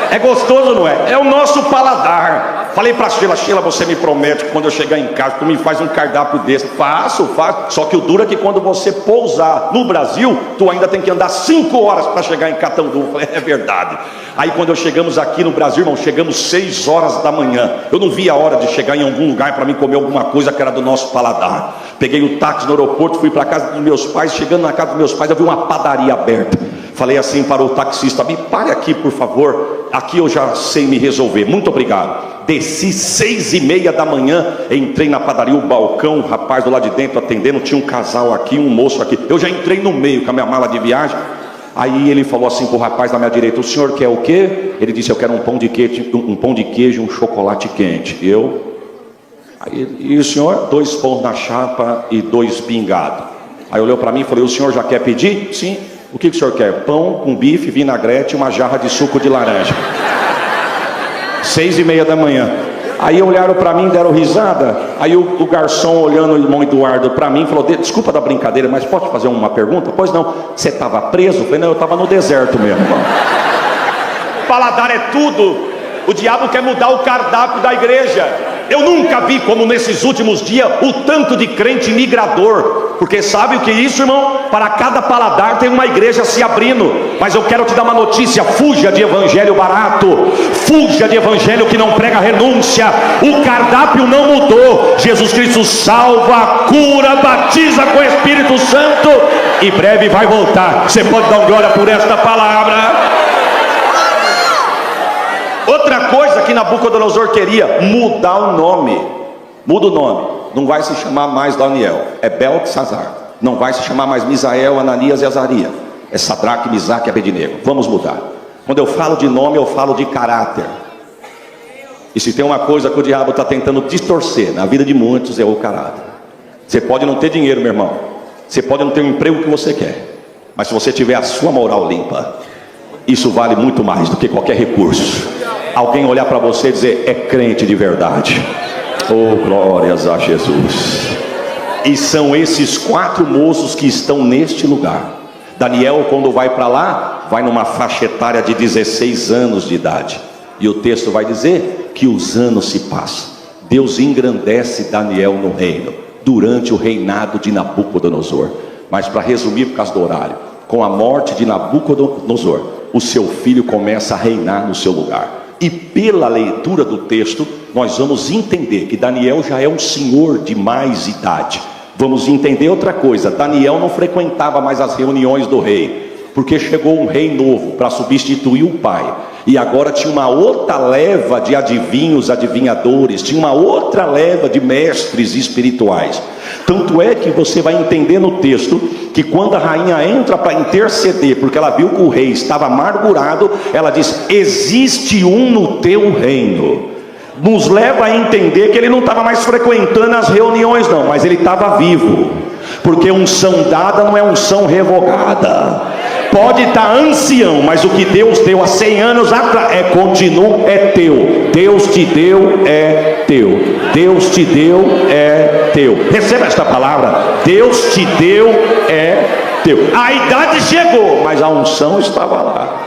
É gostoso, não é? É o nosso paladar. Falei para Sheila: Sheila, você me promete que quando eu chegar em casa, tu me faz um cardápio desse? Faço. Só que o duro é que quando você pousar no Brasil, tu ainda tem que andar 5 horas para chegar em Catanduva. Falei: é verdade. Aí quando chegamos aqui no Brasil, irmão, chegamos 6 horas da manhã. Eu não vi a hora de chegar em algum lugar para mim comer alguma coisa que era do nosso paladar. Peguei o táxi no aeroporto, fui para a casa dos meus pais. Chegando na casa dos meus pais, eu vi uma padaria aberta. Falei assim para o taxista: me pare aqui, por favor, aqui eu já sei me resolver, muito obrigado. Desci 6h30 da manhã, entrei na padaria, o balcão, o rapaz do lado de dentro atendendo, tinha um casal aqui, um moço aqui. Eu já entrei no meio com a minha mala de viagem. Aí ele falou assim para o rapaz da minha direita: o senhor quer o quê? Ele disse: eu quero um pão de queijo, um chocolate quente. Aí, e o senhor? 2 pães na chapa e 2 pingados. Aí olhou para mim e falou: o senhor já quer pedir? Sim. O que o senhor quer? Pão com bife, vinagrete e uma jarra de suco de laranja. 6h30 da manhã. Aí olharam para mim, deram risada. Aí o garçom, olhando o irmão Eduardo para mim, falou: desculpa da brincadeira, mas pode fazer uma pergunta? Pois não. Você estava preso? Eu falei: não, eu estava no deserto mesmo, irmão. Paladar é tudo. O diabo quer mudar o cardápio da igreja. Eu nunca vi como nesses últimos dias o tanto de crente migrador. Porque sabe o que é isso, irmão? Para cada paladar tem uma igreja se abrindo. Mas eu quero te dar uma notícia: fuja de evangelho barato, fuja de evangelho que não prega renúncia. O cardápio não mudou. Jesus Cristo salva, cura, batiza com o Espírito Santo e breve vai voltar. Você pode dar glória por esta palavra? Outra coisa que Nabucodonosor queria: mudar o nome. Muda o nome. Não vai se chamar mais Daniel, é Beltesazar. Não vai se chamar mais Misael, Ananias e Azarias. É Sadraque, Misaque e Abednego. Vamos mudar. Quando eu falo de nome, eu falo de caráter. E se tem uma coisa que o diabo está tentando distorcer na vida de muitos, é o caráter. Você pode não ter dinheiro, meu irmão. Você pode não ter o emprego que você quer. Mas se você tiver a sua moral limpa, isso vale muito mais do que qualquer recurso. Alguém olhar para você e dizer: é crente de verdade. Oh, glórias a Jesus. E são esses 4 moços que estão neste lugar. Daniel, quando vai para lá, vai numa faixa etária de 16 anos de idade. E o texto vai dizer que os anos se passam. Deus engrandece Daniel no reino, durante o reinado de Nabucodonosor. Mas para resumir, por causa do horário, com a morte de Nabucodonosor, o seu filho começa a reinar no seu lugar. E pela leitura do texto, nós vamos entender que Daniel já é um senhor de mais idade. Vamos entender outra coisa: Daniel não frequentava mais as reuniões do rei, porque chegou um rei novo para substituir o pai. E agora tinha uma outra leva de adivinhos, adivinhadores, tinha uma outra leva de mestres espirituais. Tanto é que você vai entender no texto que quando a rainha entra para interceder, porque ela viu que o rei estava amargurado, ela diz: existe um no teu reino. Nos leva a entender que ele não estava mais frequentando as reuniões não, mas ele estava vivo. Porque unção dada não é unção revogada. Pode estar ancião, mas o que Deus deu há 100 anos atrás é teu. Deus te deu, é teu. Deus te deu, é teu. Receba esta palavra: Deus te deu, é teu. A idade chegou, mas a unção estava lá.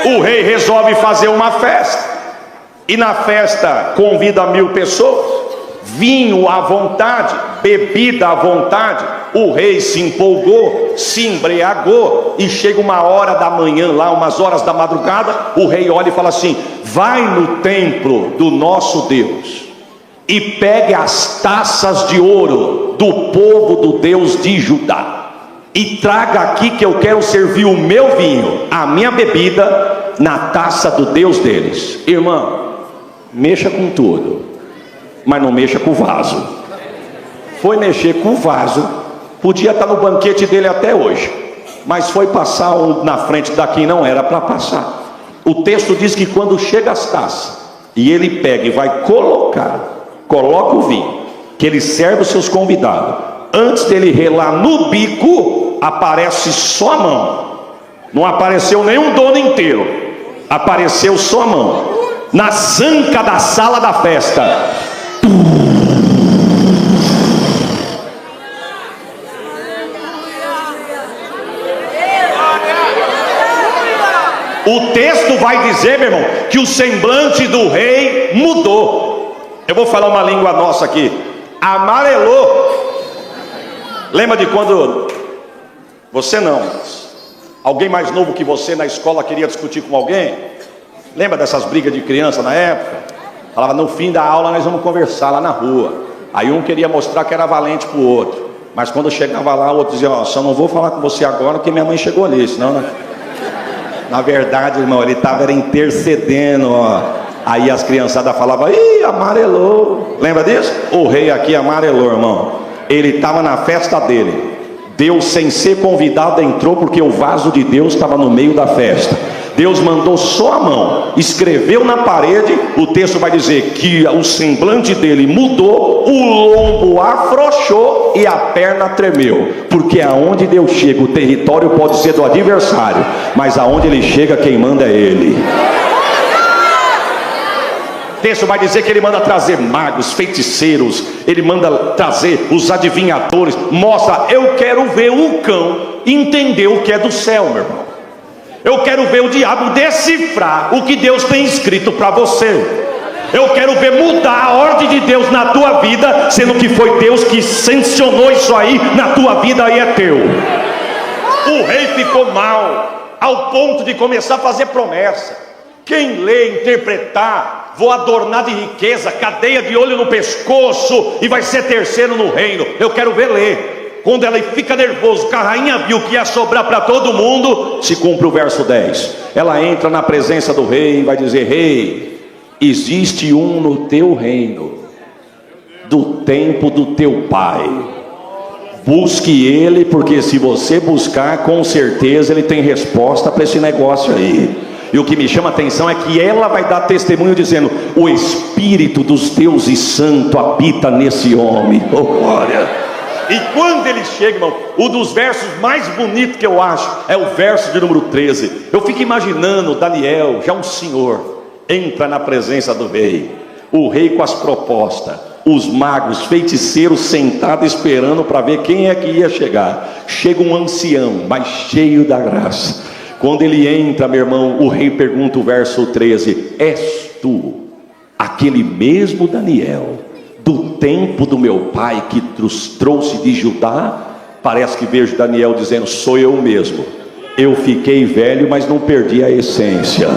O rei resolve fazer uma festa. E na festa convida 1000 pessoas, vinho à vontade, bebida à vontade. O rei se empolgou, se embriagou, e chega uma hora da manhã, lá umas horas da madrugada, o rei olha e fala assim: vai no templo do nosso Deus e pegue as taças de ouro do povo do Deus de Judá e traga aqui, que eu quero servir o meu vinho, a minha bebida, na taça do Deus deles. Irmão, mexa com tudo, mas não mexa com o vaso. Foi mexer com o vaso, podia estar no banquete dele até hoje, mas foi passar na frente daqui, não era para passar. O texto diz que quando chega as taças, e ele pega e vai coloca o vinho, que ele serve os seus convidados, antes dele relar no bico, aparece só a mão. Não apareceu nenhum dono inteiro, apareceu só a mão. Na zanca da sala da festa, o texto vai dizer, meu irmão, que o semblante do rei mudou. Eu vou falar uma língua nossa aqui: amarelou. Lembra de quando você não, alguém mais novo que você na escola queria discutir com alguém? Lembra dessas brigas de criança na época? Falava: no fim da aula nós vamos conversar lá na rua. Aí um queria mostrar que era valente pro outro, mas quando chegava lá, o outro dizia: ó, só não vou falar com você agora porque minha mãe chegou ali, senão, né? Na verdade, irmão, ele estava intercedendo, ó. Aí as criançadas falavam: ih, amarelou. Lembra disso? O rei aqui amarelou, irmão. Ele estava na festa dele. Deus, sem ser convidado, entrou, porque o vaso de Deus estava no meio da festa. Deus mandou só a mão, escreveu na parede. O texto vai dizer que o semblante dele mudou, o lombo afrouxou e a perna tremeu. Porque aonde Deus chega, o território pode ser do adversário, mas aonde ele chega, quem manda é ele. O texto vai dizer que ele manda trazer magos, feiticeiros, ele manda trazer os adivinhadores. Mostra: eu quero ver o cão entender o que é do céu, meu irmão. Eu quero ver o diabo decifrar o que Deus tem escrito para você. Eu quero ver mudar a ordem de Deus na tua vida, sendo que foi Deus que sancionou isso aí na tua vida, aí é teu. O rei ficou mal, ao ponto de começar a fazer promessa. Quem lê, interpretar, vou adornar de riqueza, cadeia de olho no pescoço, e vai ser terceiro no reino. Eu quero ver ler. Quando ela fica nervosa, que a rainha viu que ia sobrar para todo mundo, se cumpre o verso 10. Ela entra na presença do rei e vai dizer: rei, existe um no teu reino, do tempo do teu pai. Busque ele, porque se você buscar, com certeza ele tem resposta para esse negócio aí. E o que me chama a atenção é que ela vai dar testemunho dizendo: o Espírito dos deuses santo habita nesse homem. Oh, glória! E quando ele chega, irmão, um dos versos mais bonitos que eu acho é o verso de número 13. Eu fico imaginando Daniel, já um senhor, entra na presença do rei, o rei com as propostas, os magos, feiticeiros sentados esperando para ver quem é que ia chegar. Chega um ancião, mas cheio da graça. Quando ele entra, meu irmão, o rei pergunta o verso 13: és tu aquele mesmo Daniel, do tempo do meu pai, que nos trouxe de Judá? Parece que vejo Daniel dizendo: sou eu mesmo. Eu fiquei velho, mas não perdi a essência.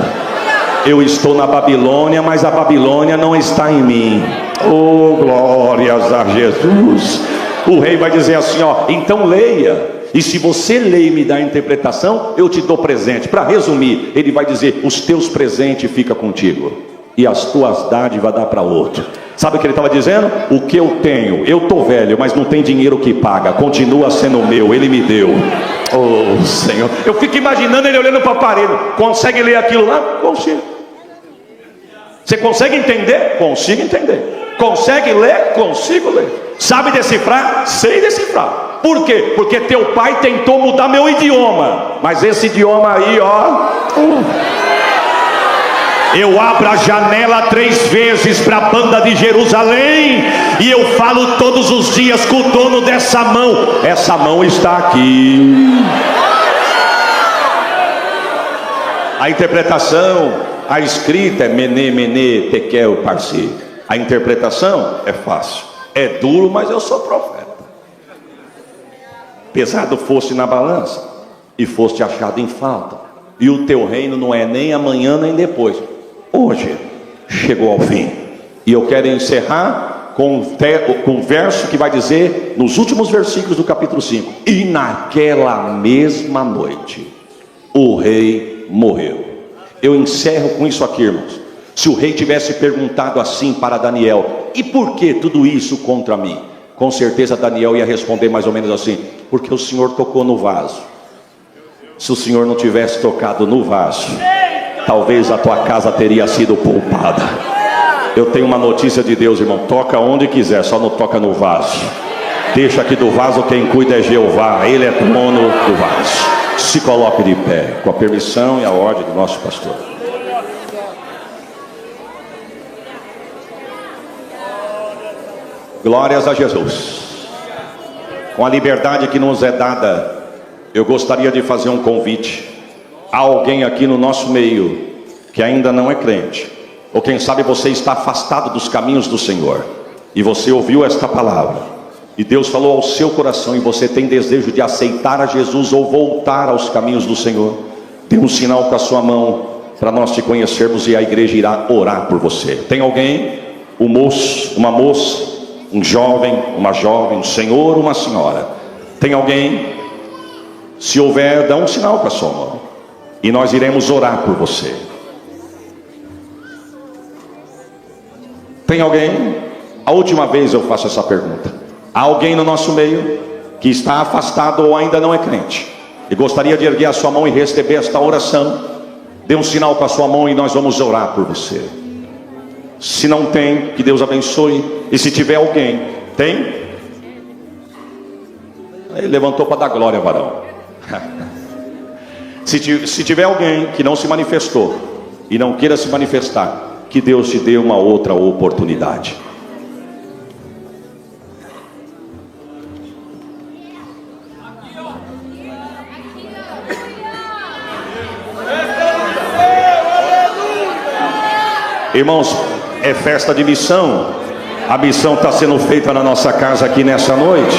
Eu estou na Babilônia, mas a Babilônia não está em mim. Oh, glórias a Jesus. O rei vai dizer assim, ó: então leia, e se você lê e me dá a interpretação, eu te dou presente. Para resumir, ele vai dizer: os teus presentes ficam contigo, e as tuas dádivas dá para outro. Sabe o que ele estava dizendo? O que eu tenho, eu estou velho, mas não tem dinheiro que paga, continua sendo meu, ele me deu. Oh, Senhor. Eu fico imaginando ele olhando para o aparelho. Consegue ler aquilo lá? Consigo. Você consegue entender? Consigo entender. Consegue ler? Consigo ler. Sabe decifrar? Sei decifrar. Por quê? Porque teu pai tentou mudar meu idioma, mas esse idioma aí, ó, eu abro a janela 3 vezes para a banda de Jerusalém, e eu falo todos os dias com o dono dessa mão. Essa mão está aqui. A interpretação, a escrita é mene, mene, tekel, parsi. A interpretação é fácil, é duro, mas eu sou profeta. Pesado fosse na balança, e foste achado em falta, e o teu reino não é nem amanhã nem depois, hoje chegou ao fim. E eu quero encerrar com um verso que vai dizer, nos últimos versículos do capítulo 5: e naquela mesma noite o rei morreu. Eu encerro com isso aqui, irmãos. Se o rei tivesse perguntado assim para Daniel: e por que tudo isso contra mim? Com certeza Daniel ia responder mais ou menos assim: porque o Senhor tocou no vaso. Se o Senhor não tivesse tocado no vaso, talvez a tua casa teria sido poupada. Eu tenho uma notícia de Deus, irmão: toca onde quiser, só não toca no vaso. Deixa que do vaso quem cuida é Jeová, ele é dono do vaso. Se coloque de pé, com a permissão e a ordem do nosso pastor. Glórias a Jesus. Com a liberdade que nos é dada, eu gostaria de fazer um convite a alguém aqui no nosso meio que ainda não é crente, ou quem sabe você está afastado dos caminhos do Senhor, e você ouviu esta palavra, e Deus falou ao seu coração, e você tem desejo de aceitar a Jesus ou voltar aos caminhos do Senhor. Dê um sinal com a sua mão para nós te conhecermos, e a igreja irá orar por você. Tem alguém? Um moço, uma moça, um jovem, uma jovem, um senhor, uma senhora. Tem alguém? Se houver, dá um sinal com a sua mão, e nós iremos orar por você. Tem alguém? A última vez eu faço essa pergunta. Há alguém no nosso meio que está afastado ou ainda não é crente e gostaria de erguer a sua mão e receber esta oração? Dê um sinal com a sua mão e nós vamos orar por você. Se não tem, que Deus abençoe. E se tiver alguém, tem? Ele levantou para dar glória, varão. Se tiver alguém que não se manifestou e não queira se manifestar, que Deus te dê uma outra oportunidade. Irmãos, é festa de missão. A missão está sendo feita na nossa casa aqui nessa noite.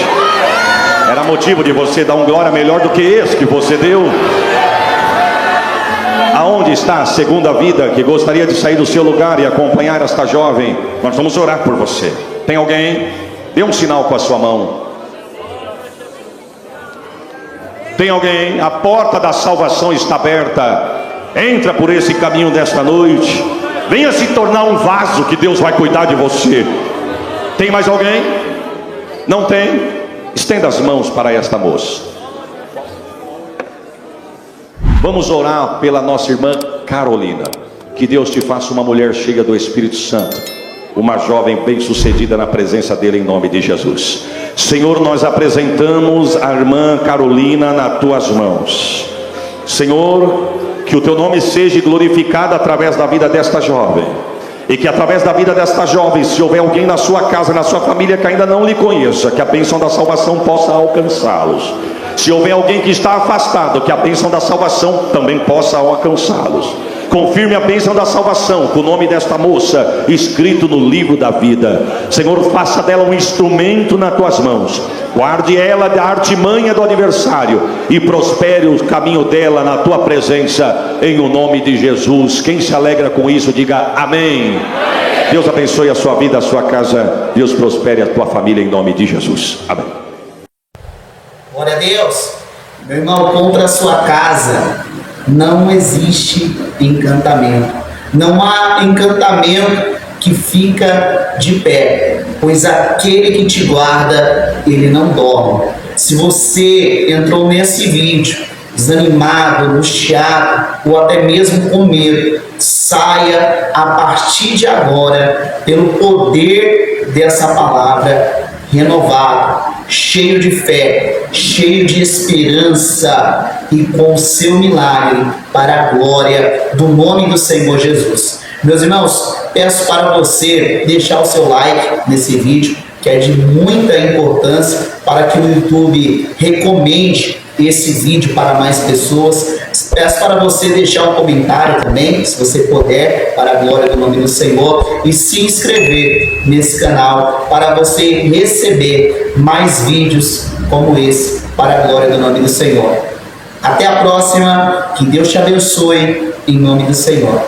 Era motivo de você dar um glória melhor do que esse que você deu. Aonde está a segunda vida que gostaria de sair do seu lugar e acompanhar esta jovem? Nós vamos orar por você. Tem alguém? Dê um sinal com a sua mão. Tem alguém? A porta da salvação está aberta. Entra por esse caminho desta noite. Venha se tornar um vaso que Deus vai cuidar de você. Tem mais alguém? Não tem? Estenda as mãos para esta moça. Vamos orar pela nossa irmã Carolina. Que Deus te faça uma mulher cheia do Espírito Santo, uma jovem bem-sucedida na presença dele, em nome de Jesus. Senhor, nós apresentamos a irmã Carolina nas tuas mãos. Senhor, que o teu nome seja glorificado através da vida desta jovem, e que através da vida desta jovem, se houver alguém na sua casa, na sua família que ainda não lhe conheça, que a bênção da salvação possa alcançá-los. Se houver alguém que está afastado, que a bênção da salvação também possa alcançá-los. Confirme a bênção da salvação com o nome desta moça escrito no livro da vida. Senhor, faça dela um instrumento nas tuas mãos. Guarde ela da artimanha do adversário e prospere o caminho dela na tua presença, em o nome de Jesus. Quem se alegra com isso, diga amém. Deus abençoe a sua vida, a sua casa. Deus prospere a tua família, em nome de Jesus. Amém. Glória a Deus. Meu irmão, contra a sua casa não existe encantamento. Não há encantamento que fica de pé, pois aquele que te guarda, ele não dorme. Se você entrou nesse vídeo desanimado, angustiado ou até mesmo com medo, saia a partir de agora, pelo poder dessa palavra, renovado, cheio de fé, cheio de esperança e com o seu milagre para a glória do nome do Senhor Jesus. Meus irmãos, peço para você deixar o seu like nesse vídeo, que é de muita importância para que o YouTube recomende esse vídeo para mais pessoas. Peço para você deixar um comentário também, se você puder, para a glória do nome do Senhor, e se inscrever nesse canal para você receber mais vídeos como esse, para a glória do nome do Senhor. Até a próxima, que Deus te abençoe, em nome do Senhor.